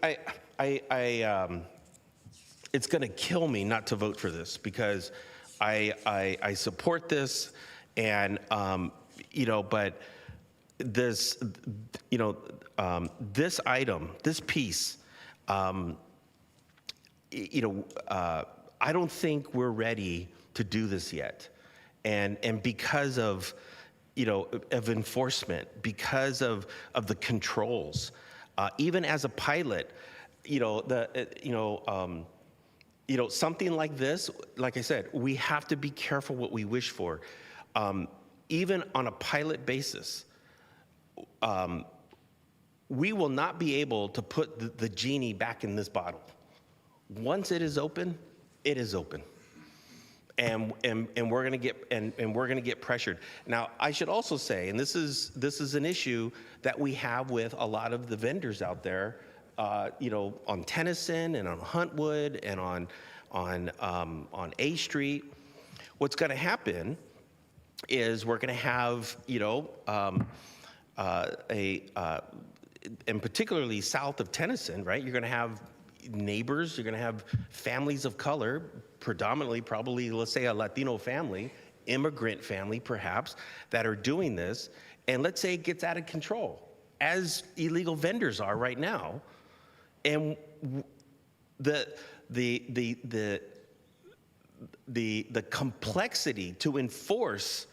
it's going to kill me not to vote for this because I support this, and but this, this item, this piece, I don't think we're ready to do this yet. And because of, of enforcement, because of the controls, even as a pilot, something like this, like I said, we have to be careful what we wish for. Even on a pilot basis, we will not be able to put the genie back in this bottle. Once it is open, it is open. And we're going to get pressured. Now, I should also say, and this is an issue that we have with a lot of the vendors out there, on Tennyson and on Huntwood and on A Street. What's going to happen is we're going to have, and particularly south of Tennyson, right? You're going to have neighbors, you're going to have families of color, predominantly probably, let's say, a Latino family, immigrant family perhaps, that are doing this. And let's say it gets out of control, as illegal vendors are right now. And the complexity to enforce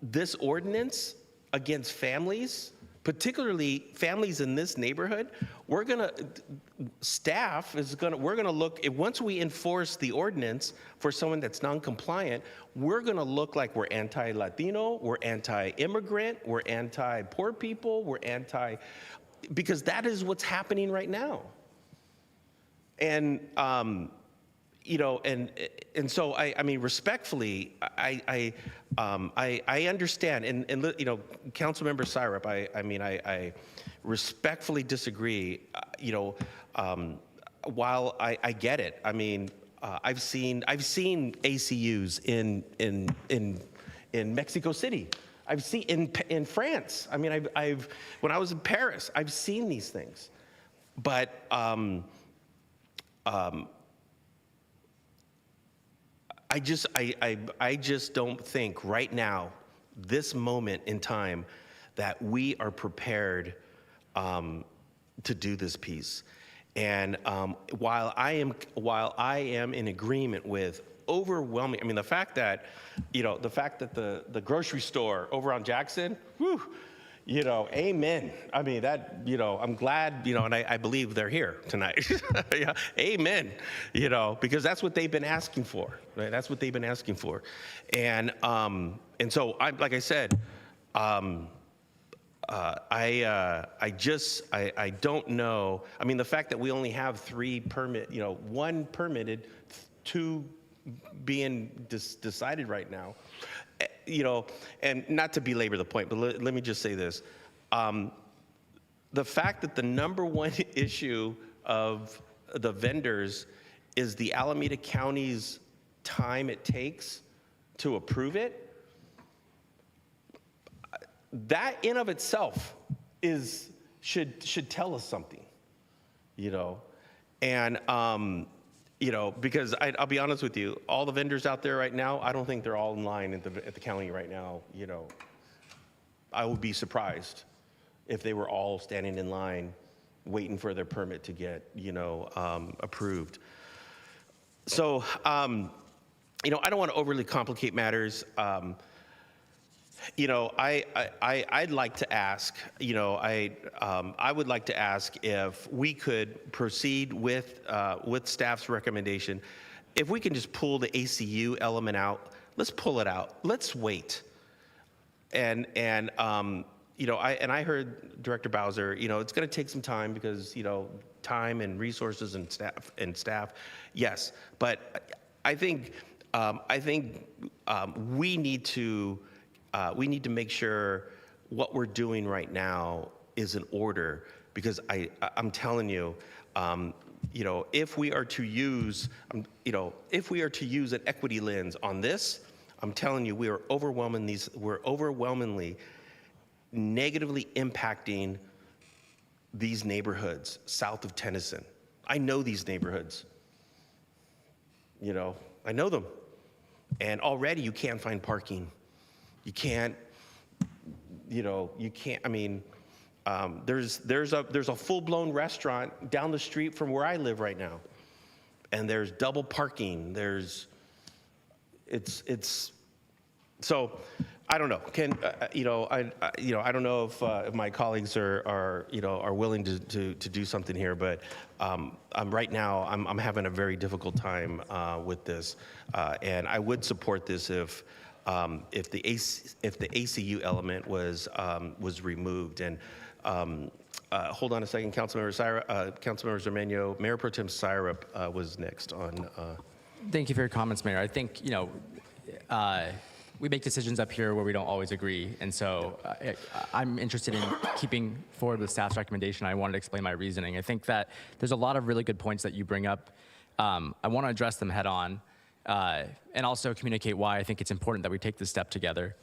this ordinance against families, particularly families in this neighborhood, we're gonna look, once we enforce the ordinance for someone that's non-compliant, we're gonna look like we're anti-Latino, we're anti-immigrant, we're anti-poor people, because that is what's happening right now. And and so I mean, respectfully, I understand, and Councilmember Syrup, I respectfully disagree. While I get it, I've seen ACUs in Mexico City. I've seen in France. When I was in Paris, I've seen these things. but I just don't think right now, this moment in time, that we are prepared to do this piece. And while I am in agreement with overwhelming, I mean, the fact that the grocery store over on Jackson, whew, amen. I mean, that, I'm glad, and I believe they're here tonight. Yeah, amen. Because that's what they've been asking for, right? That's what they've been asking for. And so, like I said, I don't know. I mean, the fact that we only have 3 1 permitted, 2 being decided right now, and not to belabor the point, but let me just say this. The fact that the number one issue of the vendors is the Alameda County's time it takes to approve it, that in of itself should tell us something, and because I'll be honest with you, all the vendors out there right now, I don't think they're all in line at the county right now. I would be surprised if they were all standing in line waiting for their permit to get approved. So I don't want to overly complicate matters. I'd like to ask, I would like to ask if we could proceed with staff's recommendation. If we can just pull the ACU element out, let's pull it out. Let's wait. And I heard Director Bowser, it's going to take some time because, time and resources and staff. Yes, but I think we need to make sure what we're doing right now is in order, because I'm telling you, if we are to use, an equity lens on this, I'm telling you, we're overwhelmingly negatively impacting these neighborhoods south of Tennyson. I know these neighborhoods. I know them, and already you can't find parking. You can't. I mean, there's a full-blown restaurant down the street from where I live right now, and there's double parking. So I don't know. I don't know if my colleagues are willing to do something here, but right now I'm having a very difficult time with this, and I would support this if the ACU element was removed. And hold on a second, Councilmember Zermeño. Mayor Pro Tem Syrup was next on. Thank you for your comments, Mayor. I think we make decisions up here where we don't always agree, and so I'm interested in keeping forward with staff's recommendation. I wanted to explain my reasoning. I think that there's a lot of really good points that you bring up. I want to address them head on. And also communicate why I think it's important that we take this step together.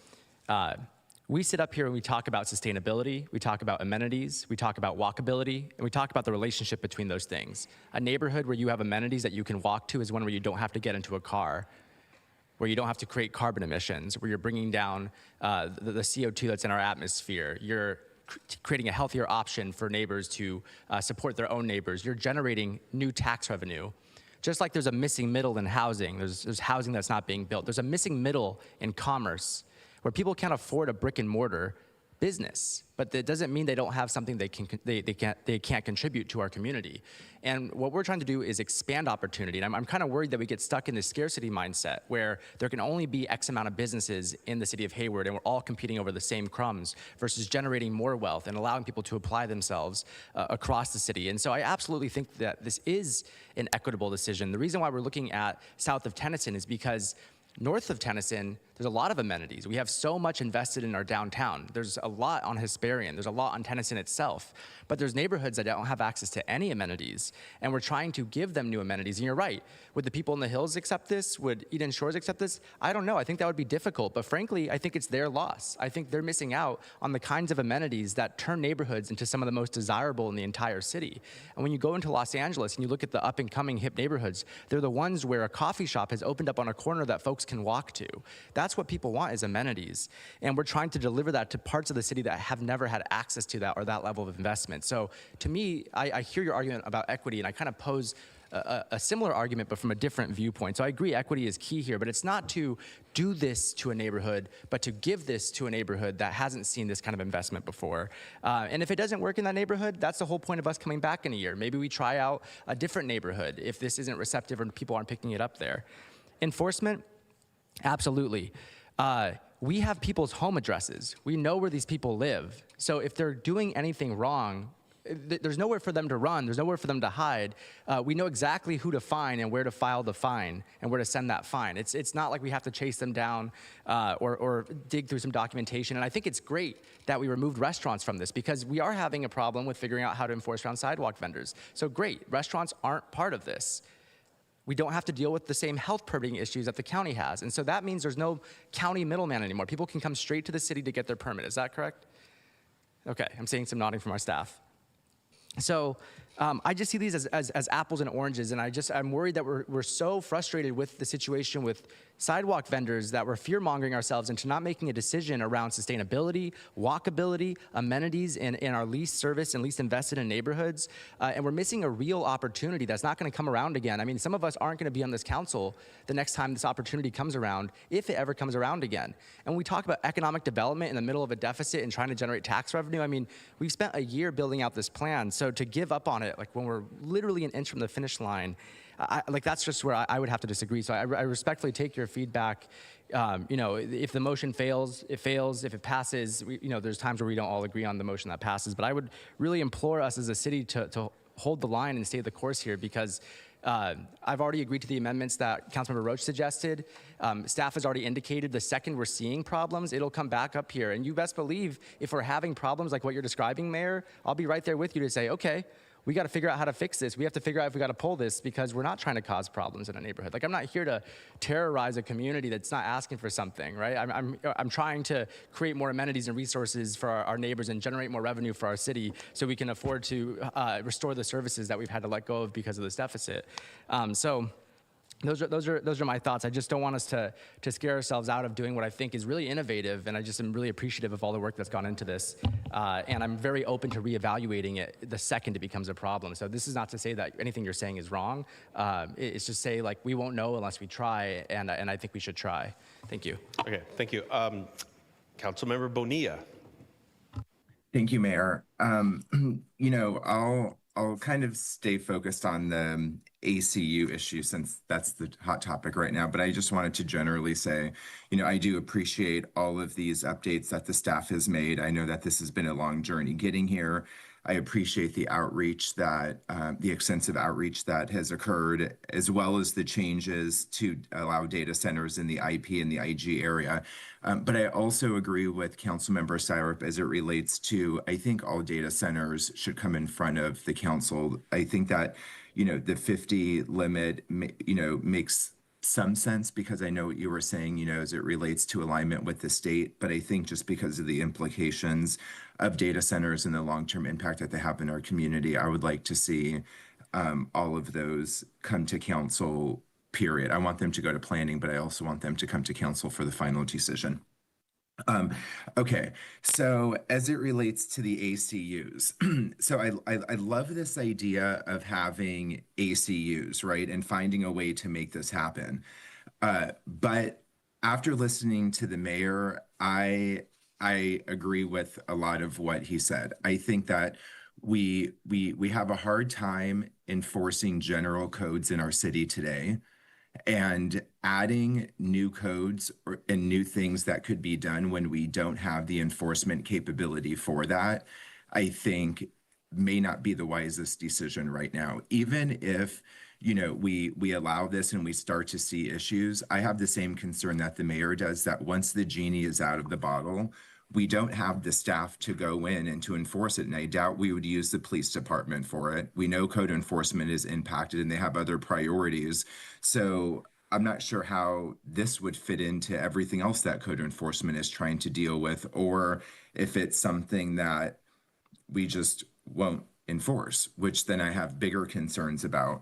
We sit up here and we talk about sustainability, we talk about amenities, we talk about walkability, and we talk about the relationship between those things. A neighborhood where you have amenities that you can walk to is one where you don't have to get into a car, where you don't have to create carbon emissions, where you're bringing down the CO2 that's in our atmosphere. You're creating a healthier option for neighbors to support their own neighbors. You're generating new tax revenue. Just like there's a missing middle in housing, there's housing that's not being built. There's a missing middle in commerce where people can't afford a brick and mortar business, but that doesn't mean they don't have something they can't contribute to our community. And what we're trying to do is expand opportunity. And I'm kind of worried that we get stuck in this scarcity mindset where there can only be X amount of businesses in the city of Hayward and we're all competing over the same crumbs versus generating more wealth and allowing people to apply themselves across the city. And so I absolutely think that this is an equitable decision. The reason why we're looking at south of Tennyson is because North of Tennyson, there's a lot of amenities. We have so much invested in our downtown. There's a lot on Hesperian. There's a lot on Tennyson itself. But there's neighborhoods that don't have access to any amenities, and we're trying to give them new amenities. And you're right. Would the people in the hills accept this? Would Eden Shores accept this? I don't know. I think that would be difficult. But frankly, I think it's their loss. I think they're missing out on the kinds of amenities that turn neighborhoods into some of the most desirable in the entire city. And when you go into Los Angeles and you look at the up-and-coming hip neighborhoods, they're the ones where a coffee shop has opened up on a corner that folks can walk to. That's what people want, is amenities. And we're trying to deliver that to parts of the city that have never had access to that or that level of investment. So to me, I hear your argument about equity, and I kind of pose a similar argument, but from a different viewpoint. So I agree equity is key here, but it's not to do this to a neighborhood, but to give this to a neighborhood that hasn't seen this kind of investment before. And if it doesn't work in that neighborhood, that's the whole point of us coming back in a year. Maybe we try out a different neighborhood if this isn't receptive or people aren't picking it up there. Enforcement, absolutely. We have people's home addresses. We know where these people live. So if they're doing anything wrong, there's nowhere for them to run. There's nowhere for them to hide. We know exactly who to fine and where to file the fine and where to send that fine. It's not like we have to chase them down or dig through some documentation. And I think it's great that we removed restaurants from this, because we are having a problem with figuring out how to enforce around sidewalk vendors. So great, restaurants aren't part of this. We don't have to deal with the same health permitting issues that the county has. And so that means there's no county middleman anymore. People can come straight to the city to get their permit. Is that correct? Okay, I'm seeing some nodding from our staff. So I just see these as apples and oranges, and I'm worried that we're so frustrated with the situation with sidewalk vendors that we're fear-mongering ourselves into not making a decision around sustainability, walkability, amenities in our least service and least invested in neighborhoods, and we're missing a real opportunity that's not going to come around again. I mean, some of us aren't going to be on this council the next time this opportunity comes around, if it ever comes around again. And when we talk about economic development in the middle of a deficit and trying to generate tax revenue, I mean, we've spent a year building out this plan, so to give up on it, like when we're literally an inch from the finish line, that's just where I would have to disagree. So I respectfully take your feedback. If the motion fails, it fails. If it passes, there's times where we don't all agree on the motion that passes. But I would really implore us as a city to hold the line and stay the course here, because I've already agreed to the amendments that Councilmember Roach suggested. Staff has already indicated the second we're seeing problems, it'll come back up here. And you best believe if we're having problems like what you're describing, Mayor, I'll be right there with you to say, okay, we got to figure out how to fix this. We have to figure out if we got to pull this, because we're not trying to cause problems in a neighborhood. Like, I'm not here to terrorize a community that's not asking for something, right? I'm trying to create more amenities and resources for our neighbors and generate more revenue for our city so we can afford to restore the services that we've had to let go of because of this deficit. So those are my thoughts. I just don't want us to scare ourselves out of doing what I think is really innovative, and I just am really appreciative of all the work that's gone into this. And I'm very open to reevaluating it the second it becomes a problem. So this is not to say that anything you're saying is wrong. It's just say, like, we won't know unless we try, and I think we should try. Thank you. Okay, thank you. Councilmember Bonilla. Thank you, Mayor. I'll kind of stay focused on the ACU issue since that's the hot topic right now, but I just wanted to generally say, I do appreciate all of these updates that the staff has made. I know that this has been a long journey getting here. I appreciate the outreach the extensive outreach that has occurred, as well as the changes to allow data centers in the IP and the IG area. But I also agree with Councilmember Syrup as it relates to, I think all data centers should come in front of the council. I think that, the 50 limit, makes some sense, because I know what you were saying, as it relates to alignment with the state, but I think just because of the implications of data centers and the long-term impact that they have in our community, I would like to see all of those come to council, period. I want them to go to planning, but I also want them to come to council for the final decision. Okay, so as it relates to the ACUs, so I love this idea of having ACUs, right, and finding a way to make this happen. But after listening to the mayor, I agree with a lot of what he said. I think that we have a hard time enforcing general codes in our city today. And adding new codes and new things that could be done when we don't have the enforcement capability for that, I think may not be the wisest decision right now. Even if we allow this and we start to see issues. I have the same concern that the mayor does, that once the genie is out of the bottle, we don't have the staff to go in and to enforce it. And I doubt we would use the police department for it. We know code enforcement is impacted and they have other priorities. So I'm not sure how this would fit into everything else that code enforcement is trying to deal with, or if it's something that we just won't enforce, which then I have bigger concerns about.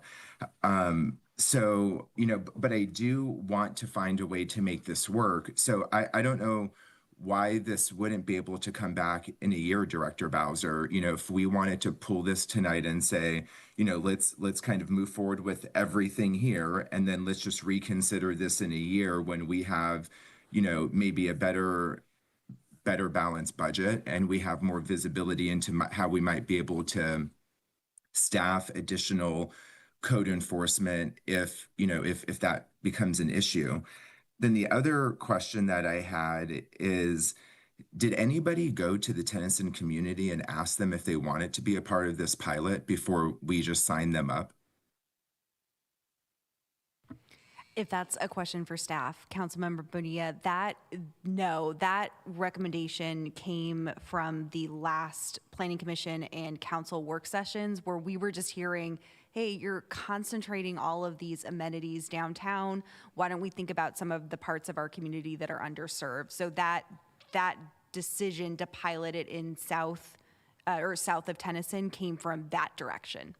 So, but I do want to find a way to make this work. So I don't know why this wouldn't be able to come back in a year, Director Bowser. If we wanted to pull this tonight and say, let's kind of move forward with everything here, and then let's just reconsider this in a year when we have, maybe a better balanced budget and we have more visibility into how we might be able to staff additional code enforcement if that becomes an issue. Then the other question that I had is, did anybody go to the Tennyson community and ask them if they wanted to be a part of this pilot before we just signed them up? If that's a question for staff, Councilmember Bonilla, that recommendation came from the last Planning Commission and Council work sessions where we were just hearing, hey, you're concentrating all of these amenities downtown. Why don't we think about some of the parts of our community that are underserved? So that decision to pilot it in south of Tennyson came from that direction.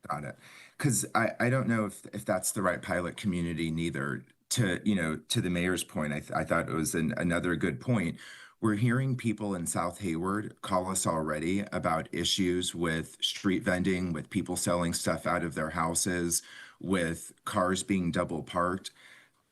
Got it. Because I don't know if that's the right pilot community neither. To the mayor's point, I thought it was another good point. We're hearing people in South Hayward call us already about issues with street vending, with people selling stuff out of their houses, with cars being double parked.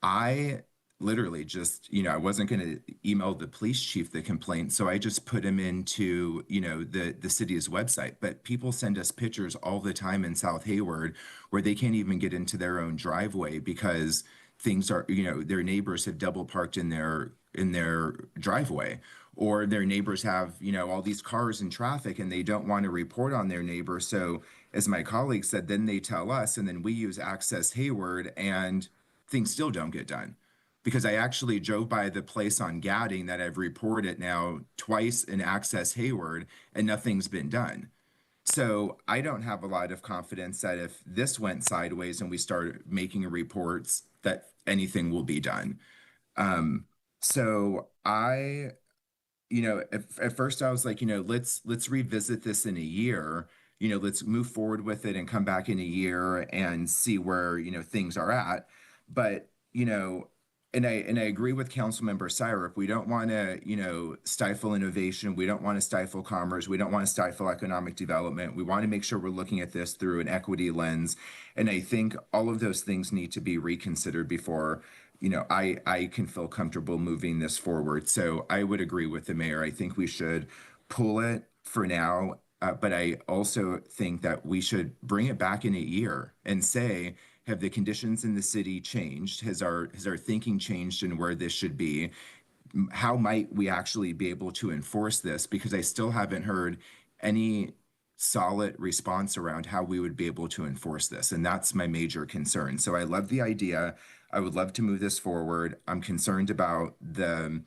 I literally just, I wasn't going to email the police chief the complaint, so I just put him into, the city's website. But people send us pictures all the time in South Hayward where they can't even get into their own driveway because things are, their neighbors have double parked in their driveway, or their neighbors have, all these cars in traffic and they don't want to report on their neighbor. So as my colleague said, then they tell us, and then we use Access Hayward and things still don't get done. Because I actually drove by the place on Gadding that I've reported now twice in Access Hayward and nothing's been done. So I don't have a lot of confidence that if this went sideways and we started making reports that anything will be done. So at first I was like, let's revisit this in a year, let's move forward with it and come back in a year and see where, things are at. But, and I agree with Councilmember Syrup. We don't want to, stifle innovation. We don't want to stifle commerce. We don't want to stifle economic development. We want to make sure we're looking at this through an equity lens. And I think all of those things need to be reconsidered before, I can feel comfortable moving this forward. So I would agree with the mayor. I think we should pull it for now. But I also think that we should bring it back in a year and say, have the conditions in the city changed? Has our thinking changed in where this should be? How might we actually be able to enforce this? Because I still haven't heard any solid response around how we would be able to enforce this. And that's my major concern. So I love the idea. I would love to move this forward. I'm concerned about the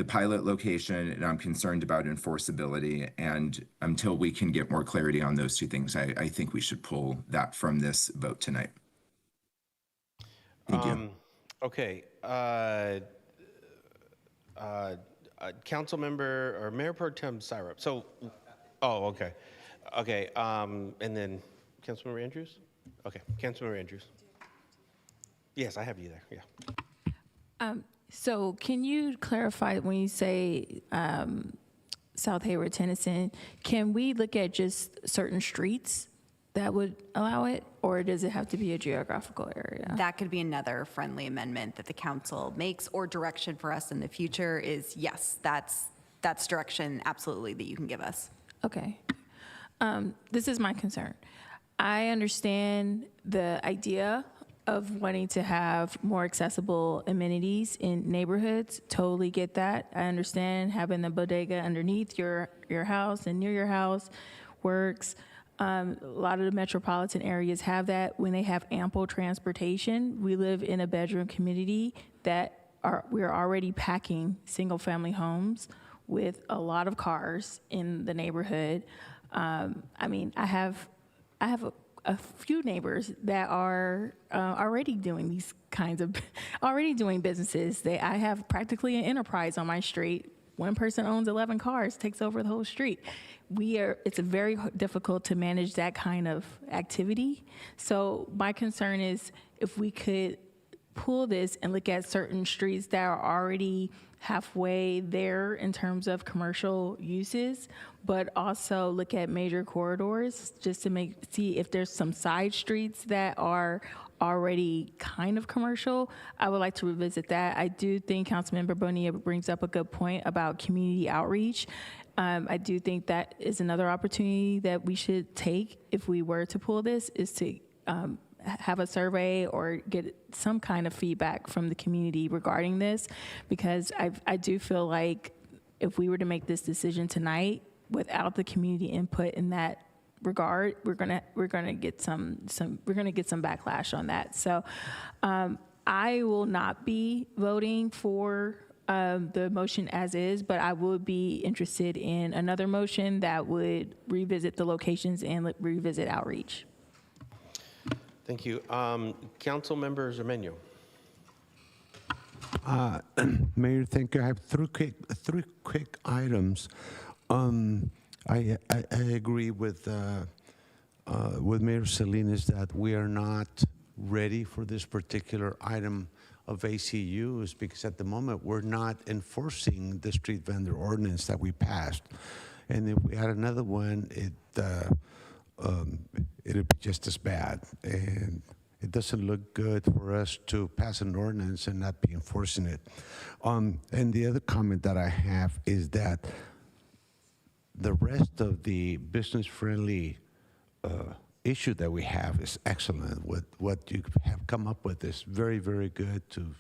pilot location, and I'm concerned about enforceability. And until we can get more clarity on those two things, I think we should pull that from this vote tonight. Thank you. Okay. Council member or Mayor Pro Tem Syrup. So, okay. Okay. And then Councilmember Andrews? Okay. Councilmember Andrews. Yes, I have you there. Yeah. So can you clarify when you say South Hayward, Tennyson, can we look at just certain streets that would allow it, or does it have to be a geographical area? That could be another friendly amendment that the council makes, or direction for us in the future is, yes, that's direction absolutely that you can give us. Okay. This is my concern. I understand the idea of wanting to have more accessible amenities in neighborhoods. Totally get that. I understand having the bodega underneath your house and near your house works. A lot of the metropolitan areas have that when they have ample transportation. We live in a bedroom community we're already packing single-family homes with a lot of cars in the neighborhood. I have a few neighbors that are already doing these kinds of, already doing businesses. I have practically an enterprise on my street. One person owns 11 cars, takes over the whole street. It's very difficult to manage that kind of activity. So my concern is if we could pull this and look at certain streets that are already halfway there in terms of commercial uses, but also look at major corridors just to see if there's some side streets that are already kind of commercial. I would like to revisit that. I do think Councilmember Bonilla brings up a good point about community outreach. I do think that is another opportunity that we should take if we were to pull this, is to have a survey or get some kind of feedback from the community regarding this, because I do feel like if we were to make this decision tonight without the community input in that regard, we're gonna get some backlash on that. So I will not be voting for the motion as is, but I would be interested in another motion that would revisit the locations and revisit outreach. Thank you. Councilmember Zermeño. Mayor, thank you. I have three quick items. I agree with Mayor Salinas that we are not ready for this particular item of ACUs because at the moment we're not enforcing the street vendor ordinance that we passed. And if we had another one, it'd be just as bad. And it doesn't look good for us to pass an ordinance and not be enforcing it. And the other comment that I have is that the rest of the business-friendly issue that we have is excellent. What you have come up with is very, very good to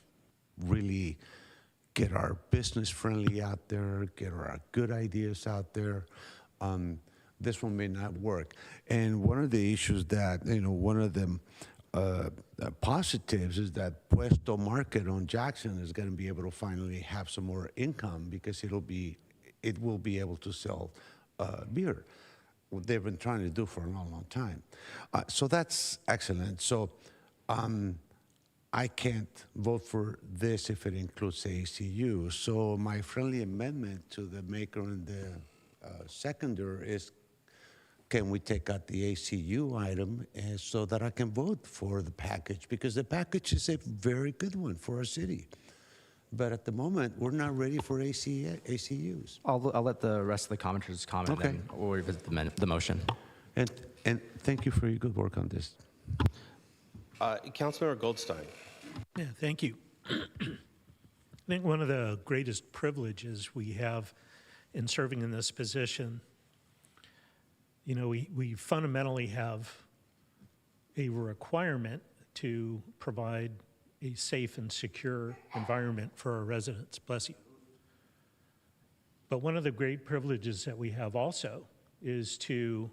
really get our business-friendly out there, get our good ideas out there. This one may not work. And one of the issues that, one of the positives is that Puesto Market on Jackson is going to be able to finally have some more income because it will be able to sell beer. What they've been trying to do for a long, long time. So that's excellent. So I can't vote for this if it includes ACU. So my friendly amendment to the maker and the seconder is, can we take out the ACU item so that I can vote for the package? Because the package is a very good one for our city. But at the moment, we're not ready for ACUs. I'll let the rest of the commenters comment, Okay. and then we'll revisit the motion. And thank you for your good work on this. Councilmember Goldstein. Yeah, thank you. I think one of the greatest privileges we have in serving in this position, we fundamentally have a requirement to provide a safe and secure environment for our residents. Bless you. But one of the great privileges that we have also is to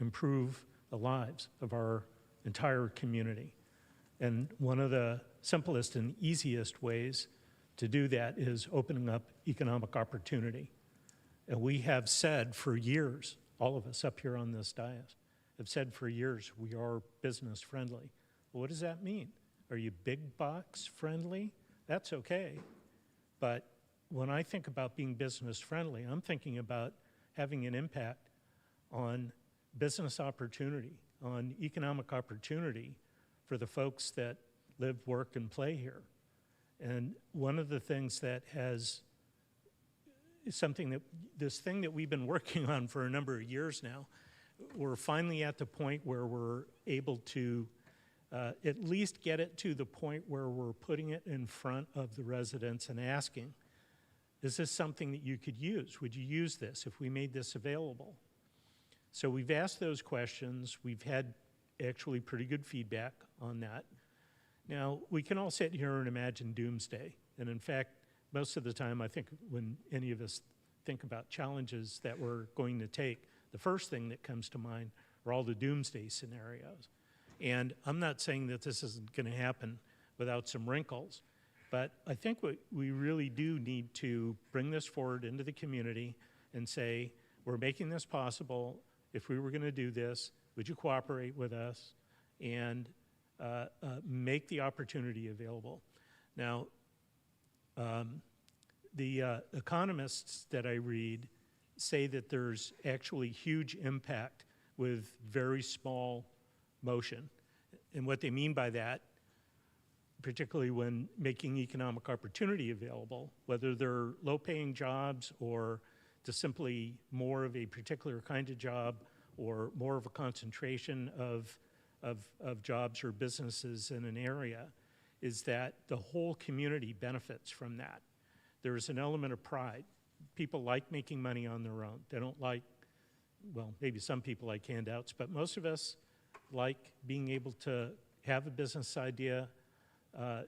improve the lives of our entire community. And one of the simplest and easiest ways to do that is opening up economic opportunity. And we have said for years, all of us up here on this dais have said for years, we are business friendly. Well, what does that mean? Are you big box friendly? That's okay. But when I think about being business friendly, I'm thinking about having an impact on business opportunity, on economic opportunity for the folks that live, work, and play here. And one of the things that is this thing that we've been working on for a number of years now, we're finally at the point where we're able to at least get it to the point where we're putting it in front of the residents and asking, is this something that you could use? Would you use this if we made this available? So we've asked those questions. We've had actually pretty good feedback on that. Now, we can all sit here and imagine doomsday. And in fact, most of the time, I think when any of us think about challenges that we're going to take, the first thing that comes to mind or all the doomsday scenarios. And I'm not saying that this isn't going to happen without some wrinkles, but I think we really do need to bring this forward into the community and say, we're making this possible. If we were going to do this, would you cooperate with us and make the opportunity available? Now, the economists that I read say that there's actually huge impact with very small motion. And what they mean by that, particularly when making economic opportunity available, whether they're low-paying jobs or just simply more of a particular kind of job or more of a concentration of jobs or businesses in an area, is that the whole community benefits from that. There's an element of pride. People like making money on their own. They don't like, well, maybe some people like handouts, but most of us like being able to have a business idea,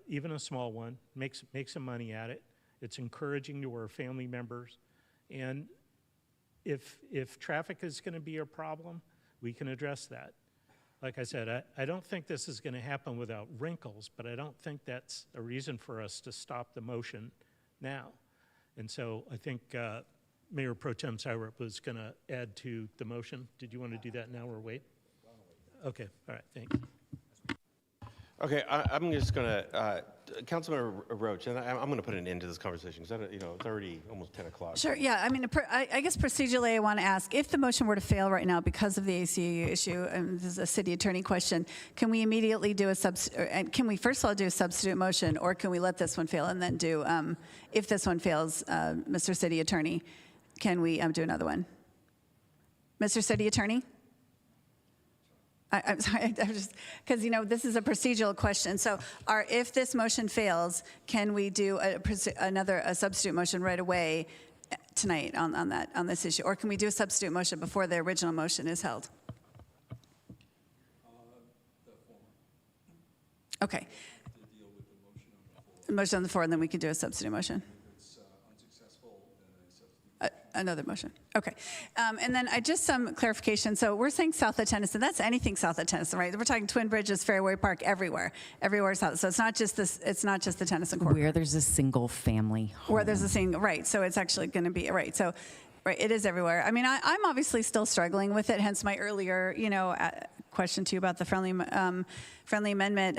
even a small one, make some money at it. It's encouraging to our family members. And if traffic is going to be a problem, we can address that. Like I said, I don't think this is going to happen without wrinkles, but I don't think that's a reason for us to stop the motion now. And so I think Mayor Pro Tem Hayward was going to add to the motion. Did you want to do that now or wait? Okay, all right, thanks. Okay, I'm just going to, Councilmember Roach, and I'm going to put an end to this conversation because it's already almost 10 o'clock. Sure, yeah. I mean, I guess procedurally, I want to ask, if the motion were to fail right now because of the ACU issue, and this is a city attorney question, can we immediately do can we first of all do a substitute motion, or can we let this one fail and then do, if this one fails, Mr. City Attorney, can we do another one? Mr. City Attorney? I'm sorry, I'm just, because, this is a procedural question. So if this motion fails, can we do a substitute motion right away tonight on this issue? Or can we do a substitute motion before the original motion is held? Okay. Motion on the floor, and then we can do a substitute motion. Another motion. Okay. And then just some clarification. So we're saying south of Tennyson. That's anything south of Tennyson, right? We're talking Twin Bridges, Fairway Park, everywhere south. So it's not just this. It's not just the Tennyson corridor. Where there's a single family home. Where there's a single, right. So it's actually going to be, right. So, right, it is everywhere. I mean, I'm obviously still struggling with it, hence my earlier, question to you about the friendly amendment.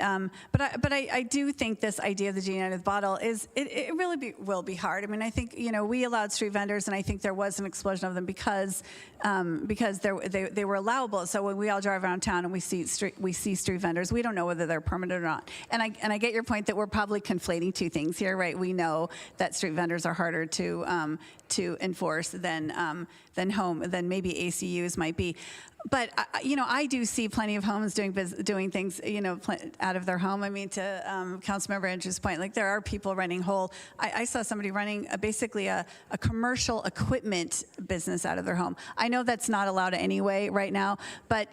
But I do think this idea of the G-United bottle it really will be hard. I mean, I think, we allowed street vendors, and I think there was an explosion of them because they were allowable. So when we all drive around town and we see street vendors, we don't know whether they're permitted or not. And I get your point that we're probably conflating two things here, right? We know that street vendors are harder to enforce than maybe ACUs might be. But I do see plenty of homes doing things out of their home. I mean, to Councilmember Andrews' point, like there are people running whole. I saw somebody running basically a commercial equipment business out of their home. I know that's not allowed anyway right now, but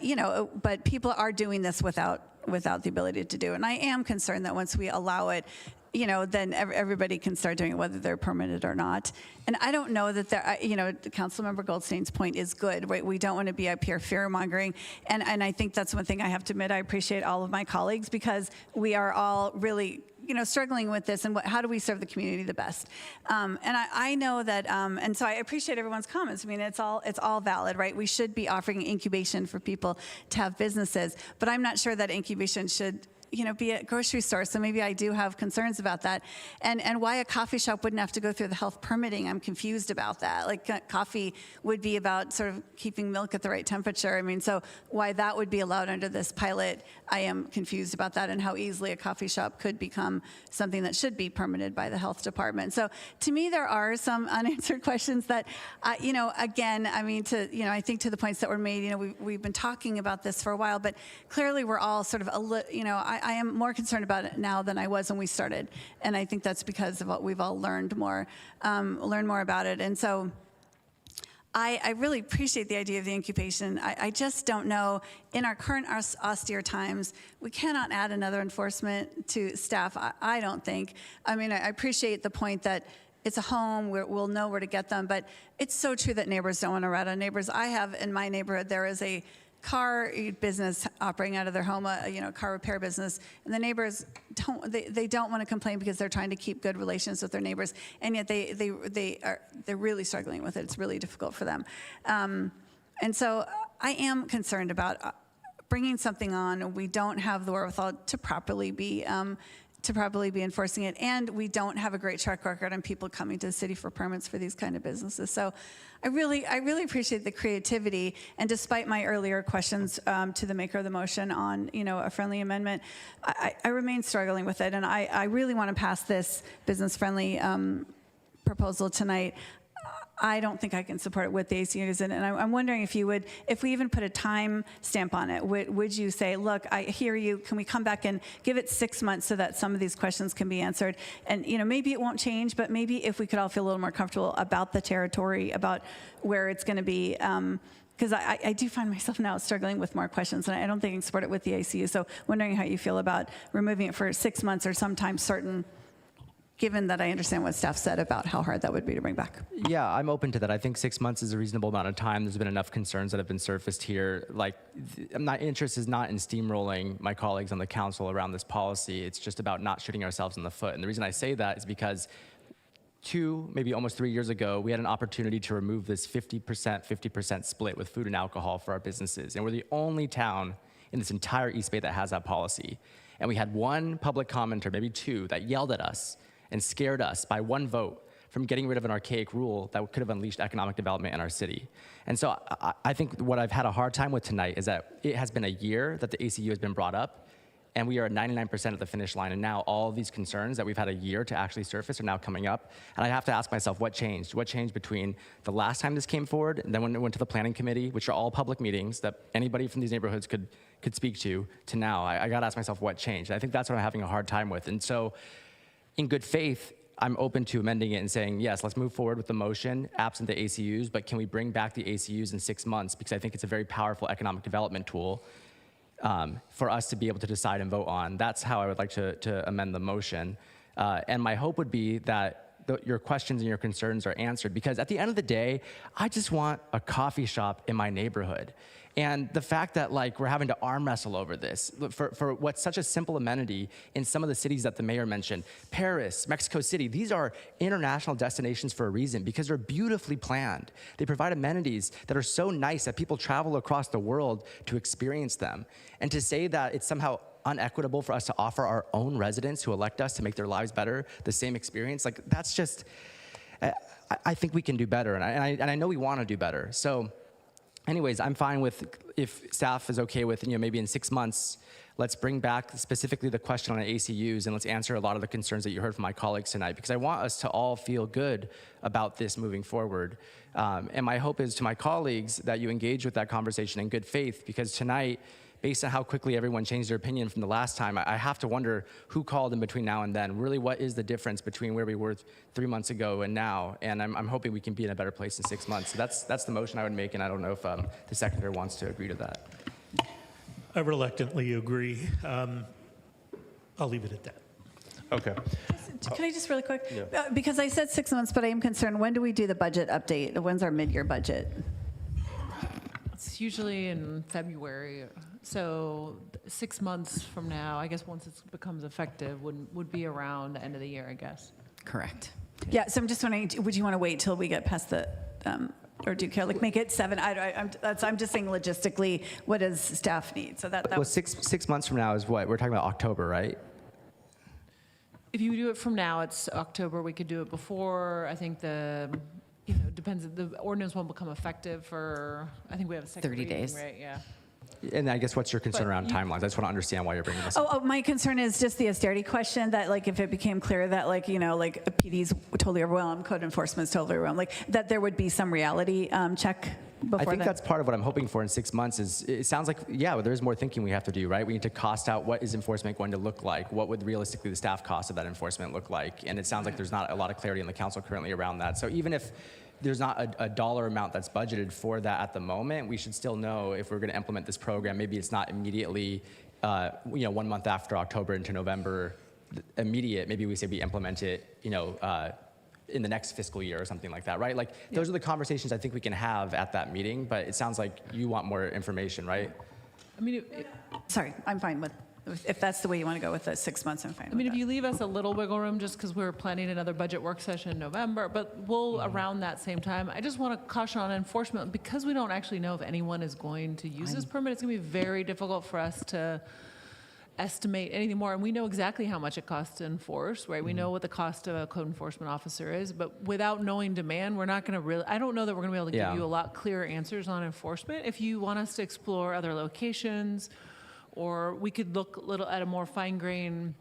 but people are doing this without the ability to do it. And I am concerned that once we allow it, then everybody can start doing it, whether they're permitted or not. And I don't know that Councilmember Goldstein's point is good, right? We don't want to be up here fear-mongering. And I think that's one thing I have to admit. I appreciate all of my colleagues because we are all really struggling with this and how do we serve the community the best? And I know that, and so I appreciate everyone's comments. I mean, it's all valid, right? We should be offering incubation for people to have businesses, but I'm not sure that incubation should be at grocery stores. So maybe I do have concerns about that. And why a coffee shop wouldn't have to go through the health permitting, I'm confused about that. Like coffee would be about sort of keeping milk at the right temperature. I mean, so why that would be allowed under this pilot, I am confused about that and how easily a coffee shop could become something that should be permitted by the health department. So to me, there are some unanswered questions that, again, I mean, I think to the points that were made, we've been talking about this for a while, but clearly we're all sort of, I am more concerned about it now than I was when we started. And I think that's because of what we've all learned more about it. And so I really appreciate the idea of the incubation. I just don't know, in our current austere times, we cannot add another enforcement to staff, I don't think. I mean, I appreciate the point that it's a home, we'll know where to get them, but it's so true that neighbors don't want to rat on neighbors. I have, in my neighborhood, there is a car business operating out of their home, car repair business, and the neighbors they don't want to complain because they're trying to keep good relations with their neighbors, and yet they're really struggling with it. It's really difficult for them, and so I am concerned about bringing something on. We don't have the wherewithal to properly be enforcing it, and we don't have a great track record on people coming to the city for permits for these kind of businesses. So I really appreciate the creativity, and despite my earlier questions to the maker of the motion on a friendly amendment, I remain struggling with it, and I really want to pass this business-friendly proposal tonight. I don't think I can support it with the ACUs, and I'm wondering if you would, if we even put a time stamp on it, would you say, look, I hear you, can we come back and give it 6 months so that some of these questions can be answered? And maybe it won't change, but maybe if we could all feel a little more comfortable about the territory, about where it's going to be, because I do find myself now struggling with more questions, and I don't think I can support it with the ACU. So wondering how you feel about removing it for 6 months or sometime certain, given that I understand what staff said about how hard that would be to bring back. Yeah, I'm open to that. I think 6 months is a reasonable amount of time. There's been enough concerns that have been surfaced here. Like, my interest is not in steamrolling my colleagues on the council around this policy. It's just about not shooting ourselves in the foot. And the reason I say that is because 2, maybe almost 3 years ago, we had an opportunity to remove this 50% split with food and alcohol for our businesses. And we're the only town in this entire East Bay that has that policy. And we had one public commenter, maybe 2, that yelled at us and scared us by 1 vote from getting rid of an archaic rule that could have unleashed economic development in our city. And so I think what I've had a hard time with tonight is that it has been a year that the ACU has been brought up, and we are at 99% of the finish line, and now all these concerns that we've had a year to actually surface are now coming up. And I have to ask myself, what changed? What changed between the last time this came forward, and then when it went to the planning committee, which are all public meetings that anybody from these neighborhoods could speak to now? I gotta ask myself what changed. I think that's what I'm having a hard time with. And so, in good faith, I'm open to amending it and saying, yes, let's move forward with the motion, absent the ACUs, but can we bring back the ACUs in 6 months? Because I think it's a very powerful economic development tool for us to be able to decide and vote on. That's how I would like to amend the motion. And my hope would be that your questions and your concerns are answered, because at the end of the day, I just want a coffee shop in my neighborhood. And the fact that we're having to arm wrestle over this for what's such a simple amenity in some of the cities that the mayor mentioned, Paris, Mexico City, these are international destinations for a reason, because they're beautifully planned. They provide amenities that are so nice that people travel across the world to experience them. And to say that it's somehow unequitable for us to offer our own residents who elect us to make their lives better the same experience, that's just, I think we can do better, and I know we want to do better. So anyways, I'm fine with, if staff is okay with, maybe in 6 months, let's bring back specifically the question on ACUs, and let's answer a lot of the concerns that you heard from my colleagues tonight, because I want us to all feel good about this moving forward. And my hope is to my colleagues that you engage with that conversation in good faith, because tonight, based on how quickly everyone changed their opinion from the last time, I have to wonder who called in between now and then. Really, what is the difference between where we were 3 months ago and now? And I'm hoping we can be in a better place in 6 months. So that's the motion I would make, and I don't know if the seconder wants to agree to that. I reluctantly agree. I'll leave it at that. Okay. Can I just really quick? Yeah. Because I said 6 months, but I am concerned, when do we do the budget update? When's our mid-year budget? It's usually in February, so 6 months from now, I guess once it becomes effective, would be around the end of the year, I guess. Correct. Yeah, so I'm just wondering, would you want to wait till we get past the, or do you care, make it 7? I'm just saying logistically, what does staff need? So that Well, was, 6 months from now is what? We're talking about October, right? If you do it from now, it's October. We could do it before. I think depends. The ordinance won't become effective for, I think we have a second 30 reading, days. right? Yeah. And I guess what's your concern But around timelines? I just want to understand why you're bringing this up. oh, my concern is just the austerity question, that if it became clear that PD's totally overwhelmed, code enforcement's totally overwhelmed, that there would be some reality check before I think then. that's part of what I'm hoping for in 6 months is, it sounds like, yeah, there's more thinking we have to do, right? We need to cost out what is enforcement going to look like? What would realistically the staff cost of that enforcement look like? And it sounds like there's not a lot of clarity in the council currently around that. So even if there's not a dollar amount that's budgeted for that at the moment, we should still know if we're going to implement this program. Maybe it's not immediately, 1 month after October into November, immediate. Maybe we say we implement it, in the next fiscal year or something like that, right? Like those are the conversations I think we can have at that meeting, but it sounds like you want more information, right? I mean, Sorry, I'm fine with, if that's the way you want to go with the 6 months, I'm fine I mean, with if you leave us a little wiggle room, just because we're planning another budget work session in November, but we'll around that same time. I just want to caution on enforcement, because we don't actually know if anyone is going to use this permit. It's going to be very difficult for us to estimate anything more, and we know exactly how much it costs to enforce, right? We know what the cost of a code enforcement officer is, but without knowing demand, we're not going to really, I don't know that we're going to be able to give you a lot clearer answers on enforcement. If you want us to explore other locations, or we could look a little at a more fine-grained,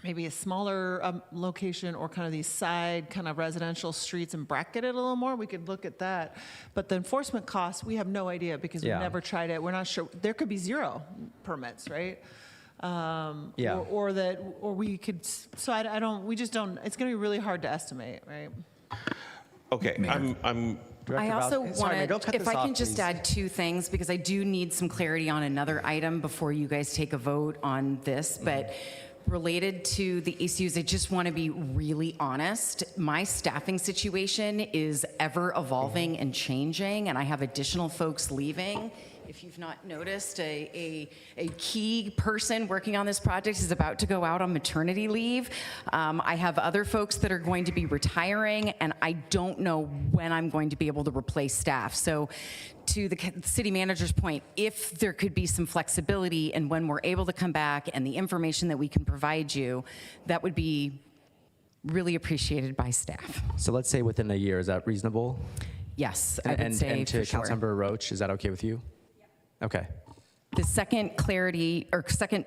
maybe a smaller location, or kind of these side kind of residential streets and bracket it a little more, we could look at that. But the enforcement costs, we have no idea, because we've never tried it. We're not sure. There could be 0 permits, right? Or we could, so I don't, we just don't, it's going to be really hard to estimate, right? Okay, I also Sorry, want to, if I can just add 2 things, because I do need some clarity on another item before you guys take a vote on this, but related to the ACUs, I just want to be really honest. My staffing situation is ever evolving and changing, and I have additional folks leaving. If you've not noticed, a key person working on this project is about to go out on maternity leave. I have other folks that are going to be retiring, and I don't know when I'm going to be able to replace staff. So to the city manager's point, if there could be some flexibility and when we're able to come back and the information that we can provide you, that would be really appreciated by staff. So let's say within a year, is that reasonable? Yes, I would say and to for sure. Councilmember Roach, is that okay with you? Okay. The second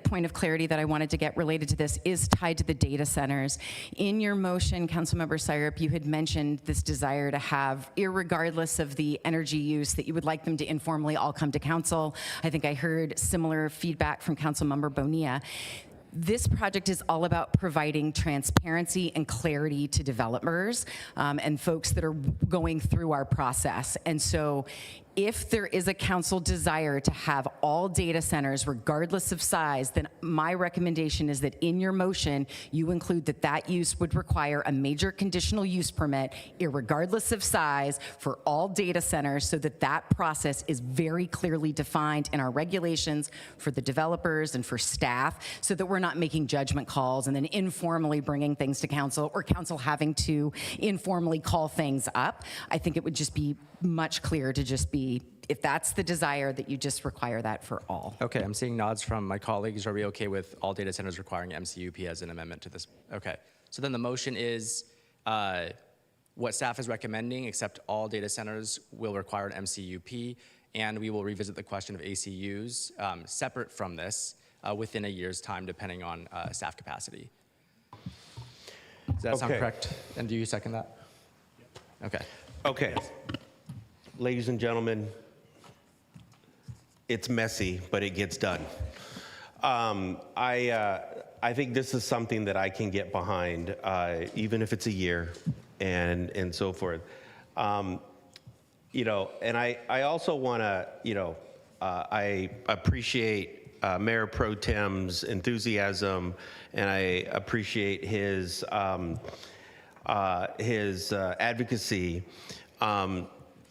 point of clarity that I wanted to get related to this is tied to the data centers. In your motion, Councilmember Syrup, you had mentioned this desire to have, irregardless of the energy use, that you would like them to informally all come to council. I think I heard similar feedback from Councilmember Bonilla. This project is all about providing transparency and clarity to developers and folks that are going through our process. And so if there is a council desire to have all data centers, regardless of size, then my recommendation is that in your motion, you include that that use would require a major conditional use permit, irregardless of size, for all data centers, so that that process is very clearly defined in our regulations for the developers and for staff, so that we're not making judgment calls and then informally bringing things to council, or council having to informally call things up. I think it would just be much clearer to just be, if that's the desire, that you just require that for all. Okay, I'm seeing nods from my colleagues. Are we okay with all data centers requiring MCUP as an amendment to this? Okay, so then the motion is what staff is recommending, except all data centers will require an MCUP, and we will revisit the question of ACUs separate from this within a year's time, depending on staff capacity. Does that sound correct? And do you second that? Okay. Okay. Ladies and gentlemen, it's messy, but it gets done. I think this is something that I can get behind, even if it's a year and so forth. You know, and I also want to, you know, I appreciate Mayor Pro Tem's enthusiasm, and I appreciate his advocacy.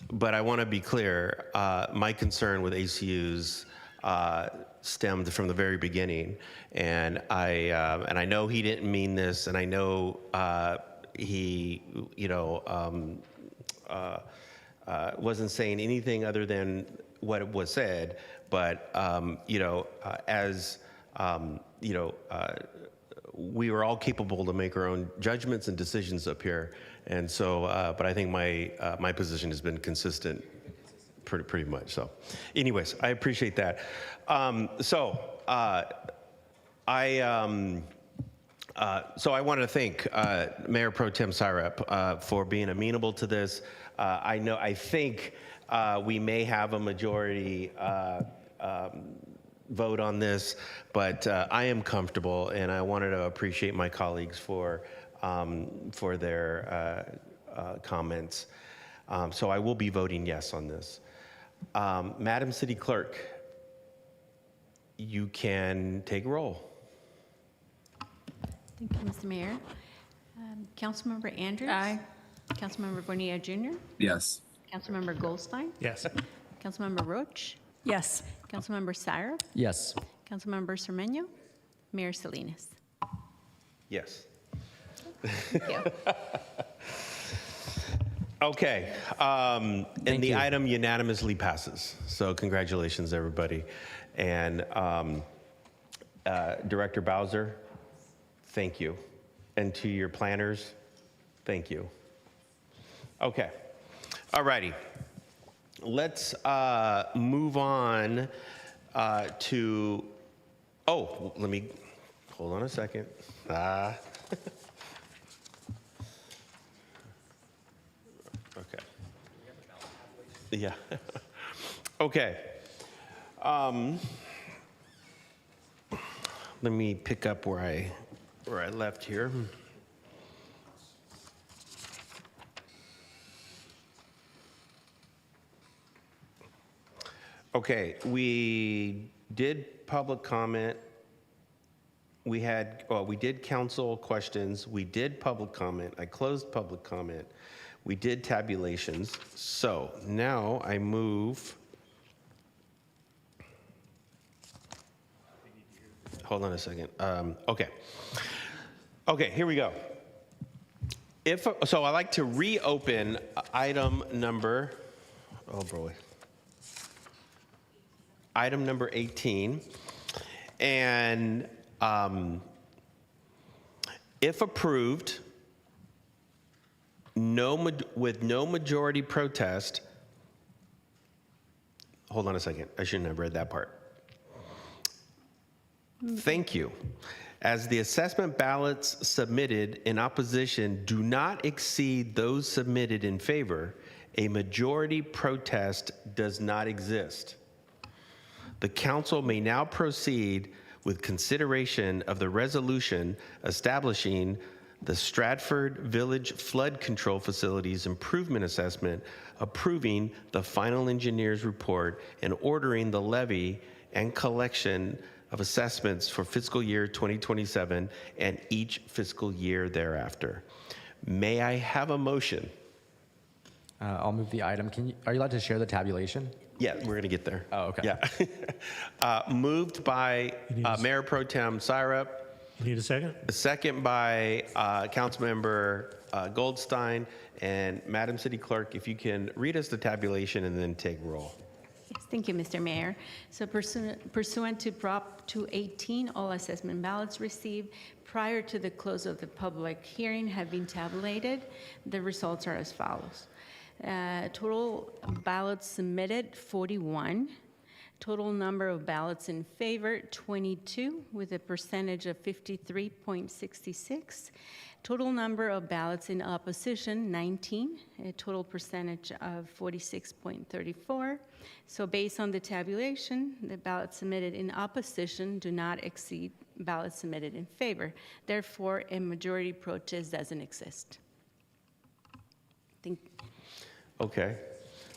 But I want to be clear, my concern with ACUs stemmed from the very beginning, and I know he didn't mean this, and I know he, you know, wasn't saying anything other than what was said. But you know, as you know, we were all capable to make our own judgments and decisions up here. And so, but I think my position has been consistent pretty much. So anyways, I appreciate that. So I want to thank Mayor Pro Tem Syrup for being amenable to this. I think we may have a majority vote on this, but I am comfortable, and I wanted to appreciate my colleagues for their comments. So I will be voting yes on this. Madam City Clerk, you can take roll. Thank you, Mr. Mayor. Councilmember Andrews? Aye. Councilmember Bonilla Jr., Yes. Councilmember Goldstein, Yes. Councilmember Roach, Yes. Councilmember Syrup, Yes. Councilmember Cermeño, Mayor Salinas. Yes. Thank you. Okay, and the item unanimously passes. So congratulations, everybody. And Director Bowser, thank you. And to your planners, thank you. Okay, all righty. Let's move on to, let me, hold on a second. Okay. Yeah. Okay. Let me pick up where I left here. Okay, we did public comment. We did council questions. We did public comment. I closed public comment. We did tabulations. So now I move. Hold on a second. Okay. Okay, here we go. So I like to reopen item number, item number 18. And if approved, with no majority protest, hold on a second, I shouldn't have read that part. Thank you. As the assessment ballots submitted in opposition do not exceed those submitted in favor, a majority protest does not exist. The council may now proceed with consideration of the resolution establishing the Stratford Village Flood Control Facilities Improvement Assessment, approving the final engineer's report, and ordering the levy and collection of assessments for fiscal year 2027 and each fiscal year thereafter. May I have a motion? I'll move the item. Are you allowed to share the tabulation? Yeah, we're going to get there. Oh, okay. Yeah. Moved by Mayor Pro Tem Syrup. You need a second? A second by Councilmember Goldstein. And Madam City Clerk, if you can read us the tabulation and then take roll. Yes, thank you, Mr. Mayor. So pursuant to Prop 218, all assessment ballots received prior to the close of the public hearing have been tabulated. The results are as follows. Total ballots submitted, 41. Total number of ballots in favor, 22, with a percentage of 53.66. Total number of ballots in opposition, 19, a total percentage of 46.34. So based on the tabulation, the ballots submitted in opposition do not exceed ballots submitted in favor. Therefore, a majority protest doesn't exist. Okay.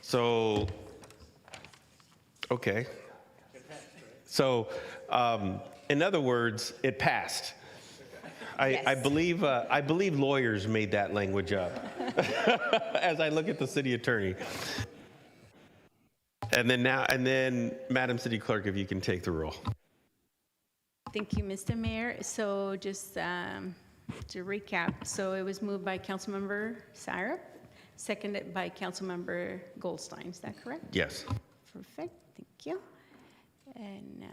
So, okay. So, in other words, it passed. I believe lawyers made that language up as I look at the city attorney. And then Madam City Clerk, if you can take the roll. Thank you, Mr. Mayor. So just to recap, so it was moved by Councilmember Syrup, seconded by Councilmember Goldstein. Is that correct? Yes. Perfect. Thank you. And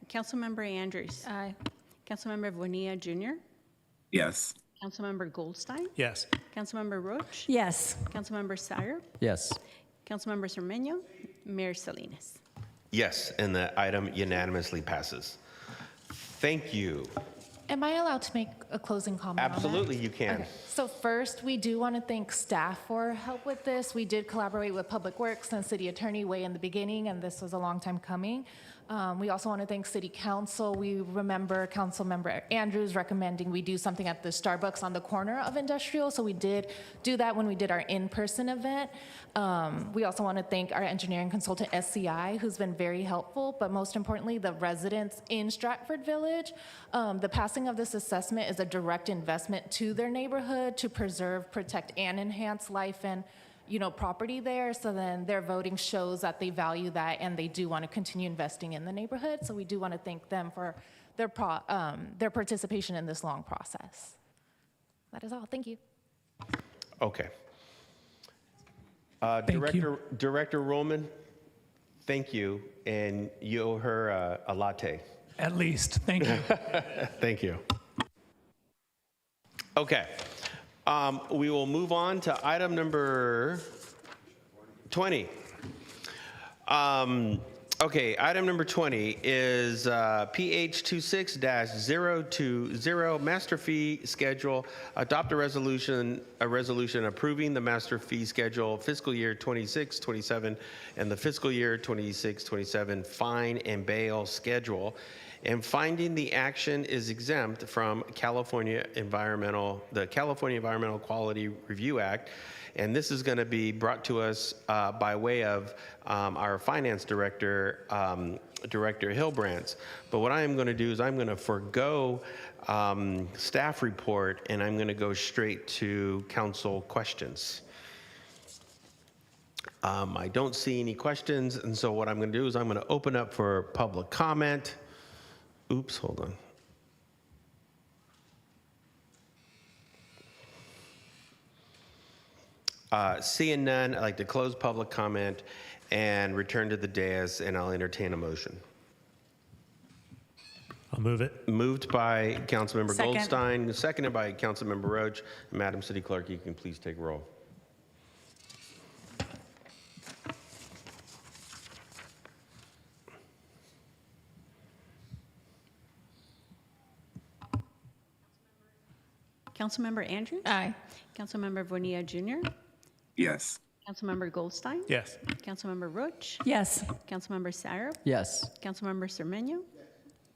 Councilmember Andrews. Aye. Councilmember Bonilla Jr. Yes. Councilmember Goldstein. Yes. Councilmember Roach. Yes. Councilmember Syrup. Yes. Councilmember Cermeño. Mayor Salinas. Yes, and the item unanimously passes. Thank you. Am I allowed to make a closing comment on that? Absolutely, you can. Okay. So first, we do want to thank staff for help with this. We did collaborate with Public Works and City Attorney way in the beginning, and this was a long time coming. We also want to thank City Council. We remember Councilmember Andrews recommending we do something at the Starbucks on the corner of Industrial, so we did do that when we did our in-person event. We also want to thank our engineering consultant, SCI, who's been very helpful, but most importantly, the residents in Stratford Village. The passing of this assessment is a direct investment to their neighborhood to preserve, protect, and enhance life and property there. So then their voting shows that they value that and they do want to continue investing in the neighborhood. So we do want to thank them for their participation in this long process. That is all. Thank you. Okay. Thank you. Director Roman, thank you, and you owe her a latte. At least. Thank you. Thank you. Okay. We will move on to item number 20. Okay, item number 20 is PH 26-020 master fee schedule. Adopt a resolution approving the master fee schedule fiscal year 26-27 and the fiscal year 26-27 fine and bail schedule, and finding the action is exempt from the California Environmental Quality Review Act. And this is going to be brought to us by way of our finance director, Director Hilbrands. But what I am going to do is I'm going to forego staff report, and I'm going to go straight to council questions. I don't see any questions, and so what I'm going to do is I'm going to open up for public comment. Oops, hold on. Seeing none, I'd like to close public comment and return to the dais, and I'll entertain a motion. I'll move it. Moved by Councilmember Second. Goldstein, seconded by Councilmember Roach. Madam City Clerk, you can please take roll. Councilmember Andrews? Aye. Councilmember Bonilla Jr.? Yes. Councilmember Goldstein? Yes. Councilmember Roach? Yes. Councilmember Sarah? Yes. Councilmember Cermeño?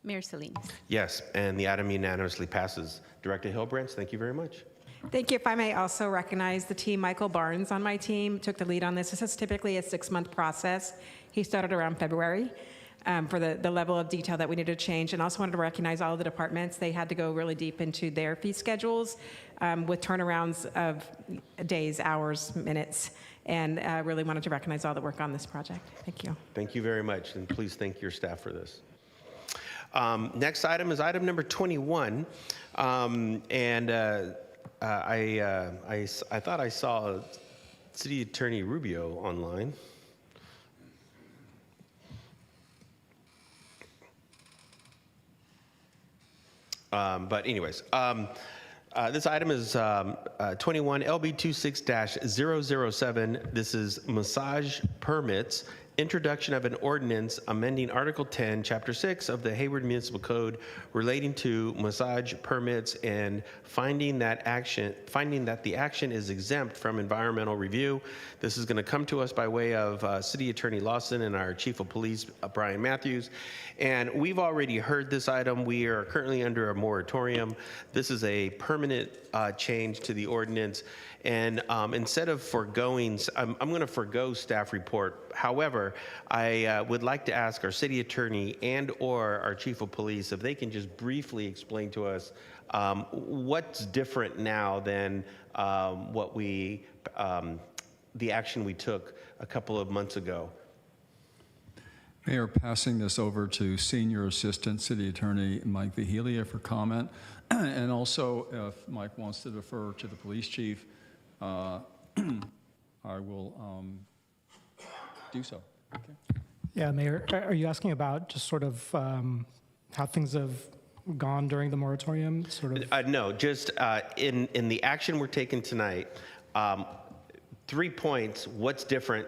Mayor Salinas? Yes, and the item unanimously passes. Director Hilbrands, thank you very much. Thank you. If I may also recognize the team, Michael Barnes on my team took the lead on this. This is typically a 6-month process. He started around February for the level of detail that we needed to change. And also wanted to recognize all of the departments. They had to go really deep into their fee schedules with turnarounds of days, hours, minutes, and really wanted to recognize all the work on this project. Thank you. Thank you very much, and please thank your staff for this. Next item is item number 21, and I thought I saw City Attorney Rubio online. But anyways, this item is 21 LB 26-007. This is massage permits. Introduction of an ordinance amending Article 10, Chapter 6 of the Hayward Municipal Code relating to massage permits and finding that the action is exempt from environmental review. This is going to come to us by way of City Attorney Lawson and our Chief of Police, Brian Matthews. And we've already heard this item. We are currently under a moratorium. This is a permanent change to the ordinance. And instead of foregoing, I'm going to forego staff report. However, I would like to ask our city attorney and or our chief of police if they can just briefly explain to us what's different now than the action we took a couple of months ago. Mayor, passing this over to Senior Assistant City Attorney Mike Vigilia for comment. And also, if Mike wants to defer to the police chief, I will do so. Okay. Yeah, Mayor, are you asking about just sort of how things have gone during the moratorium? No, just in the action we're taking tonight, 3 points, what's different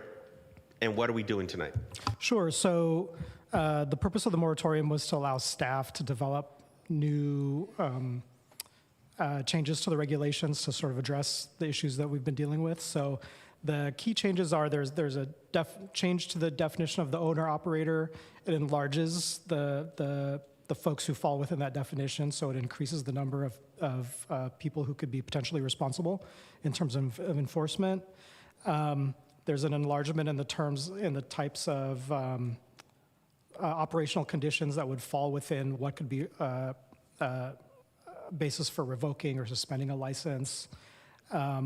and what are we doing tonight? Sure. So the purpose of the moratorium was to allow staff to develop new changes to the regulations to sort of address the issues that we've been dealing with. So The key changes are there's a change to the definition of the owner-operator. It enlarges the folks who fall within that definition, so it increases the number of people who could be potentially responsible in terms of enforcement. There's an enlargement in the terms, in the types of operational conditions that would fall within what could be basis for revoking or suspending a license,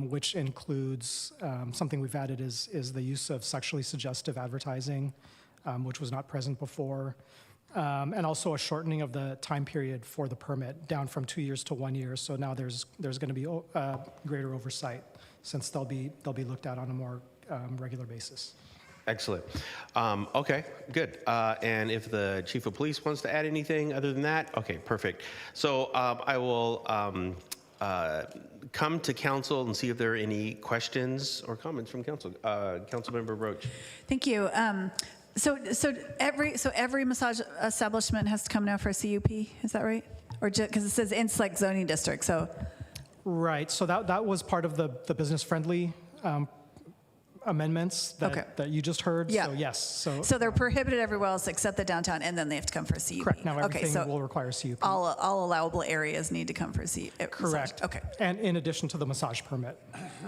which includes something we've added is the use of sexually suggestive advertising, which was not present before, and also a shortening of the time period for the permit down from 2 years to 1 year. So now there's going to be greater oversight since they'll be looked at on a more regular basis. Excellent. Okay, good. And if the chief of police wants to add anything other than that, okay, perfect. So I will come to council and see if there are any questions or comments from council. Councilmember Roach. Thank you. So every massage establishment has to come now for a CUP, is that right? Or just because it says in select zoning district, so. Right, so that was part of the business-friendly amendments that you just heard. Yeah. So yes. So they're prohibited everywhere else except the downtown, and then they have to come for a CUP. Correct. Now everything okay, so will require CUP. All allowable areas need to come for a CUP. Correct. Okay. And in addition to the massage permit.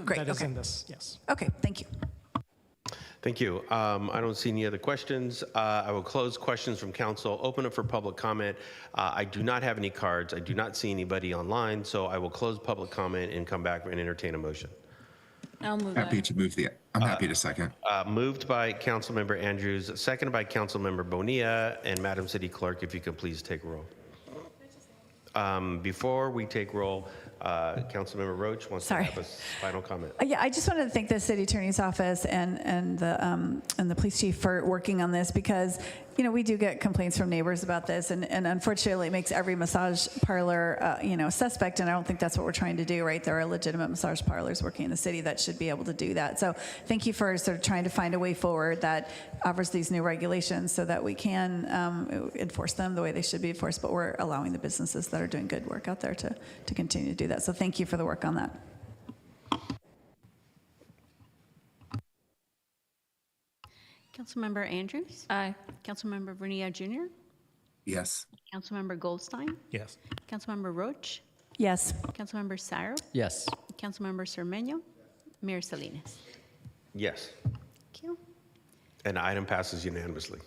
Great. That is okay. in this. Yes. Okay. Thank you. Thank you. I don't see any other questions. I will close questions from council, open up for public comment. I do not have any cards. I do not see anybody online, so I will close public comment and come back and entertain a motion. I'll move Happy to move I'm happy to second. Moved by Councilmember Andrews, seconded by Councilmember Bonilla, and Madam City Clerk, if you could please take roll. Before we take roll, Councilmember Roach wants to have a final comment. Yeah, I just wanted to thank the city attorney's office and the police chief for working on this, because we do get complaints from neighbors about this, and unfortunately it makes every massage parlor suspect, and I don't think that's what we're trying to do, right? There are legitimate massage parlors working in the city that should be able to do that. So thank you for sort of trying to find a way forward that offers these new regulations so that we can enforce them the way they should be enforced, but we're allowing the businesses that are doing good work out there to continue to do that. So thank you for the work on that. Councilmember Andrews? Aye. Councilmember Bonilla Jr.? Yes. Councilmember Goldstein? Yes. Councilmember Roach? Yes. Councilmember Syrup? Yes. Councilmember Cermeño? Mayor Salinas? Yes. Thank you. And the item passes unanimously.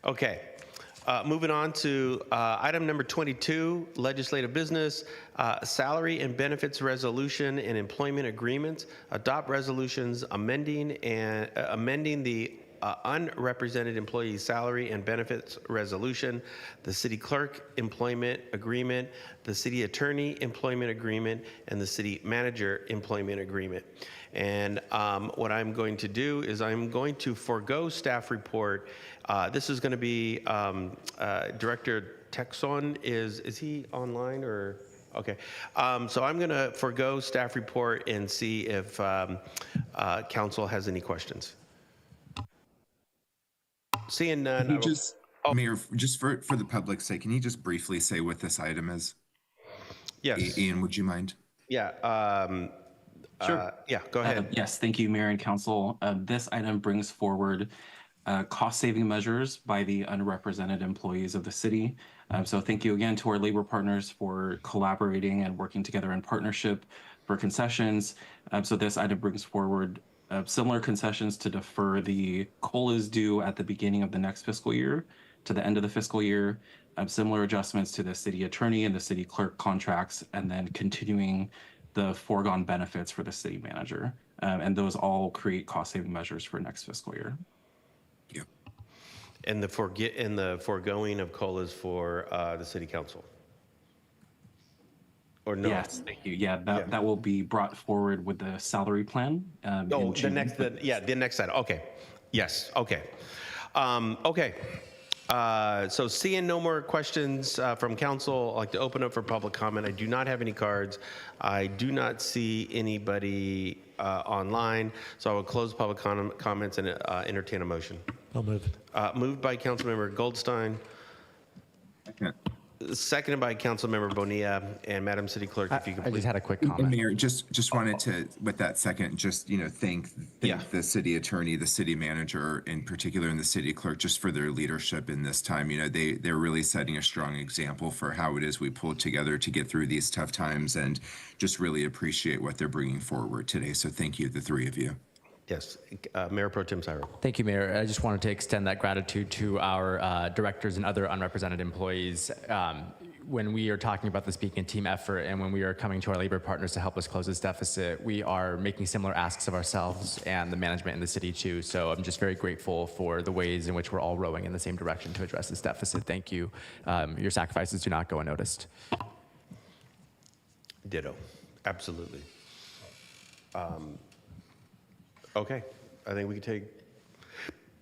Okay. Moving on to item number 22, legislative business, salary and benefits resolution and employment agreements. Adopt resolutions amending the unrepresented employee salary and benefits resolution, the city clerk employment agreement, the city attorney employment agreement, and the city manager employment agreement. And what I'm going to do is I'm going to forego staff report. This is going to be Director Texon. Is he online or? Okay. So I'm going to forego staff report and see if council has any questions. Seeing none. Mayor, just for the public's sake, can you just briefly say what this item is? Yes. Ian, would you mind? Yeah. Sure. Yeah, go ahead. Yes, thank you, Mayor and Council. This item brings forward cost-saving measures by the unrepresented employees of the city. So thank you again to our labor partners for collaborating and working together in partnership for concessions. So this item brings forward similar concessions to defer the COLAs due at the beginning of the next fiscal year to the end of the fiscal year, similar adjustments to the city attorney and the city clerk contracts, and then continuing the foregone benefits for the city manager. And those all create cost-saving measures for next fiscal year. Yeah. And the foregoing of COLAs for the city council? Or no? Yes, thank you. Yeah, that will be brought forward with the salary plan. Oh, the next item. Okay. Yes. Okay. Okay. So seeing no more questions from council, I'd like to open up for public comment. I do not have any cards. I do not see anybody online, so I will close public comments and entertain a motion. I'll move. Moved by Councilmember Goldstein. Second. Seconded by Councilmember Bonilla. And Madam City Clerk, if you could I please. just had a quick And comment. Mayor, just wanted to, with that second, just, thank the city attorney, the city manager, in particular, and the city clerk, just for their leadership in this time. They're really setting a strong example for how it is we pulled together to get through these tough times, and just really appreciate what they're bringing forward today. So thank you, the three of you. Yes, Mayor Pro Tem Syra. Thank you, Mayor. I just wanted to extend that gratitude to our directors and other unrepresented employees. When we are talking about this being a team effort and when we are coming to our labor partners to help us close this deficit, we are making similar asks of ourselves and the management in the city too. So I'm just very grateful for the ways in which we're all rowing in the same direction to address this deficit. Thank you. Your sacrifices do not go unnoticed. Ditto. Absolutely. Okay, I think we can take,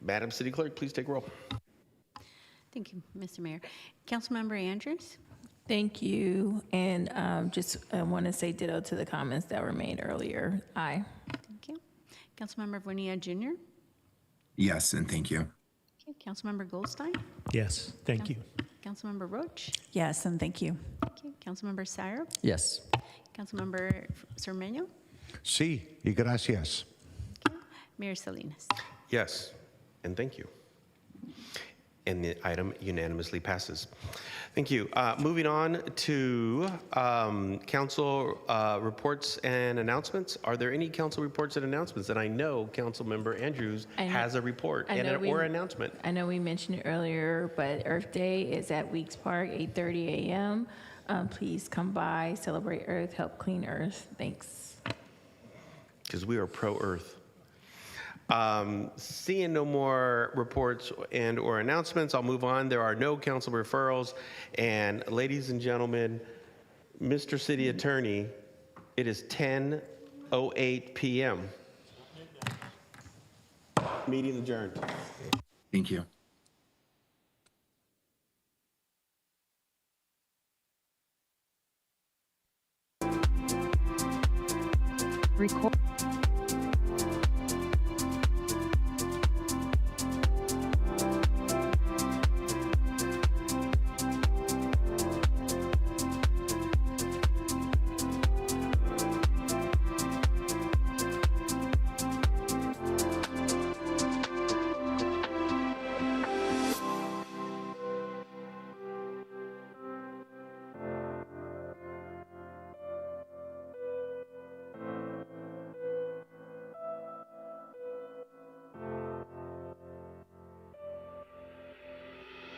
Madam City Clerk, please take roll. Thank you, Mr. Mayor. Councilmember Andrews? Thank you. And just want to say ditto to the comments that were made earlier. Aye. Thank you. Councilmember Bonilla Jr.? Yes, and thank you. Okay, Councilmember Goldstein? Yes, thank you. Councilmember Roach? Yes, and thank you. Okay, Councilmember Syrup? Yes. Councilmember Cermeño? Sí, y gracias. Mayor Salinas? Yes, and thank you. And the item unanimously passes. Thank you. Moving on to council reports and announcements. Are there any council reports and announcements? And I know Councilmember Andrews has a report or announcement. I know we mentioned it earlier, but Earth Day is at Weeks Park, 8:30 a.m. Please come by, celebrate Earth, help clean Earth. Thanks. Because we are pro-Earth. Seeing no more reports and or announcements, I'll move on. There are no council referrals. And ladies and gentlemen, Mr. City Attorney, it is 10:08 p.m. Meeting adjourned. Thank you. Record.